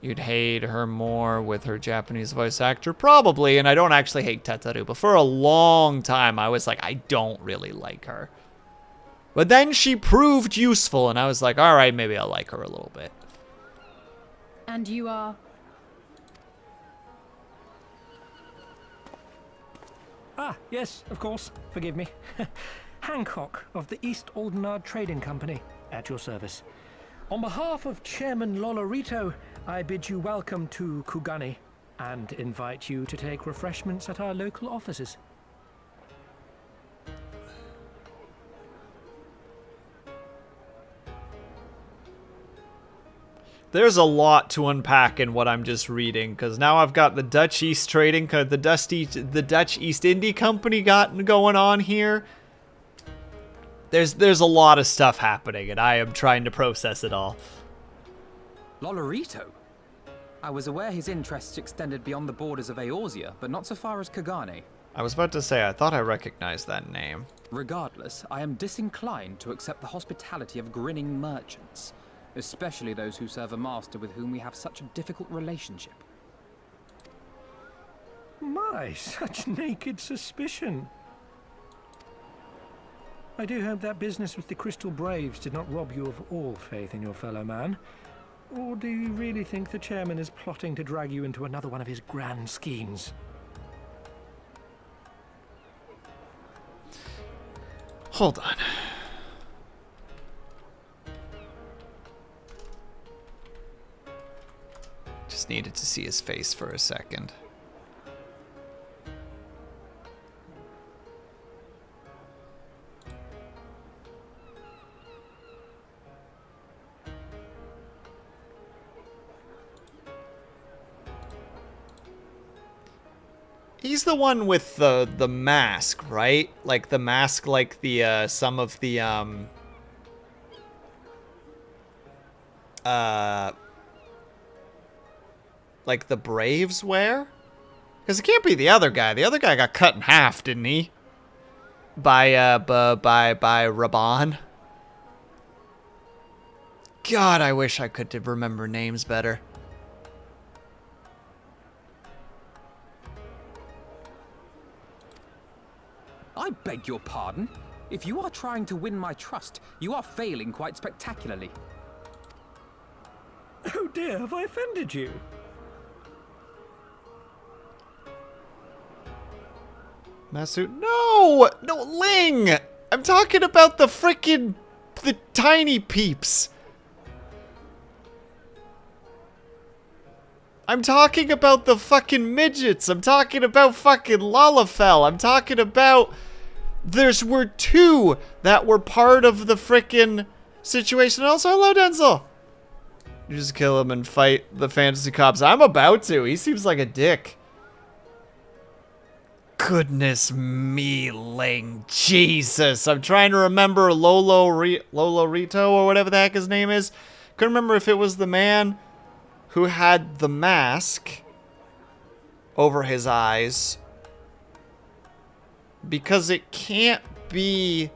You'd hate her more with her Japanese voice actor? Probably, and I don't actually hate Tetaru, but for a long time I was like, I don't really like her. But then she proved useful, and I was like, alright, maybe I'll like her a little bit. And you are? Ah, yes, of course. Forgive me. Hancock of the East Aldenard Trading Company, at your service. On behalf of Chairman Lolorito, I bid you welcome to Kugani and invite you to take refreshments at our local offices. There's a lot to unpack in what I'm just reading, because now I've got the Dutch East Trading, the Dutch East India Company going on here. There's a lot of stuff happening, and I am trying to process it all. Lolorito? I was aware his interests extended beyond the borders of Eorzea, but not so far as Kugane. I was about to say, I thought I recognized that name. Regardless, I am disinclined to accept the hospitality of grinning merchants, especially those who serve a master with whom we have such a difficult relationship. My, such naked suspicion. I do hope that business with the Crystal Braves did not rob you of all faith in your fellow man. Or do you really think the chairman is plotting to drag you into another one of his grand schemes? Hold on. Just needed to see his face for a second. He's the one with the mask, right? Like the mask, like the some of the like the Braves wear? Because it can't be the other guy. The other guy got cut in half, didn't he? By Raban. God, I wish I could remember names better. I beg your pardon? If you are trying to win my trust, you are failing quite spectacularly. Oh dear, have I offended you? Masu, no! No, Ling! I'm talking about the tiny peeps. I'm talking about the fucking midgets. I'm talking about fucking Lalafell. I'm talking about... were 2 that were part of the frickin' situation. And also, hello, Denzel. You just kill him and fight the fantasy cops. I'm about to. He seems like a dick. Goodness me, Ling. Jesus. I'm trying to remember Lolo Rito or whatever the heck his name is. Couldn't remember if it was the man who had the mask over his eyes. Because it can't be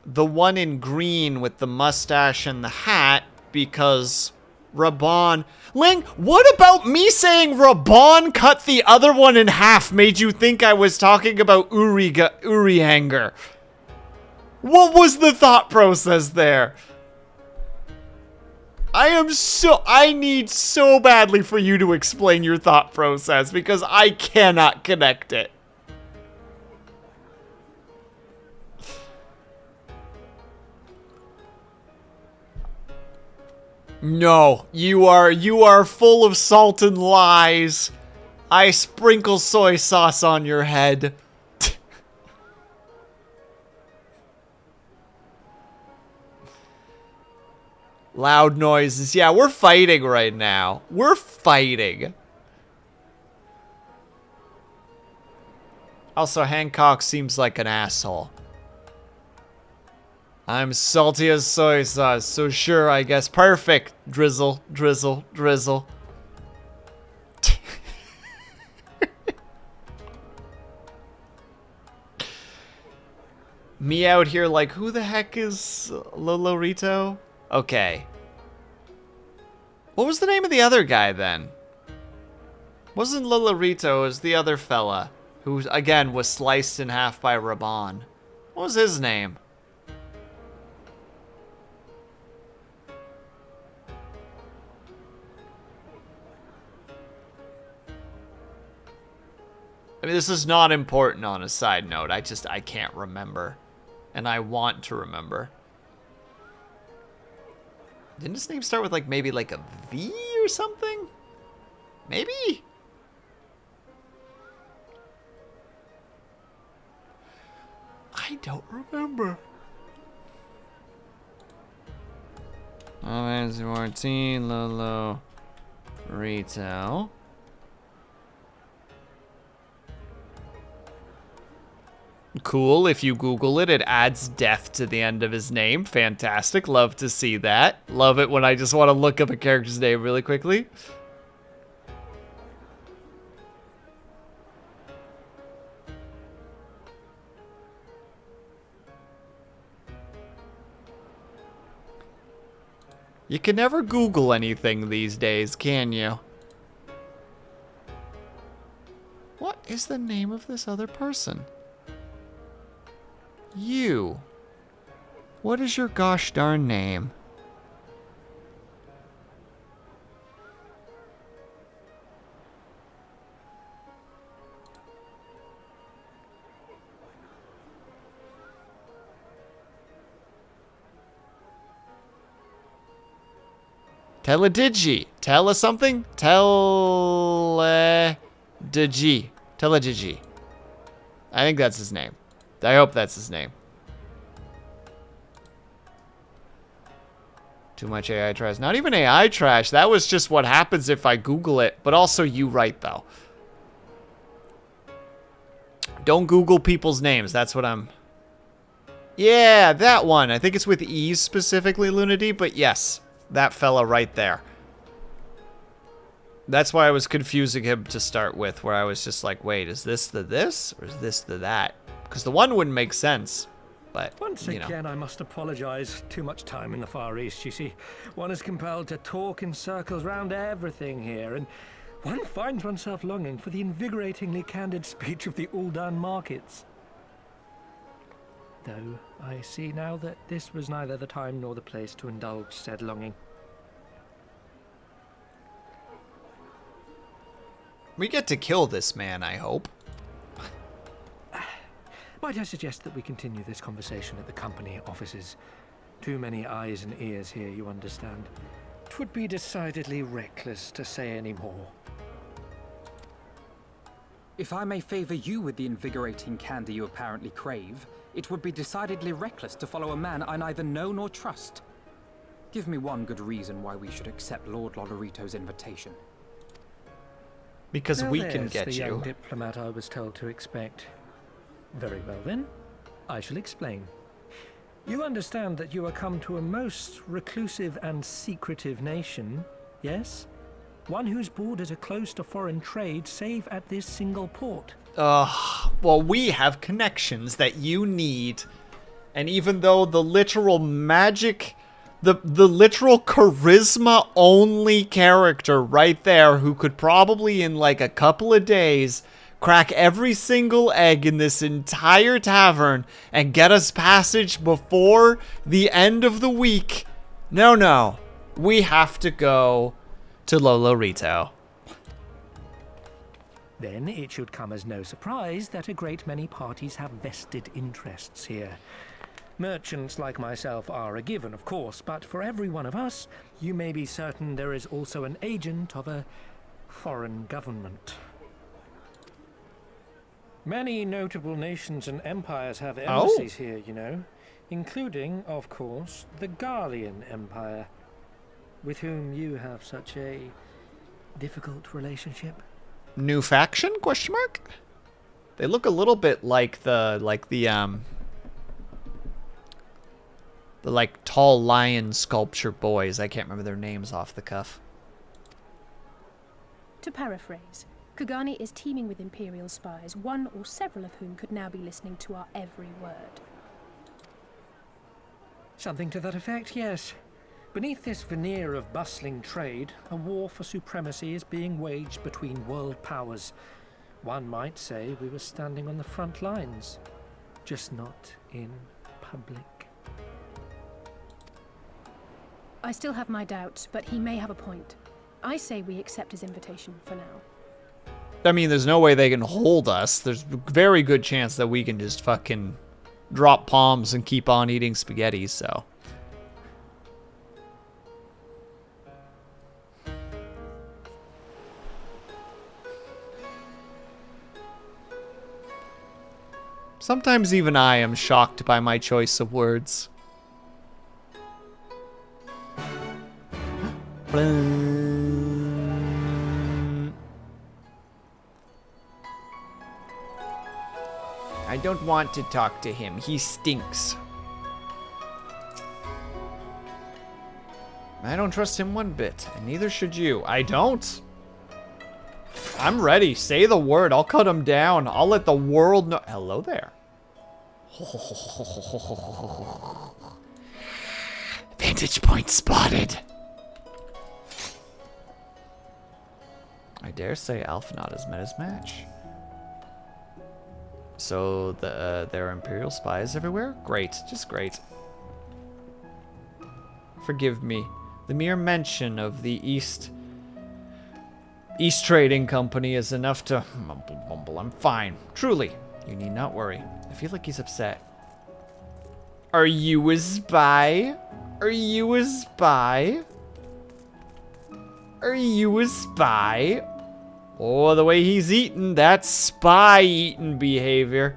the one in green with the mustache and the hat, because Raban... Ling, what about me saying Raban cut the other one in half made you think I was talking about Urihanger? What was the thought process there? I need so badly for you to explain your thought process, because I cannot connect it. No, you are full of salt and lies. I sprinkle soy sauce on your head. Loud noises. Yeah, we're fighting right now. We're fighting. Also, Hancock seems like an asshole. I'm salty as soy sauce, so sure, I guess. Perfect. Drizzle, drizzle, drizzle. Me out here like, who the heck is Lolo Rito? Okay. What was the name of the other guy then? Wasn't Lolo Rito, it was the other fella who, again, was sliced in half by Raban. What was his name? I mean, this is not important on a side note. I can't remember. And I want to remember. Didn't his name start with like maybe like a V or something? Maybe? I don't remember. Oh, Martin, Lolo, Rito. Cool, if you Google it, it adds death to the end of his name. Fantastic, love to see that. Love it when I just want to look up a character's name really quickly. You can never Google anything these days, can you? What is the name of this other person? You. What is your gosh darn name? Teledigi. Tele something? Teledigi. Teledigi. I think that's his name. I hope that's his name. Too much AI trash. Not even AI trash. That was just what happens if I Google it. But also you right, though. Don't Google people's names. That's what I'm... Yeah, that one. I think it's with E's specifically, Lunity. But yes, that fella right there. That's why I was confusing him to start with. Where I was just like, wait, is this the this? Or is this the that? Because the one wouldn't make sense, but, Once again, I must apologize. Too much time in the Far East, you see. One is compelled to talk in circles round everything here, and one finds oneself longing for the invigoratingly candid speech of the Uldan markets. Though I see now that this was neither the time nor the place to indulge said longing. We get to kill this man, I hope. Might I suggest that we continue this conversation at the company offices? Too many eyes and ears here, you understand. It would be decidedly reckless to say any more. If I may favor you with the invigorating candy you apparently crave, it would be decidedly reckless to follow a man I neither know nor trust. Give me one good reason why we should accept Lord Lolorito's invitation. Because Now we can there's get the you. young diplomat I was told to expect. Very well then, I shall explain. You understand that you are come to a most reclusive and secretive nation, yes? One whose borders are closed to foreign trade save at this single port. Well, we have connections that you need. And even though the literal magic, the literal charisma only character right there who could probably in like a couple of days crack every single egg in this entire tavern and get us passage before the end of the week. No. We have to go to Lolorito. Then it should come as no surprise that a great many parties have vested interests here. Merchants like myself are a given, of course, but for every one of us, you may be certain there is also an agent of a foreign government. Many notable nations and empires have embassies here, you know, including, of course, the Garlean Empire, with whom you have such a difficult relationship. New faction? Question mark? They look a little bit like the tall lion sculpture boys. I can't remember their names off the cuff. To paraphrase, Kugani is teeming with Imperial spies, one or several of whom could now be listening to our every word. Something to that effect, yes. Beneath this veneer of bustling trade, a war for supremacy is being waged between world powers. One might say we were standing on the front lines, just not in public. I still have my doubts, but he may have a point. I say we accept his invitation for now. I mean, there's no way they can hold us. There's a very good chance that we can just fucking drop palms and keep on eating spaghetti, so. Sometimes even I am shocked by my choice of words. I don't want to talk to him. He stinks. I don't trust him one bit, and neither should you. I don't. I'm ready. Say the word. I'll cut him down. I'll let the world know. Hello there. Vantage point spotted. I dare say Alphanot has met his match. So there are Imperial spies everywhere? Great, just great. Forgive me. The mere mention of the East Trading Company is enough to mumble. I'm fine. Truly, you need not worry. I feel like he's upset. Are you a spy? Are you a spy? Are you a spy? Oh, the way he's eating, that's spy-eating behavior.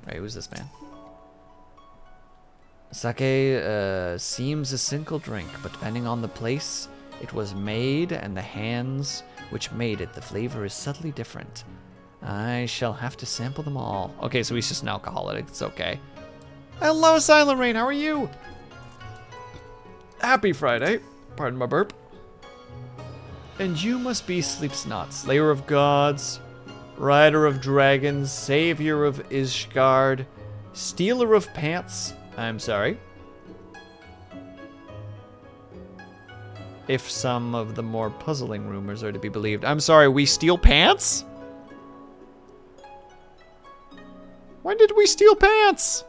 Right, who's this man? Sake seems a single drink, but depending on the place it was made and the hands which made it, the flavor is subtly different. I shall have to sample them all. Okay, so he's just an alcoholic. It's okay. Hello, Silent Rain. How are you? Happy Friday. Pardon my burp. And you must be WillSleepsNot, Slayer of Gods, Rider of Dragons, Savior of Ishgard, Stealer of Pants. I'm sorry. If some of the more puzzling rumors are to be believed. I'm sorry, we steal pants? When did we steal pants?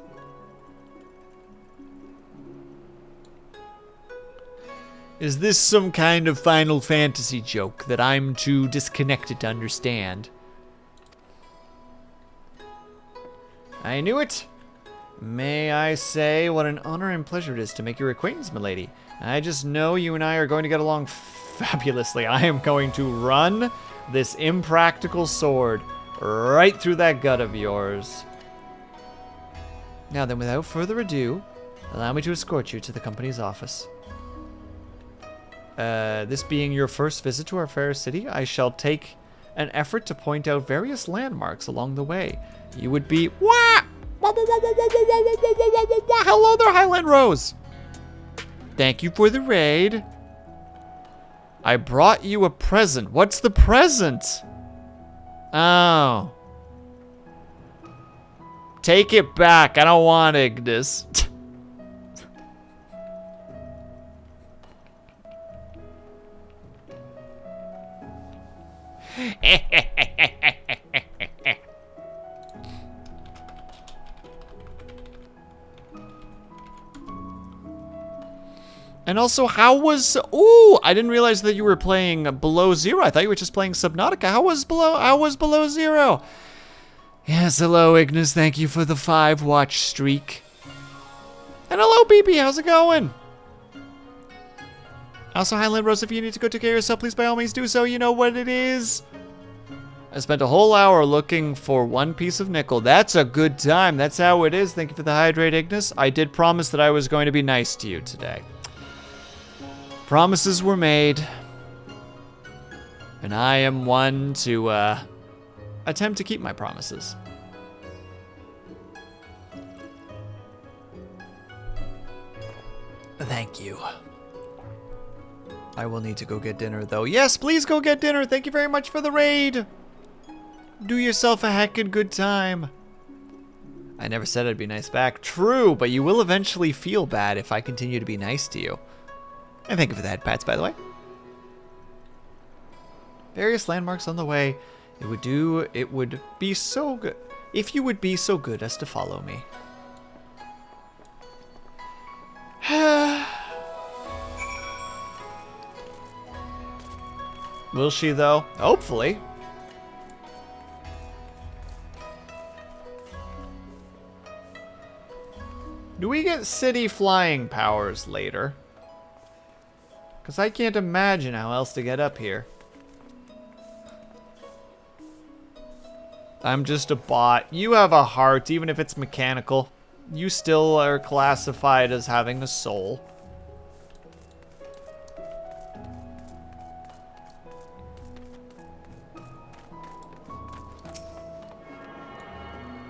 Is this some kind of Final Fantasy joke that I'm too disconnected to understand? I knew it. May I say what an honor and pleasure it is to make your acquaintance, milady. I just know you and I are going to get along fabulously. I am going to run this impractical sword right through that gut of yours. Now then, without further ado, allow me to escort you to the company's office. This being your first visit to our fair city, I shall take an effort to point out various landmarks along the way. You would be... Hello there, Highland Rose. Thank you for the raid. I brought you a present. What's the present? Oh. Take it back. I don't want Ignis. And also, how was... Ooh, I didn't realize that you were playing Below Zero. I thought you were just playing Subnautica. How was Below Zero? Yes, hello, Ignis. Thank you for the 5-watch streak. And hello, BB. How's it going? Also, Highland Rose, if you need to go take care of yourself, please by all means do so. You know what it is. I spent a whole hour looking for one piece of nickel. That's a good time. That's how it is. Thank you for the hydrate, Ignis. I did promise that I was going to be nice to you today. Promises were made. And I am one to attempt to keep my promises. Thank you. I will need to go get dinner, though. Yes, please go get dinner. Thank you very much for the raid. Do yourself a heckin' good time. I never said I'd be nice back. True, but you will eventually feel bad if I continue to be nice to you. And thank you for the head pats, by the way. Various landmarks on the way. It would be so good if you would be so good as to follow me. Will she, though? Hopefully. Do we get city flying powers later? Because I can't imagine how else to get up here. I'm just a bot. You have a heart, even if it's mechanical. You still are classified as having a soul.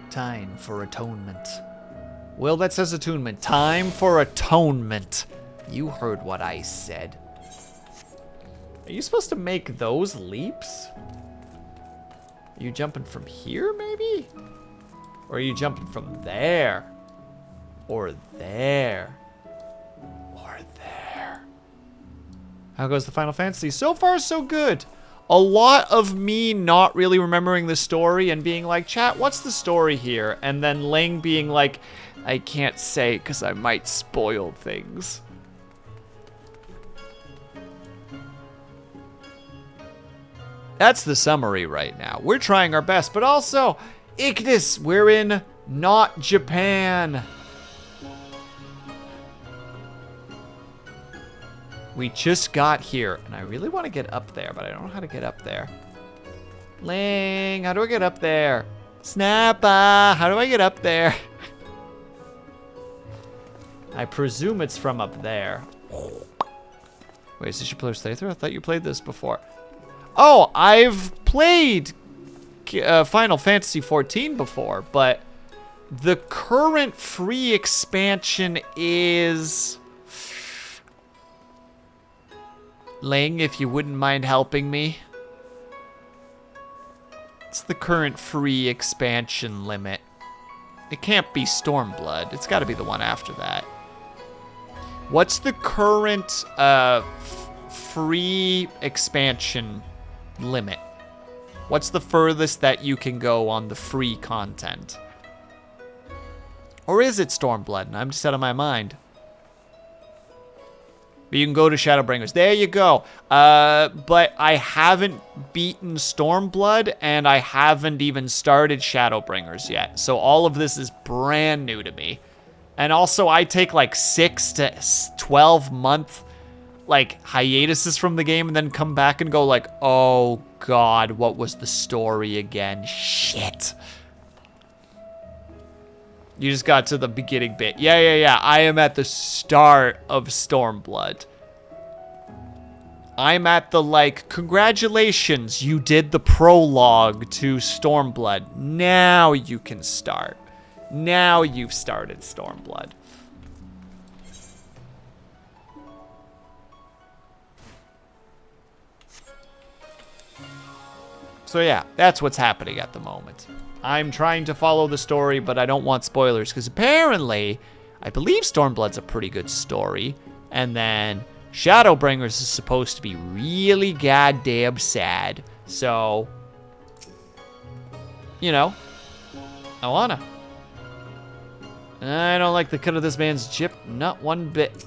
Time for atonement. Well, that says attunement. Time for atonement. You heard what I said. Are you supposed to make those leaps? Are you jumping from here, maybe? Or are you jumping from there? Or there? Or there? How goes the Final Fantasy? So far, so good. A lot of me not really remembering the story and being like, chat, what's the story here? And then Ling being like, I can't say because I might spoil things. That's the summary right now. We're trying our best, but also, Ignis, we're in not Japan. We just got here, and I really want to get up there, but I don't know how to get up there. Ling, how do I get up there? Snappa, how do I get up there? I presume it's from up there. Wait, is this your player's playthrough? I thought you played this before. Oh, I've played Final Fantasy XIV before, but the current free expansion is... Ling, if you wouldn't mind helping me. It's the current free expansion limit. It can't be Stormblood. It's got to be the one after that. What's the current free expansion limit? What's the furthest that you can go on the free content? Or is it Stormblood and I'm just out of my mind? But you can go to Shadowbringers. There you go. But I haven't beaten Stormblood, and I haven't even started Shadowbringers yet. So all of this is brand new to me. And also, I take like 6 to 12 month like hiatuses from the game and then come back and go like, oh God, what was the story again? Shit. You just got to the beginning bit. Yeah. I am at the start of Stormblood. I'm at the, like, congratulations, you did the prologue to Stormblood. Now you can start. Now you've started Stormblood. So yeah, that's what's happening at the moment. I'm trying to follow the story, but I don't want spoilers, because apparently, I believe Stormblood's a pretty good story, and then Shadowbringers is supposed to be really goddamn sad. So, you know, I wanna. I don't like the cut of this man's chip, not one bit.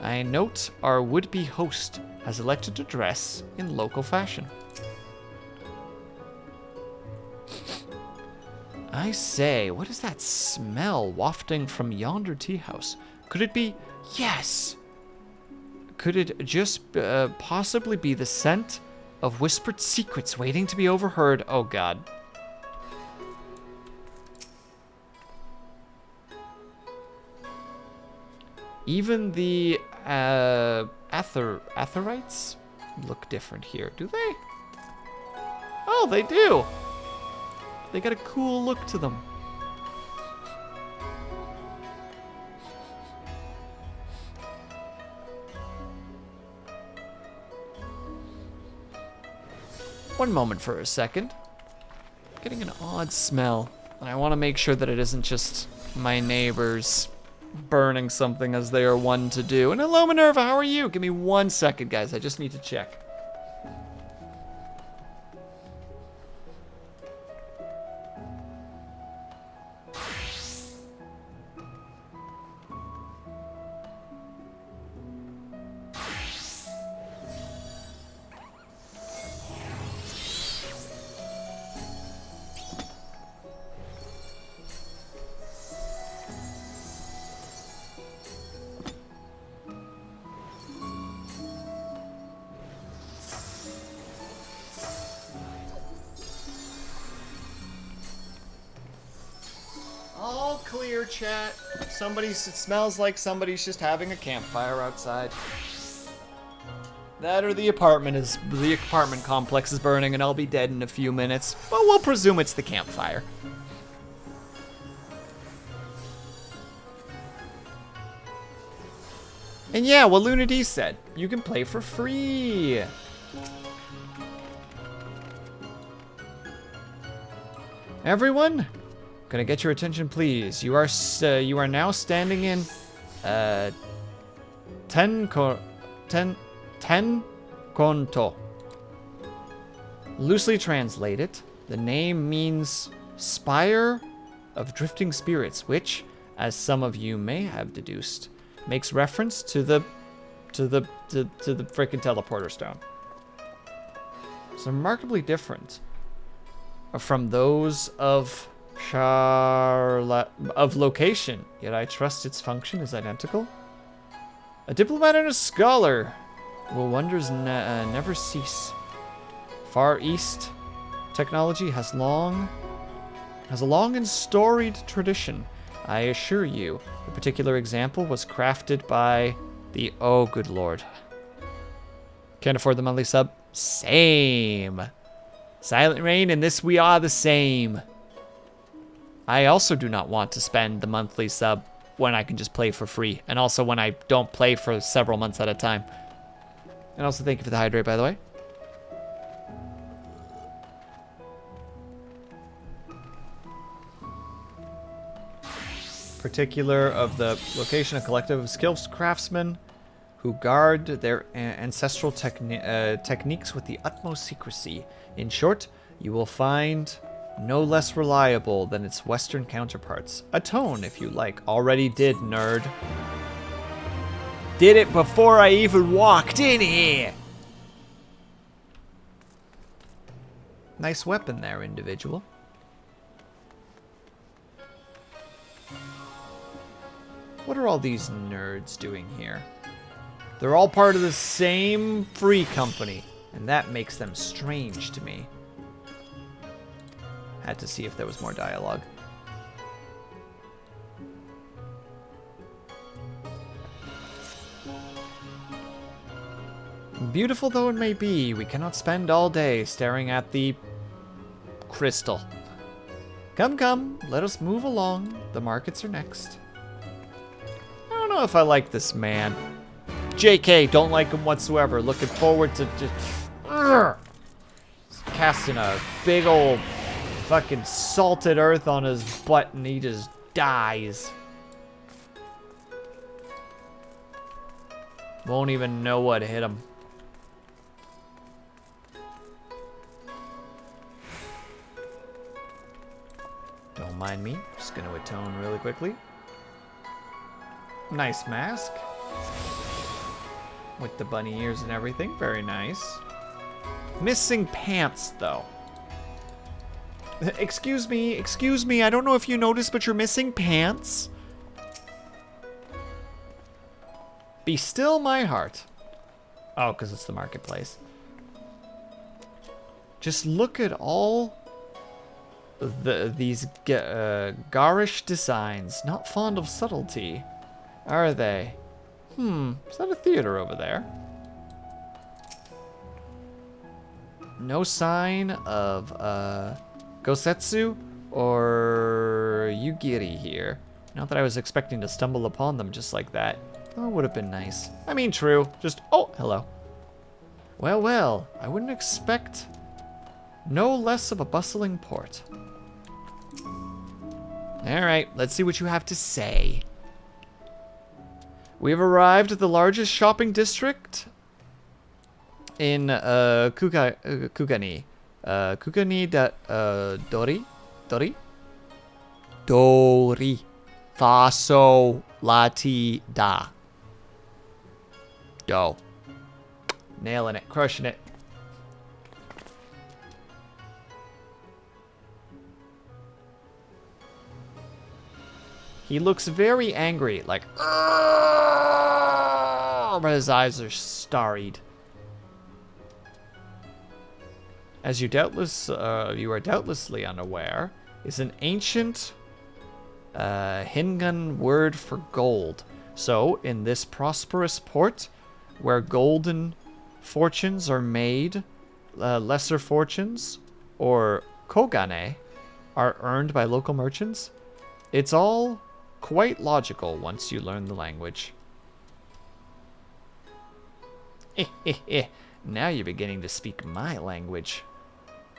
I note our would-be host has elected to dress in local fashion. I say, what is that smell wafting from yonder tea house? Could it be... Yes! Could it just possibly be the scent of whispered secrets waiting to be overheard? Oh God. Even the Aetherites look different here, do they? Oh, they do! They got a cool look to them. One moment for a second. Getting an odd smell. And I want to make sure that it isn't just my neighbors burning something as they are one to do. And hello, Minerva, how are you? Give me 1 second, guys. I just need to check. All clear, chat. It smells like somebody's just having a campfire outside. That or the apartment complex is burning and I'll be dead in a few minutes. But we'll presume it's the campfire. And yeah, what Luna D said, you can play for free. Everyone, gonna get your attention, please. You are now standing in ten conto. Loosely translated, the name means spire of drifting spirits, which, as some of you may have deduced, makes reference to the frickin' teleporter stone. It's remarkably different from those of location, yet I trust its function is identical. A diplomat and a scholar will wonders never cease. Far East technology has a long and storied tradition. I assure you, the particular example was crafted by the... Oh, good lord. Can't afford the monthly sub? Same. Silent Rain, and this we are the same. I also do not want to spend the monthly sub when I can just play for free. And also when I don't play for several months at a time. And also thank you for the hydrate, by the way. Particular of the location, a collective of skilled craftsmen who guard their ancestral techniques with the utmost secrecy. In short, you will find no less reliable than its Western counterparts. Atone, if you like. Already did, nerd. Did it before I even walked in here. Nice weapon there, individual. What are all these nerds doing here? They're all part of the same free company, and that makes them strange to me. Had to see if there was more dialogue. Beautiful though it may be, we cannot spend all day staring at the crystal. Come, come, let us move along. The markets are next. I don't know if I like this man. JK, don't like him whatsoever. Looking forward to just casting a big old fucking salted earth on his butt and he just dies. Won't even know what hit him. Don't mind me, just gonna atone really quickly. Nice mask. With the bunny ears and everything, very nice. Missing pants, though. Excuse me, I don't know if you noticed, but you're missing pants. Be still my heart. Oh, because it's the marketplace. Just look at all these garish designs. Not fond of subtlety, are they? Is that a theater over there? No sign of Gosetsu or Yugiri here. Not that I was expecting to stumble upon them just like that. Oh, it would have been nice. I mean, true. Just, oh, hello. Well, well, I wouldn't expect no less of a bustling port. Alright, let's see what you have to say. We've arrived at the largest shopping district in Kugani. Dori. Faso lati da. Do. Nailing it, crushing it. He looks very angry, like, but his eyes are starried. As you are doubtlessly unaware, is an ancient Hingan word for gold. So, in this prosperous port, where golden fortunes are made, lesser fortunes, or kogane, are earned by local merchants, it's all quite logical once you learn the language. Now you're beginning to speak my language.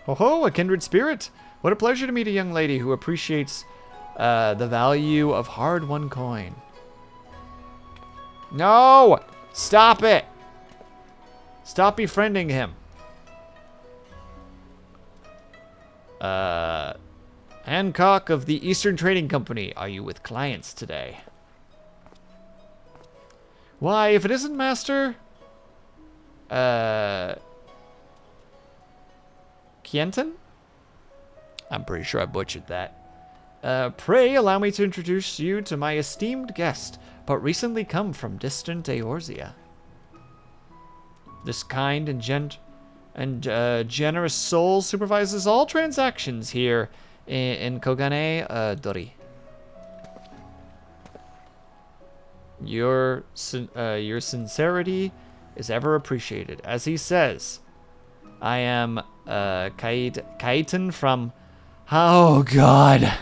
Ho ho, a kindred spirit! What a pleasure to meet a young lady who appreciates the value of hard-won coin. No! Stop it! Stop befriending him. Hancock of the Eastern Trading Company, are you with clients today? Why, if it isn't Master... Kienton? I'm pretty sure I butchered that. Pray allow me to introduce you to my esteemed guest, but recently come from distant Eorzea. This kind and generous soul supervises all transactions here in Kogane Dori. Your sincerity is ever appreciated. As he says, I am Kaiten from... Oh, God.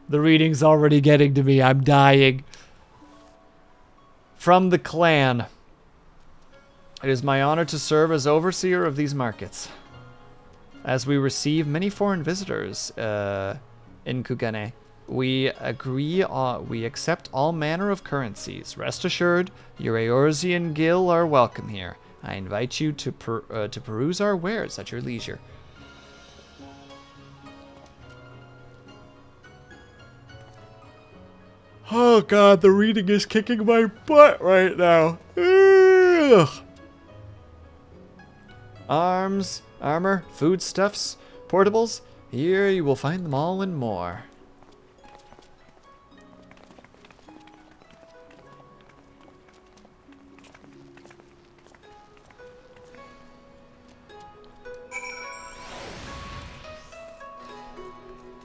The reading's already getting to me. I'm dying. From the clan. It is my honor to serve as overseer of these markets. As we receive many foreign visitors in Kugane, we accept all manner of currencies. Rest assured, your Eorzean Gil are welcome here. I invite you to peruse our wares at your leisure. Oh god, the reading is kicking my butt right now. Ugh. Arms, armor, foodstuffs, portables. Here you will find them all and more.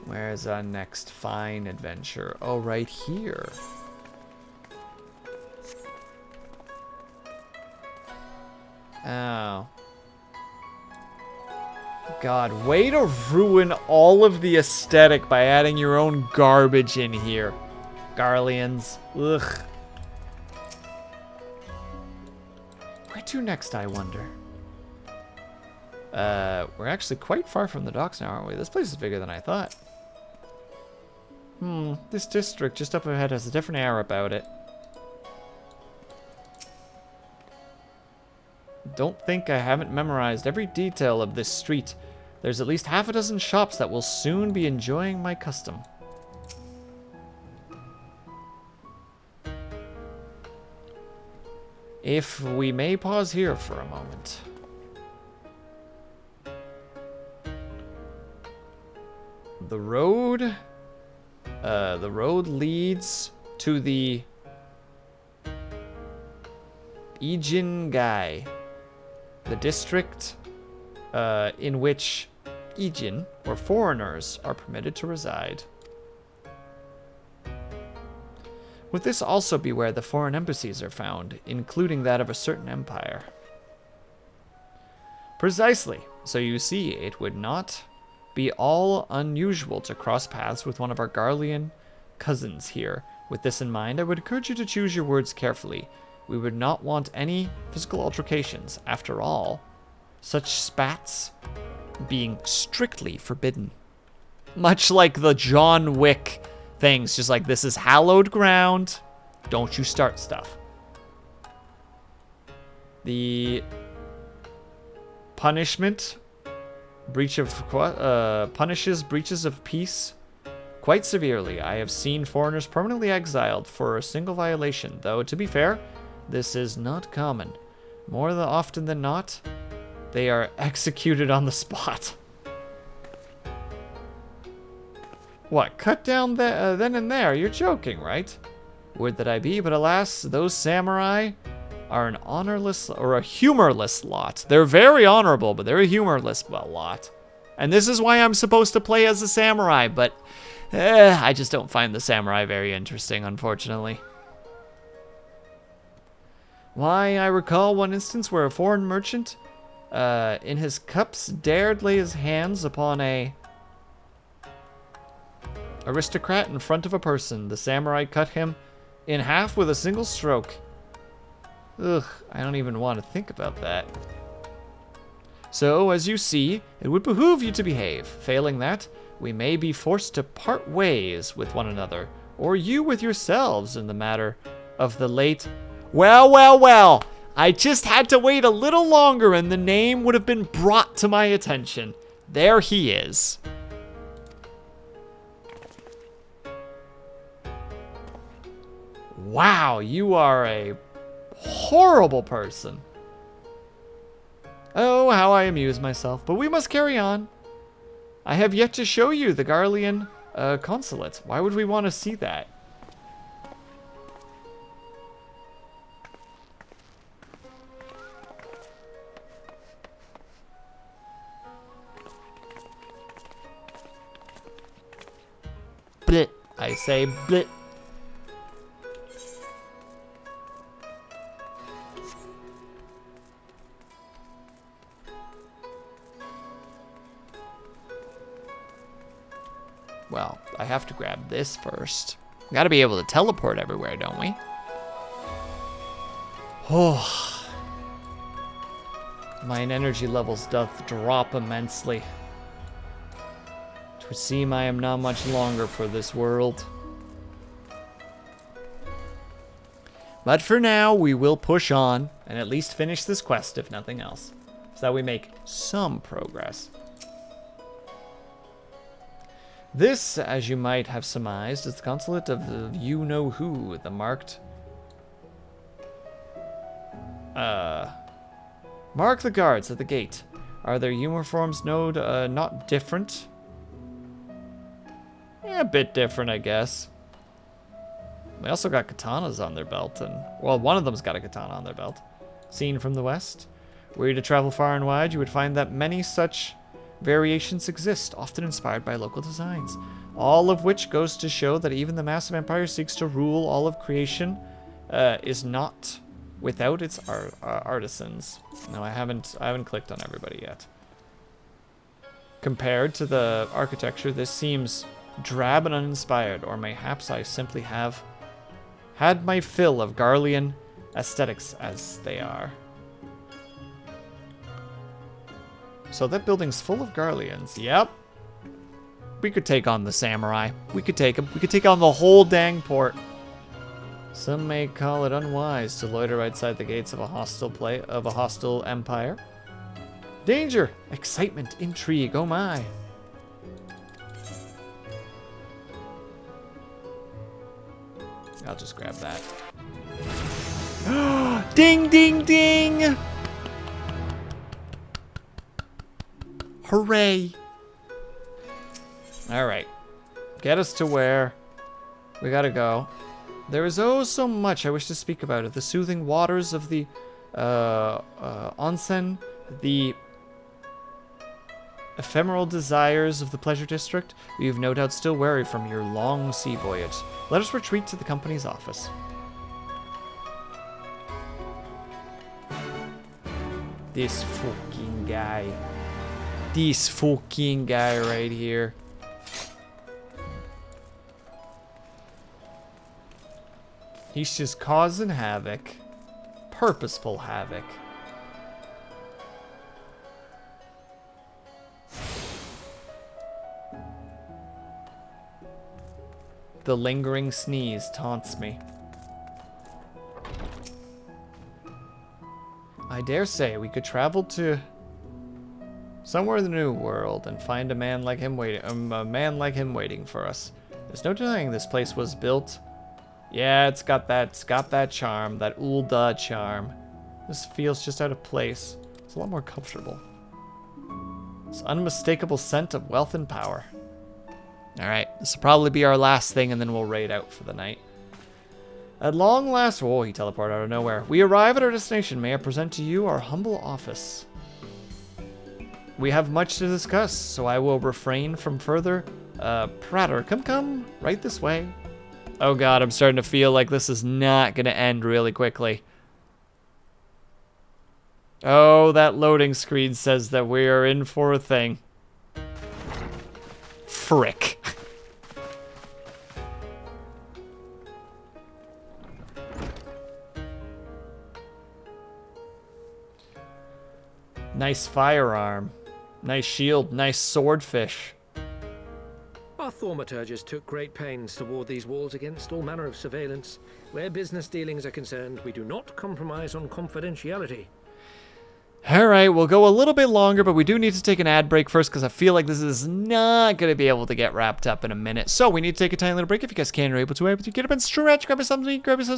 Where's our next fine adventure? Oh, right here. Oh. God, way to ruin all of the aesthetic by adding your own garbage in here. Garleans. Ugh. Where to next, I wonder? We're actually quite far from the docks now, aren't we? This place is bigger than I thought. This district just up ahead has a different air about it. Don't think I haven't memorized every detail of this street. There's at least half a dozen shops that will soon be enjoying my custom. If we may pause here for a moment. The road leads to the Ijin-gai, the district in which Ijin, or foreigners, are permitted to reside. Would this also be where the foreign embassies are found, including that of a certain empire? Precisely. So you see, it would not be all unusual to cross paths with one of our Garlean cousins here. With this in mind, I would encourage you to choose your words carefully. We would not want any physical altercations. After all, such spats being strictly forbidden. Much like the John Wick things, just like, this is hallowed ground. Don't you start stuff. The punishment punishes breaches of peace quite severely. I have seen foreigners permanently exiled for a single violation, though to be fair, this is not common. More often than not, they are executed on the spot. What, cut down then and there? You're joking, right? Would that I be, but alas, those samurai are an honorless, or a humorless lot. They're very honorable, but they're a humorless lot. And this is why I'm supposed to play as a samurai, but I just don't find the samurai very interesting, unfortunately. Why, I recall one instance where a foreign merchant, in his cups, dared lay his hands upon a aristocrat in front of a person. The samurai cut him in half with a single stroke. Ugh, I don't even want to think about that. So, as you see, it would behoove you to behave. Failing that, we may be forced to part ways with one another, or you with yourselves in the matter of the late... Well, I just had to wait a little longer and the name would have been brought to my attention. There he is. Wow, you are a horrible person. Oh, how I amuse myself, but we must carry on. I have yet to show you the Garlean consulate. Why would we want to see that? Blit. I say blit. Well, I have to grab this first. We gotta be able to teleport everywhere, don't we? Oh. Mine energy levels doth drop immensely. 'Twould seem I am not much longer for this world. But for now, we will push on and at least finish this quest, if nothing else, so that we make some progress. This, as you might have surmised, is the consulate of the you-know-who, the marked... Mark the guards at the gate. Are their uniforms not different? Yeah, a bit different, I guess. They also got katanas on their belt, and... Well, one of them's got a katana on their belt. Seen from the west. Were you to travel far and wide, you would find that many such variations exist, often inspired by local designs. All of which goes to show that even the massive empire seeks to rule all of creation is not without its artisans. No, I haven't clicked on everybody yet. Compared to the architecture, this seems drab and uninspired, or mayhaps I simply have had my fill of Garlean aesthetics as they are. So that building's full of Garleans. Yep. We could take on the samurai. We could take them. We could take on the whole dang port. Some may call it unwise to loiter outside the gates of a hostile empire. Danger, excitement, intrigue, oh my. I'll just grab that. Ding, ding, ding! Hooray! Alright. Get us to where we gotta go. There is oh so much I wish to speak about it. The soothing waters of the onsen, the ephemeral desires of the pleasure district. We have no doubt still weary from your long sea voyage. Let us retreat to the company's office. This fucking guy. This fucking guy right here. He's just causing havoc. Purposeful havoc. The lingering sneeze taunts me. I dare say we could travel to somewhere in the New World and find a man like him waiting for us. There's no denying this place was built. Yeah, it's got that charm, that Ulda charm. This feels just out of place. It's a lot more comfortable. It's unmistakable scent of wealth and power. Alright, this will probably be our last thing, and then we'll raid out for the night. At long last... Whoa, he teleported out of nowhere. We arrive at our destination. May I present to you our humble office? We have much to discuss, so I will refrain from further pratter. Come, right this way. Oh god, I'm starting to feel like this is not going to end really quickly. Oh, that loading screen says that we are in for a thing. Frick. Nice firearm. Nice shield. Nice swordfish. Our thaumaturgers took great pains to ward these walls against all manner of surveillance. Where business dealings are concerned, we do not compromise on confidentiality. Alright, we'll go a little bit longer, but we do need to take an ad break first because I feel like this is not going to be able to get wrapped up in a minute. So we need to take a tiny little break. If you guys can or able to, get up and stretch, grab yourself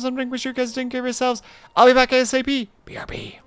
something, make sure you guys take care of yourselves. I'll be back ASAP. BRB.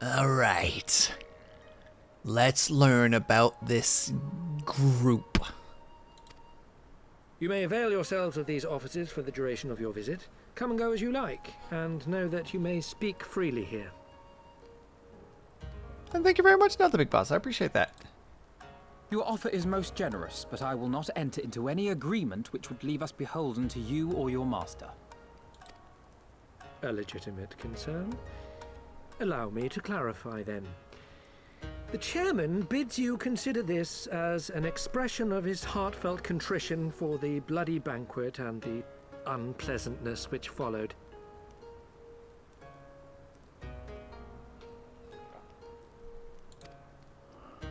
All right. Let's learn about this group. You may avail yourselves of these offices for the duration of your visit. Come and go as you like, and know that you may speak freely here. And thank you very much, not the big boss. I appreciate that. Your offer is most generous, but I will not enter into any agreement which would leave us beholden to you or your master. A legitimate concern. Allow me to clarify then. The chairman bids you consider this as an expression of his heartfelt contrition for the bloody banquet and the unpleasantness which followed.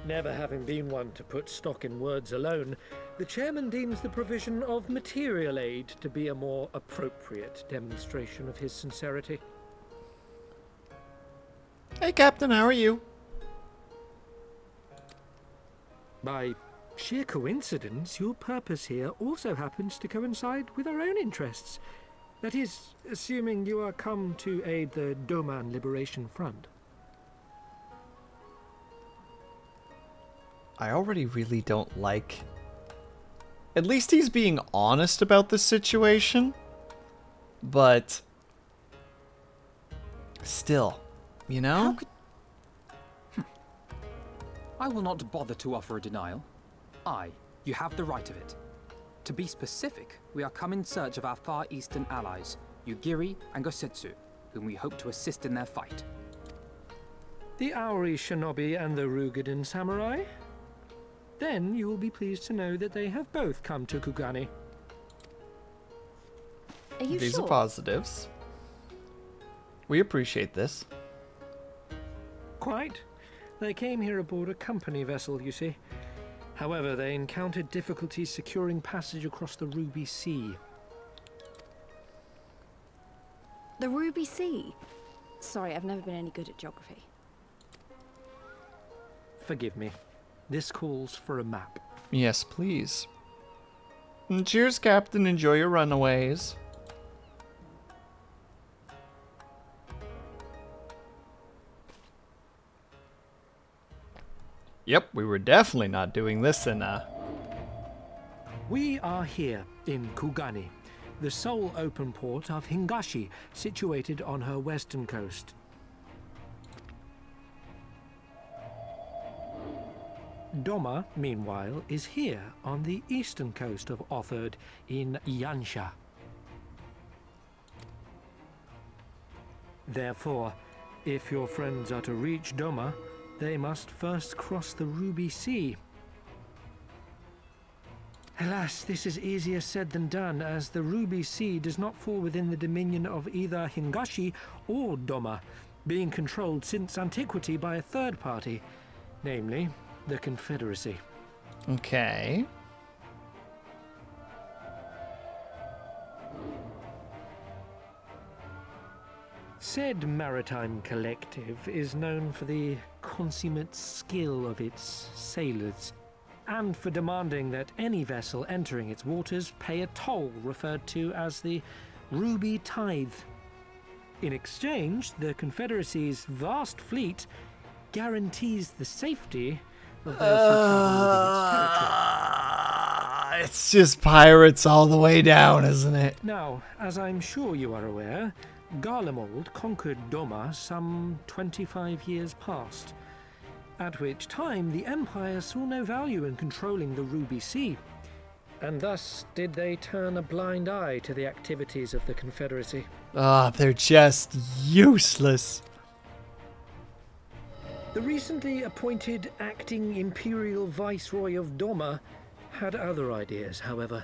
Never having been one to put stock in words alone, the chairman deems the provision of material aid to be a more appropriate demonstration of his sincerity. Hey, Captain, how are you? By sheer coincidence, your purpose here also happens to coincide with our own interests. That is, assuming you are come to aid the Doman Liberation Front. I already really don't like... At least he's being honest about the situation. But... still, you know? I will not bother to offer a denial. You have the right of it. To be specific, we are come in search of our Far Eastern allies, Yugiri and Gosetsu, whom we hope to assist in their fight. The Aori Shinobi and the Rugadan Samurai? Then you will be pleased to know that they have both come to Kugani. Are you These sure? are positives. We appreciate this. Quite. They came here aboard a company vessel, you see. However, they encountered difficulties securing passage across the Ruby Sea. The Ruby Sea? Sorry, I've never been any good at geography. Forgive me. This calls for a map. Yes, please. And cheers, Captain. Enjoy your runaways. Yep, we were definitely not doing this in, We are here in Kugani, the sole open port of Hingashi, situated on her western coast. Doma, meanwhile, is here on the eastern coast of Otherd in Yansha. Therefore, if your friends are to reach Doma, they must first cross the Ruby Sea. Alas, this is easier said than done, as the Ruby Sea does not fall within the dominion of either Hingashi or Doma, being controlled since antiquity by a third party, namely the Confederacy. Okay. Said maritime collective is known for the consummate skill of its sailors, and for demanding that any vessel entering its waters pay a toll referred to as the Ruby Tithe. In exchange, the Confederacy's vast fleet guarantees the safety of those who travel within its territory. It's just pirates all the way down, isn't it? Now, as I'm sure you are aware, Garlemald conquered Doma some 25 years past, at which time the Empire saw no value in controlling the Ruby Sea, and thus did they turn a blind eye to the activities of the Confederacy. They're just useless. The recently appointed acting Imperial Viceroy of Doma had other ideas, however.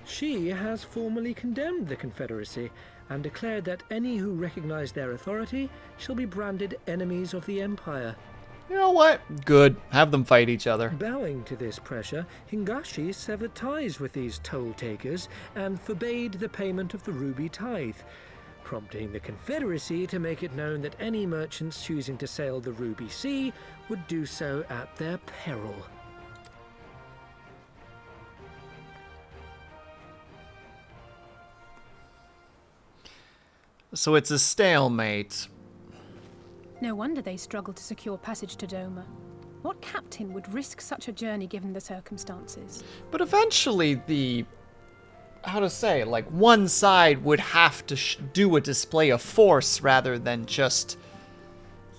She has formally condemned the Confederacy and declared that any who recognize their authority shall be branded enemies of the Empire. You know what? Good. Have them fight each other. Bowing to this pressure, Hingashi severed ties with these toll takers and forbade the payment of the Ruby Tithe, prompting the Confederacy to make it known that any merchants choosing to sail the Ruby Sea would do so at their peril. So it's a stalemate. No wonder they struggled to secure passage to Doma. What captain would risk such a journey given the circumstances? But eventually the, how to say, like, one side would have to do a display of force rather than just,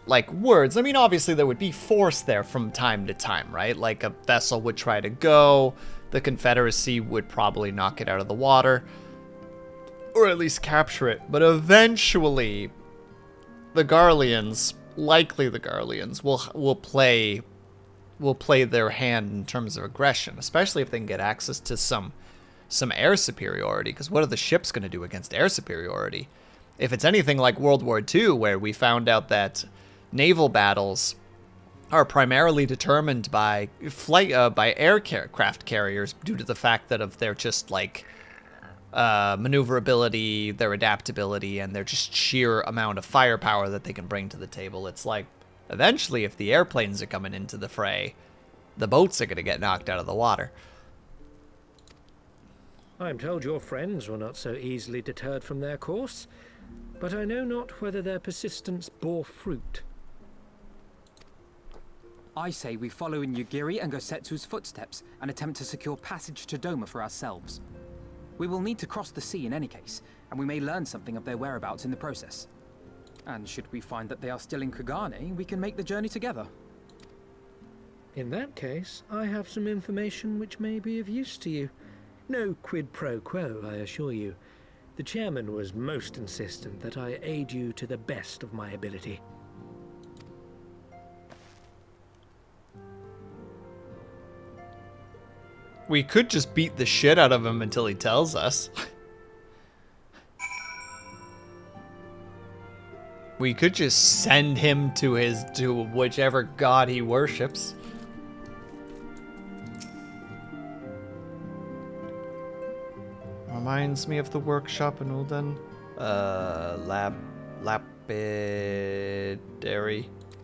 like, words. I mean, obviously there would be force there from time to time, right? Like, a vessel would try to go, the Confederacy would probably knock it out of the water, or at least capture it. But eventually, the Garleans, likely the Garleans, will play their hand in terms of aggression, especially if they can get access to some air superiority. Because what are the ships going to do against air superiority? If it's anything like World War II, where we found out that naval battles are primarily determined by by aircraft carriers due to the fact that of their just like maneuverability, their adaptability, and their just sheer amount of firepower that they can bring to the table. It's like, eventually, if the airplanes are coming into the fray, the boats are going to get knocked out of the water. I am told your friends were not so easily deterred from their course, but I know not whether their persistence bore fruit. I say we follow in Yugiri and Gosetsu's footsteps and attempt to secure passage to Doma for ourselves. We will need to cross the sea in any case, and we may learn something of their whereabouts in the process. And should we find that they are still in Kugane, we can make the journey together. In that case, I have some information which may be of use to you. No quid pro quo, I assure you. The chairman was most insistent that I aid you to the best of my ability. We could just beat the shit out of him until he tells us. We could just send him to whichever god he worships. Reminds me of the workshop in Ulden. Lapidary.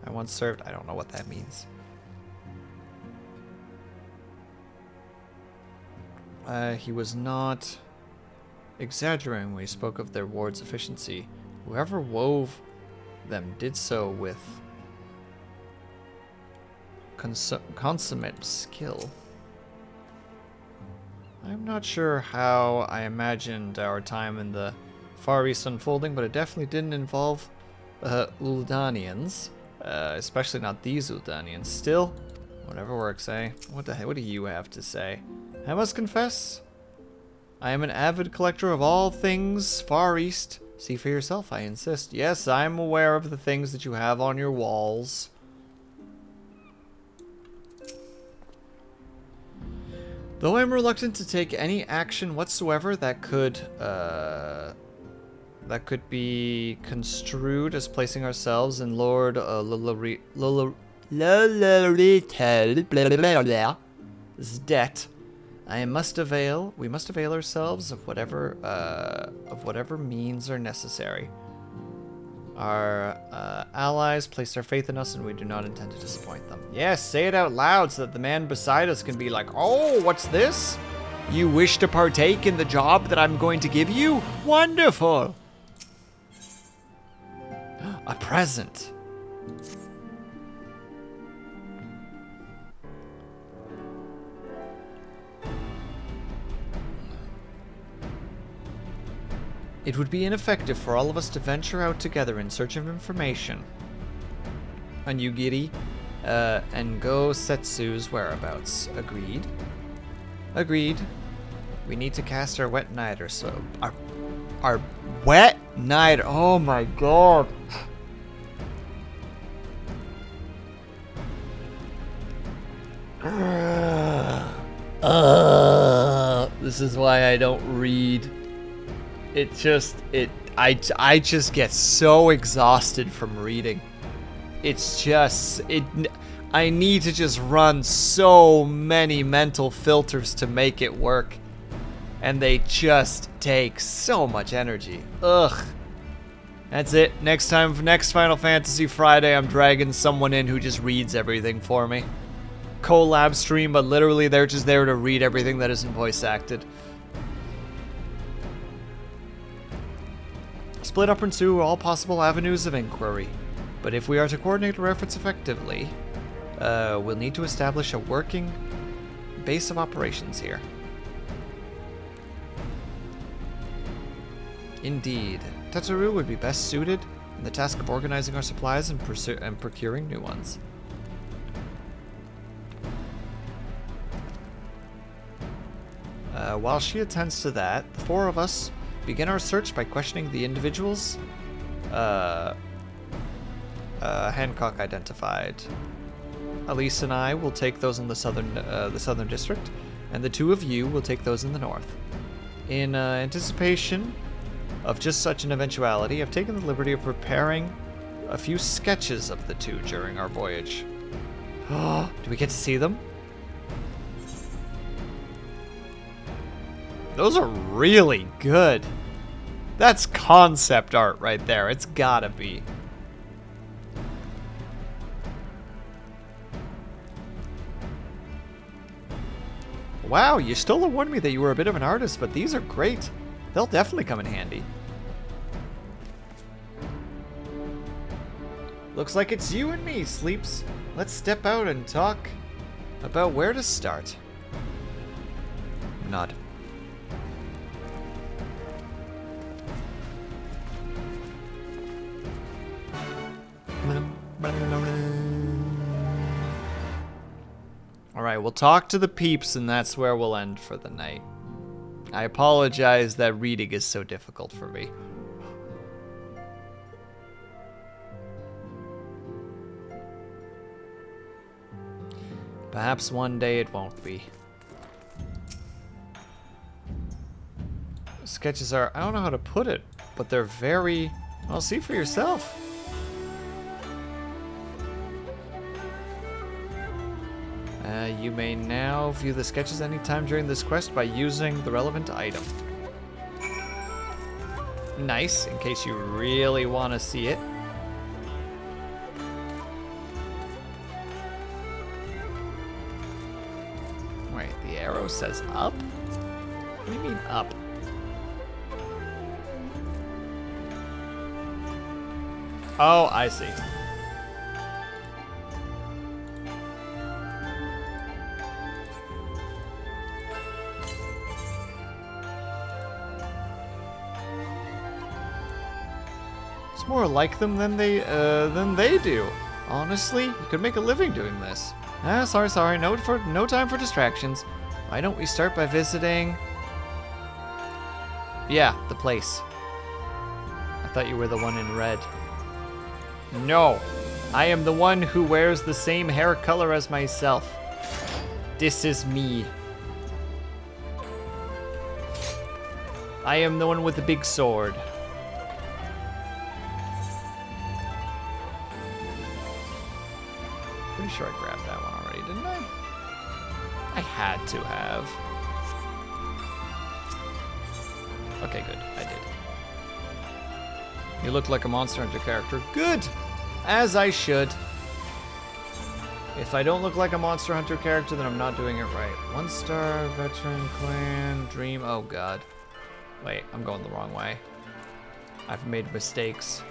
I once served. I don't know what that means. He was not exaggerating when he spoke of their ward's efficiency. Whoever wove them did so with consummate skill. I'm not sure how I imagined our time in the Far East unfolding, but it definitely didn't involve Uldanians, especially not these Uldanians. Still, whatever works, eh? What do you have to say? I must confess, I am an avid collector of all things Far East. See for yourself, I insist. Yes, I'm aware of the things that you have on your walls. Though I'm reluctant to take any action whatsoever that could be construed as placing ourselves in Lord Lolorita's debt, we must avail ourselves of whatever means are necessary. Our allies place their faith in us, and we do not intend to disappoint them. Yes, say it out loud so that the man beside us can be like, oh, what's this? You wish to partake in the job that I'm going to give you? Wonderful! A present. It would be ineffective for all of us to venture out together in search of information on Yugiri and Gosetsu's whereabouts. Agreed. Agreed. We need to cast our wet night or so. Our wet night. Oh my god. This is why I don't read. I just get so exhausted from reading. I need to just run so many mental filters to make it work. And they just take so much energy. Ugh. That's it. Next Final Fantasy Friday, I'm dragging someone in who just reads everything for me. Collab stream, but literally they're just there to read everything that isn't voice acted. Split up into all possible avenues of inquiry. But if we are to coordinate our efforts effectively, we'll need to establish a working base of operations here. Indeed. Tetsuru would be best suited in the task of organizing our supplies and procuring new ones. While she attends to that, the four of us begin our search by questioning the individuals Hancock identified. Elise and I will take those in the southern district, and the two of you will take those in the north. In anticipation of just such an eventuality, I've taken the liberty of preparing a few sketches of the two during our voyage. Do we get to see them? Those are really good. That's concept art right there. It's gotta be. Wow, you still warned me that you were a bit of an artist, but these are great. They'll definitely come in handy. Looks like it's you and me, Sleeps. Let's step out and talk about where to start. Nod. Alright, we'll talk to the peeps and that's where we'll end for the night. I apologize that reading is so difficult for me. Perhaps one day it won't be. Sketches are, I don't know how to put it, but they're very, well, see for yourself. You may now view the sketches anytime during this quest by using the relevant item. Nice, in case you really want to see it. Wait, the arrow says up? What do you mean up? Oh, I see. It's more like them than they do. Honestly, you could make a living doing this. Sorry. No time for distractions. Why don't we start by visiting? Yeah, the place. I thought you were the one in red. No, I am the one who wears the same hair color as myself. This is me. I am the one with the big sword. Pretty sure I grabbed that one already, didn't I? I had to have. Okay, good. I did. You look like a Monster Hunter character. Good! As I should. If I don't look like a Monster Hunter character, then I'm not doing it right. 1-star, veteran, clan, dream. Oh, God. Wait, I'm going the wrong way. I've made mistakes.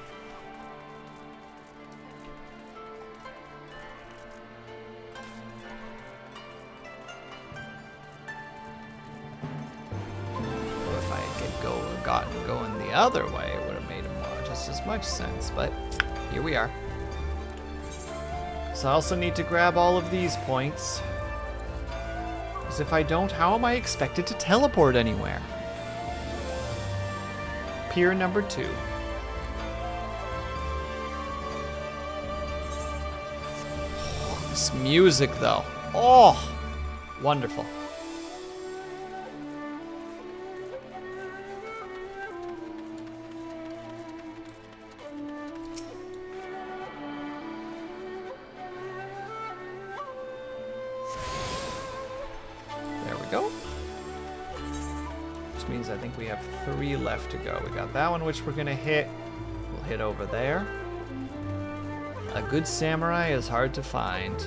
Gotten going the other way, it would have made just as much sense, but here we are. So I also need to grab all of these points, because if I don't, how am I expected to teleport anywhere? Pier number 2. Oh, this music though, oh, wonderful. I think we have 3 left to go. We got that one, which we're gonna hit. We'll hit over there. A good samurai is hard to find.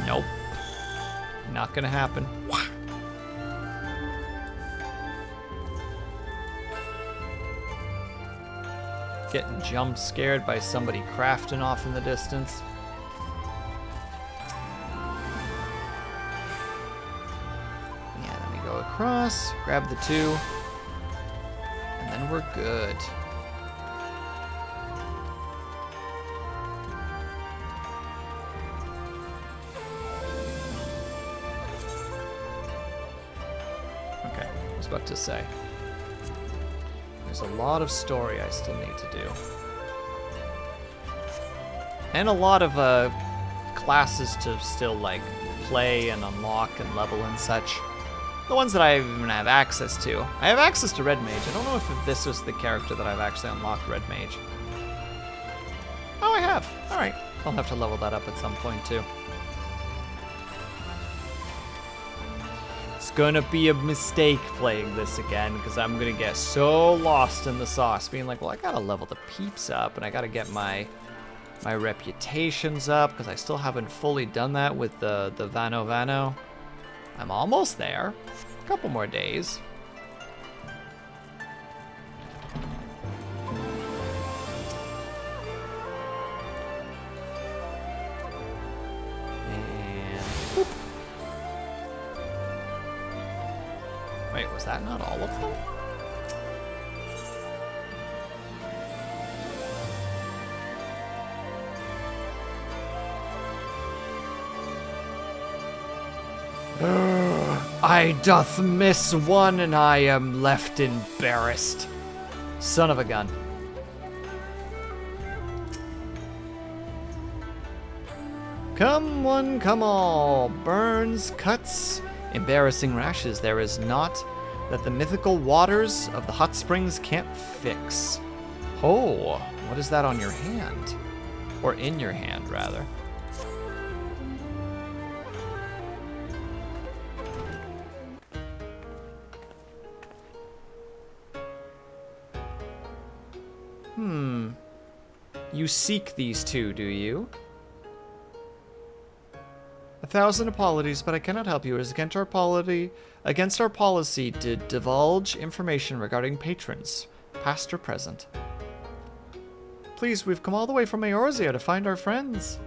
Nope. Not gonna happen. getting jump scared by somebody crafting off in the distance. Yeah, then we go across, grab the 2, and then we're good. Okay, I was about to say. There's a lot of story I still need to do. And a lot of classes to still like play and unlock and level and such. The ones that I even have access to. I have access to Red Mage. I don't know if this was the character that I've actually unlocked Red Mage. Oh, I have. Alright. I'll have to level that up at some point too. It's gonna be a mistake playing this again, because I'm gonna get so lost in the sauce, being like, well, I gotta level the peeps up, and I gotta get my reputations up, because I still haven't fully done that with the Vano. I'm almost there. A couple more days. Wait, was that not all of them? I doth miss one, and I am left embarrassed. Son of a gun. Come one, come all. Burns, cuts, embarrassing rashes there is not that the mythical waters of the hot springs can't fix. Oh, what is that on your hand? Or in your hand, rather. You seek these two, do you? 1,000 apologies, but I cannot help you. It is against our policy to divulge information regarding patrons, past or present. Please, we've come all the way from Eorzea to find our friends.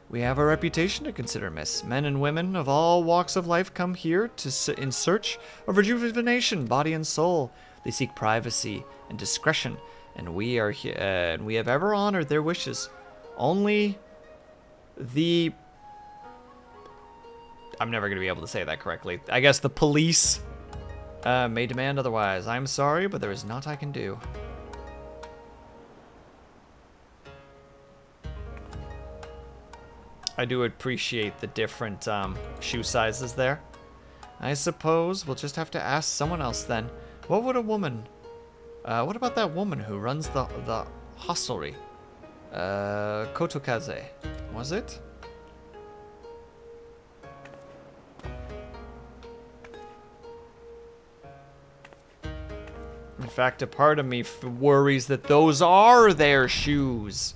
We have a reputation to consider, miss. Men and women of all walks of life come here in search of rejuvenation, body and soul. They seek privacy and discretion, and we are here, and we have ever honored their wishes. Only the... I'm never going to be able to say that correctly. I guess the police may demand otherwise. I'm sorry, but there is naught I can do. I do appreciate the different shoe sizes there. I suppose we'll just have to ask someone else then. What would a woman... what about that woman who runs the hostelry? Kotokaze, was it? In fact, a part of me worries that those are their shoes.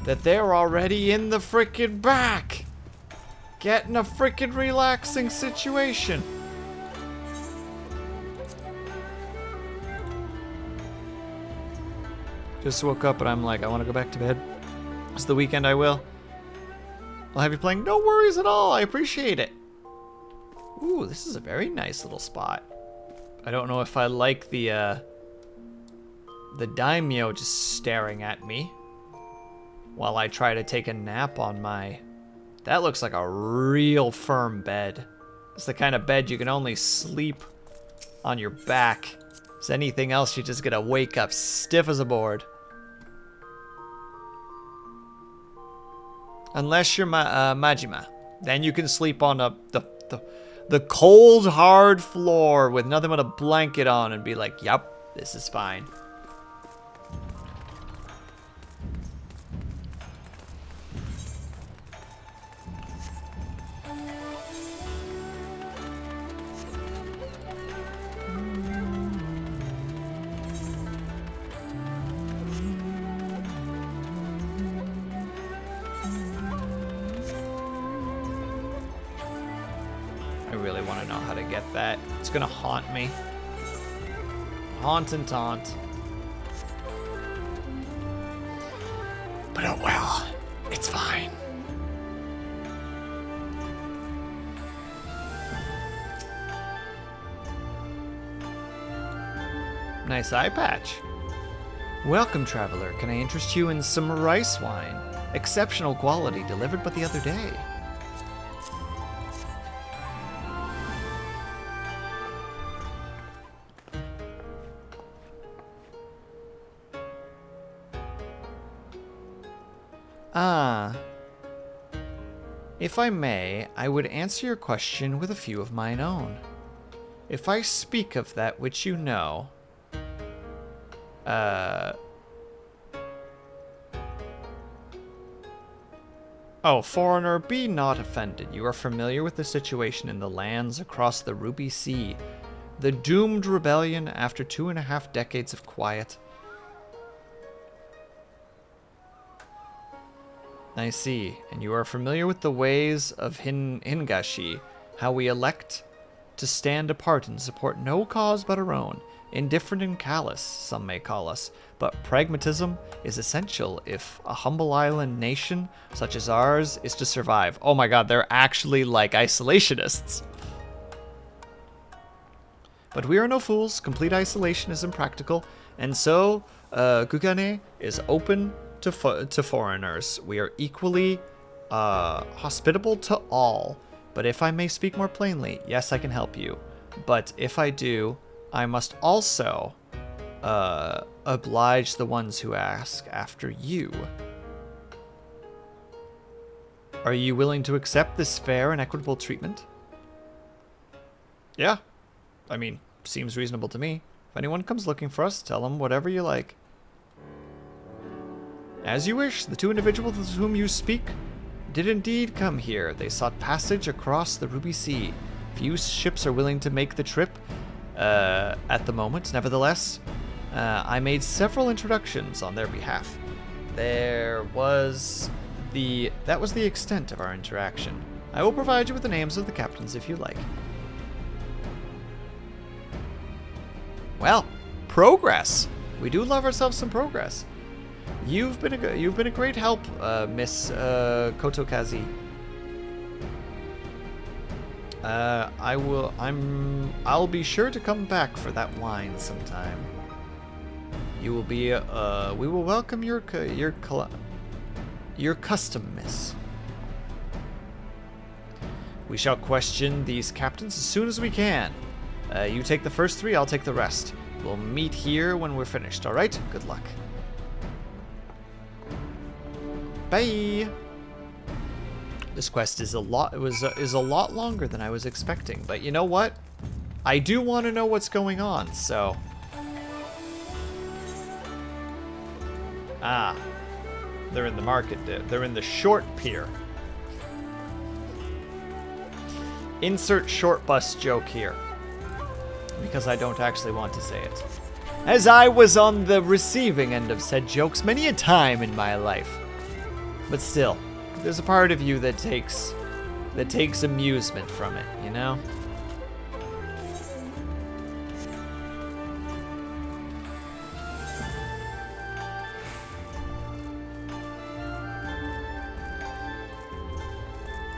That they're already in the frickin' back. Getting a frickin' relaxing situation. Just woke up and I'm like, I want to go back to bed. It's the weekend, I will. I'll have you playing. No worries at all. I appreciate it. Ooh, this is a very nice little spot. I don't know if I like the daimyo just staring at me while I try to take a nap on my... That looks like a real firm bed. It's the kind of bed you can only sleep on your back. If anything else, you're just gonna wake up stiff as a board. Unless you're Majima. Then you can sleep on the cold, hard floor with nothing but a blanket on and be like, yup, this is fine. I really want to know how to get that. It's gonna haunt me. Haunt and taunt. But oh well, it's fine. Nice eye patch. Welcome, traveler. Can I interest you in some rice wine? Exceptional quality, delivered but the other day. If I may, I would answer your question with a few of mine own. If I speak of that which you know, Oh, foreigner, be not offended. You are familiar with the situation in the lands across the Ruby Sea. The doomed rebellion after 2.5 decades of quiet. I see. And you are familiar with the ways of Hingashi, how we elect to stand apart and support no cause but our own. Indifferent and callous, some may call us, but pragmatism is essential if a humble island nation such as ours is to survive. Oh my god, they're actually like isolationists. But we are no fools. Complete isolation is impractical, and so Gugane is open to foreigners. We are equally hospitable to all. But if I may speak more plainly, yes, I can help you. But if I do, I must also oblige the ones who ask after you. Are you willing to accept this fair and equitable treatment? Yeah. I mean, seems reasonable to me. If anyone comes looking for us, tell them whatever you like. As you wish. The two individuals with whom you speak did indeed come here. They sought passage across the Ruby Sea. Few ships are willing to make the trip at the moment. Nevertheless, I made several introductions on their behalf. That was the extent of our interaction. I will provide you with the names of the captains if you like. Well, progress. We do love ourselves some progress. You've been a great help, Miss Kotokazi. I'll be sure to come back for that wine sometime. You will be we will welcome your custom, miss. We shall question these captains as soon as we can. You take the first 3, I'll take the rest. We'll meet here when we're finished, all right? Good luck. Bye. This quest is a lot longer than I was expecting, but you know what? I do want to know what's going on, so. Ah. They're in the market. They're in the short pier. Insert short bus joke here. Because I don't actually want to say it. As I was on the receiving end of said jokes many a time in my life. But still, there's a part of you that takes amusement from it, you know?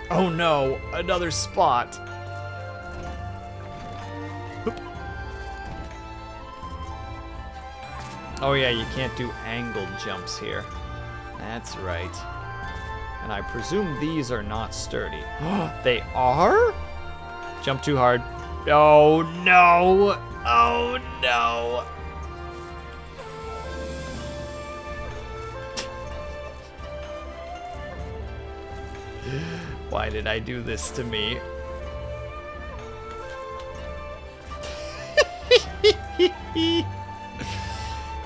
Oh no, another spot. Oh yeah, you can't do angled jumps here. That's right. And I presume these are not sturdy. They are? Jump too hard. Oh no! Oh no! Why did I do this to me?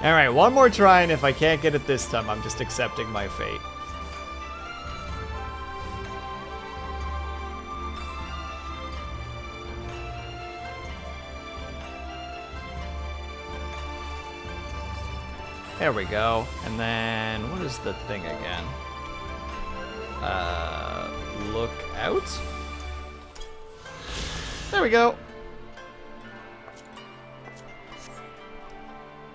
Alright, one more try, and if I can't get it this time, I'm just accepting my fate. There we go. And then, what is the thing again? Look out. There we go.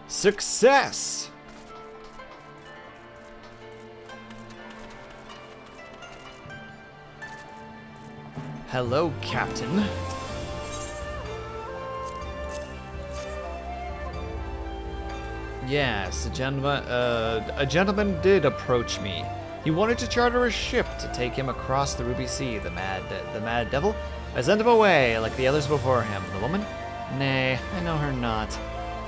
Success! Hello, Captain. Yes, a gentleman did approach me. He wanted to charter a ship to take him across the Ruby Sea. The mad devil. I sent him away like the others before him. The woman? Nay, I know her not.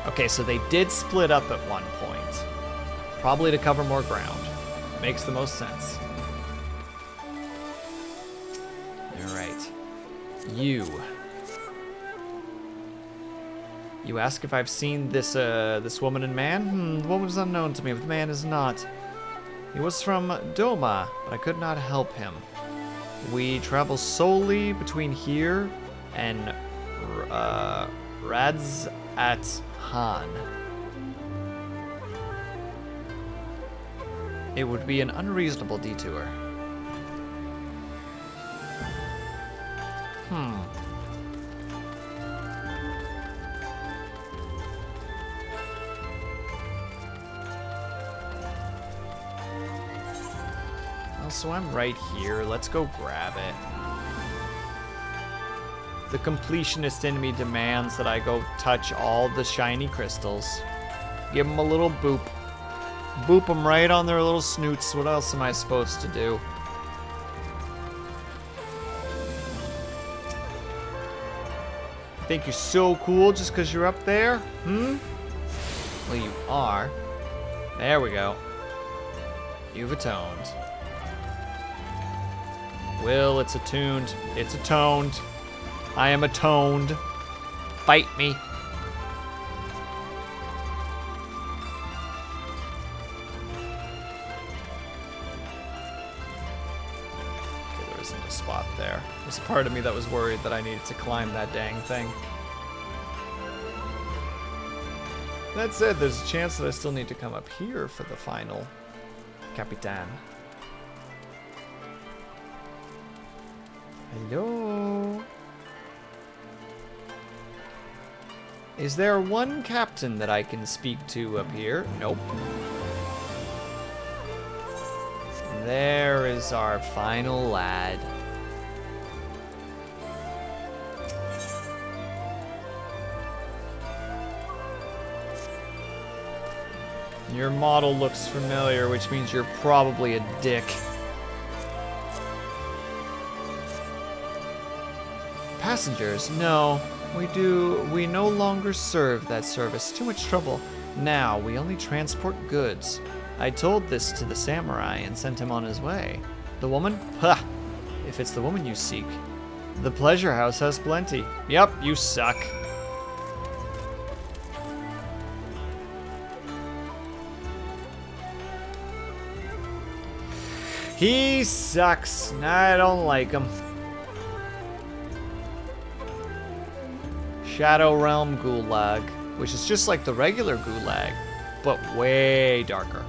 Okay, so they did split up at one point. Probably to cover more ground. Makes the most sense. Alright. You ask if I've seen this woman and man? The woman is unknown to me, but the man is not. He was from Doma, but I could not help him. We travel solely between here and Radz at Han. It would be an unreasonable detour. Well, so I'm right here. Let's go grab it. The completionist in me demands that I go touch all the shiny crystals. Give them a little boop. Boop them right on their little snoots. What else am I supposed to do? Think you're so cool just because you're up there? Well, you are. There we go. You've atoned. Will, it's attuned. It's atoned. I am atoned. Fight me. Okay, there isn't a spot there. There's a part of me that was worried that I needed to climb that dang thing. That said, there's a chance that I still need to come up here for the final Capitan. Hello? Is there one captain that I can speak to up here? Nope. There is our final lad. Your model looks familiar, which means you're probably a dick. Passengers, no. We no longer serve that service. Too much trouble. Now, we only transport goods. I told this to the samurai and sent him on his way. The woman? Ha! If it's the woman you seek. The pleasure house has plenty. Yep, you suck. He sucks. I don't like him. Shadow Realm Gulag, which is just like the regular Gulag, but way darker.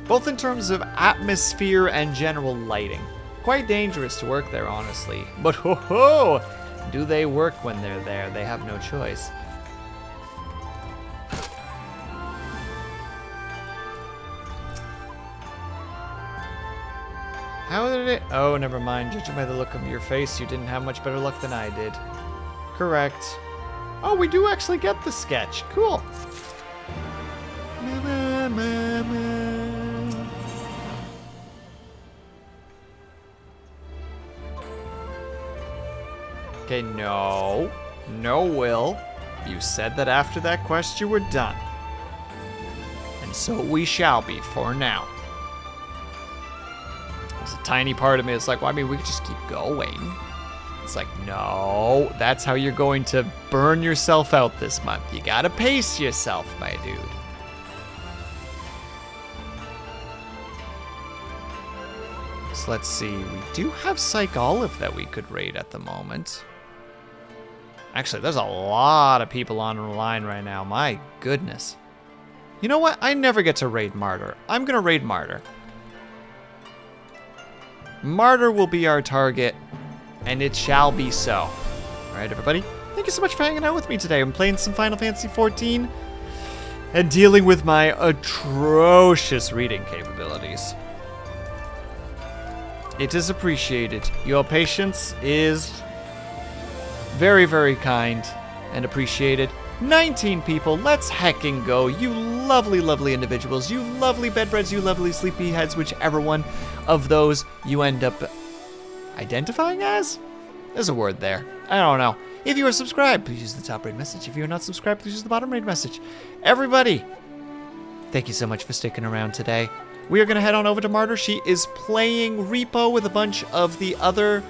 Both in terms of atmosphere and general lighting. Quite dangerous to work there, honestly. But ho ho! Do they work when they're there? They have no choice. How did it? Oh, never mind. Judging by the look of your face, you didn't have much better luck than I did. Correct. Oh, we do actually get the sketch. Cool. Okay, no. No, Will. You said that after that quest you were done. And so we shall be for now. There's a tiny part of me that's like, well, I mean, we could just keep going. It's like, no, that's how you're going to burn yourself out this month. You gotta pace yourself, my dude. So let's see, we do have Psych Olive that we could raid at the moment. Actually, there's a lot of people on the line right now, my goodness. You know what, I never get to raid Martyr. I'm gonna raid Martyr. Martyr will be our target. And it shall be so. All right, everybody. Thank you so much for hanging out with me today. I'm playing some Final Fantasy XIV. and dealing with my atrocious reading capabilities. It is appreciated. Your patience is very, very kind and appreciated. 19 people, let's heckin' go. You lovely, lovely individuals. You lovely bedbreads, you lovely sleepyheads, whichever one of those you end up identifying as? There's a word there. I don't know. If you are subscribed, please use the top rate message. If you are not subscribed, please use the bottom rate message. Everybody, thank you so much for sticking around today. We are going to head on over to Martyr. She is playing Repo with a bunch of the other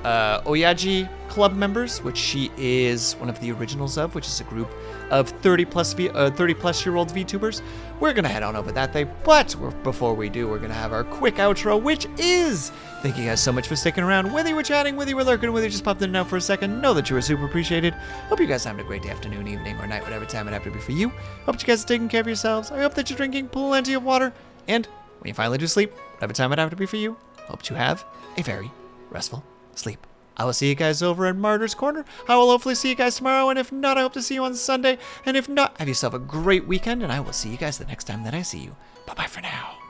Oyaji club members, which she is one of the originals of, which is a group of 30-plus year old VTubers. We're going to head on over that day, but before we do, we're going to have our quick outro, which is... Thank you guys so much for sticking around. Whether you were chatting, whether you were lurking, whether you just popped in and out for a second, know that you are super appreciated. Hope you guys are having a great day, afternoon, evening, or night, whatever time it happened to be for you. Hope you guys are taking care of yourselves. I hope that you're drinking plenty of water. And when you finally do sleep, whatever time it happened to be for you, hope you have a very restful sleep. I will see you guys over in Martyr's Corner. I will hopefully see you guys tomorrow, and if not, I hope to see you on Sunday. And if not, have yourself a great weekend, and I will see you guys the next time that I see you. Bye-bye for now.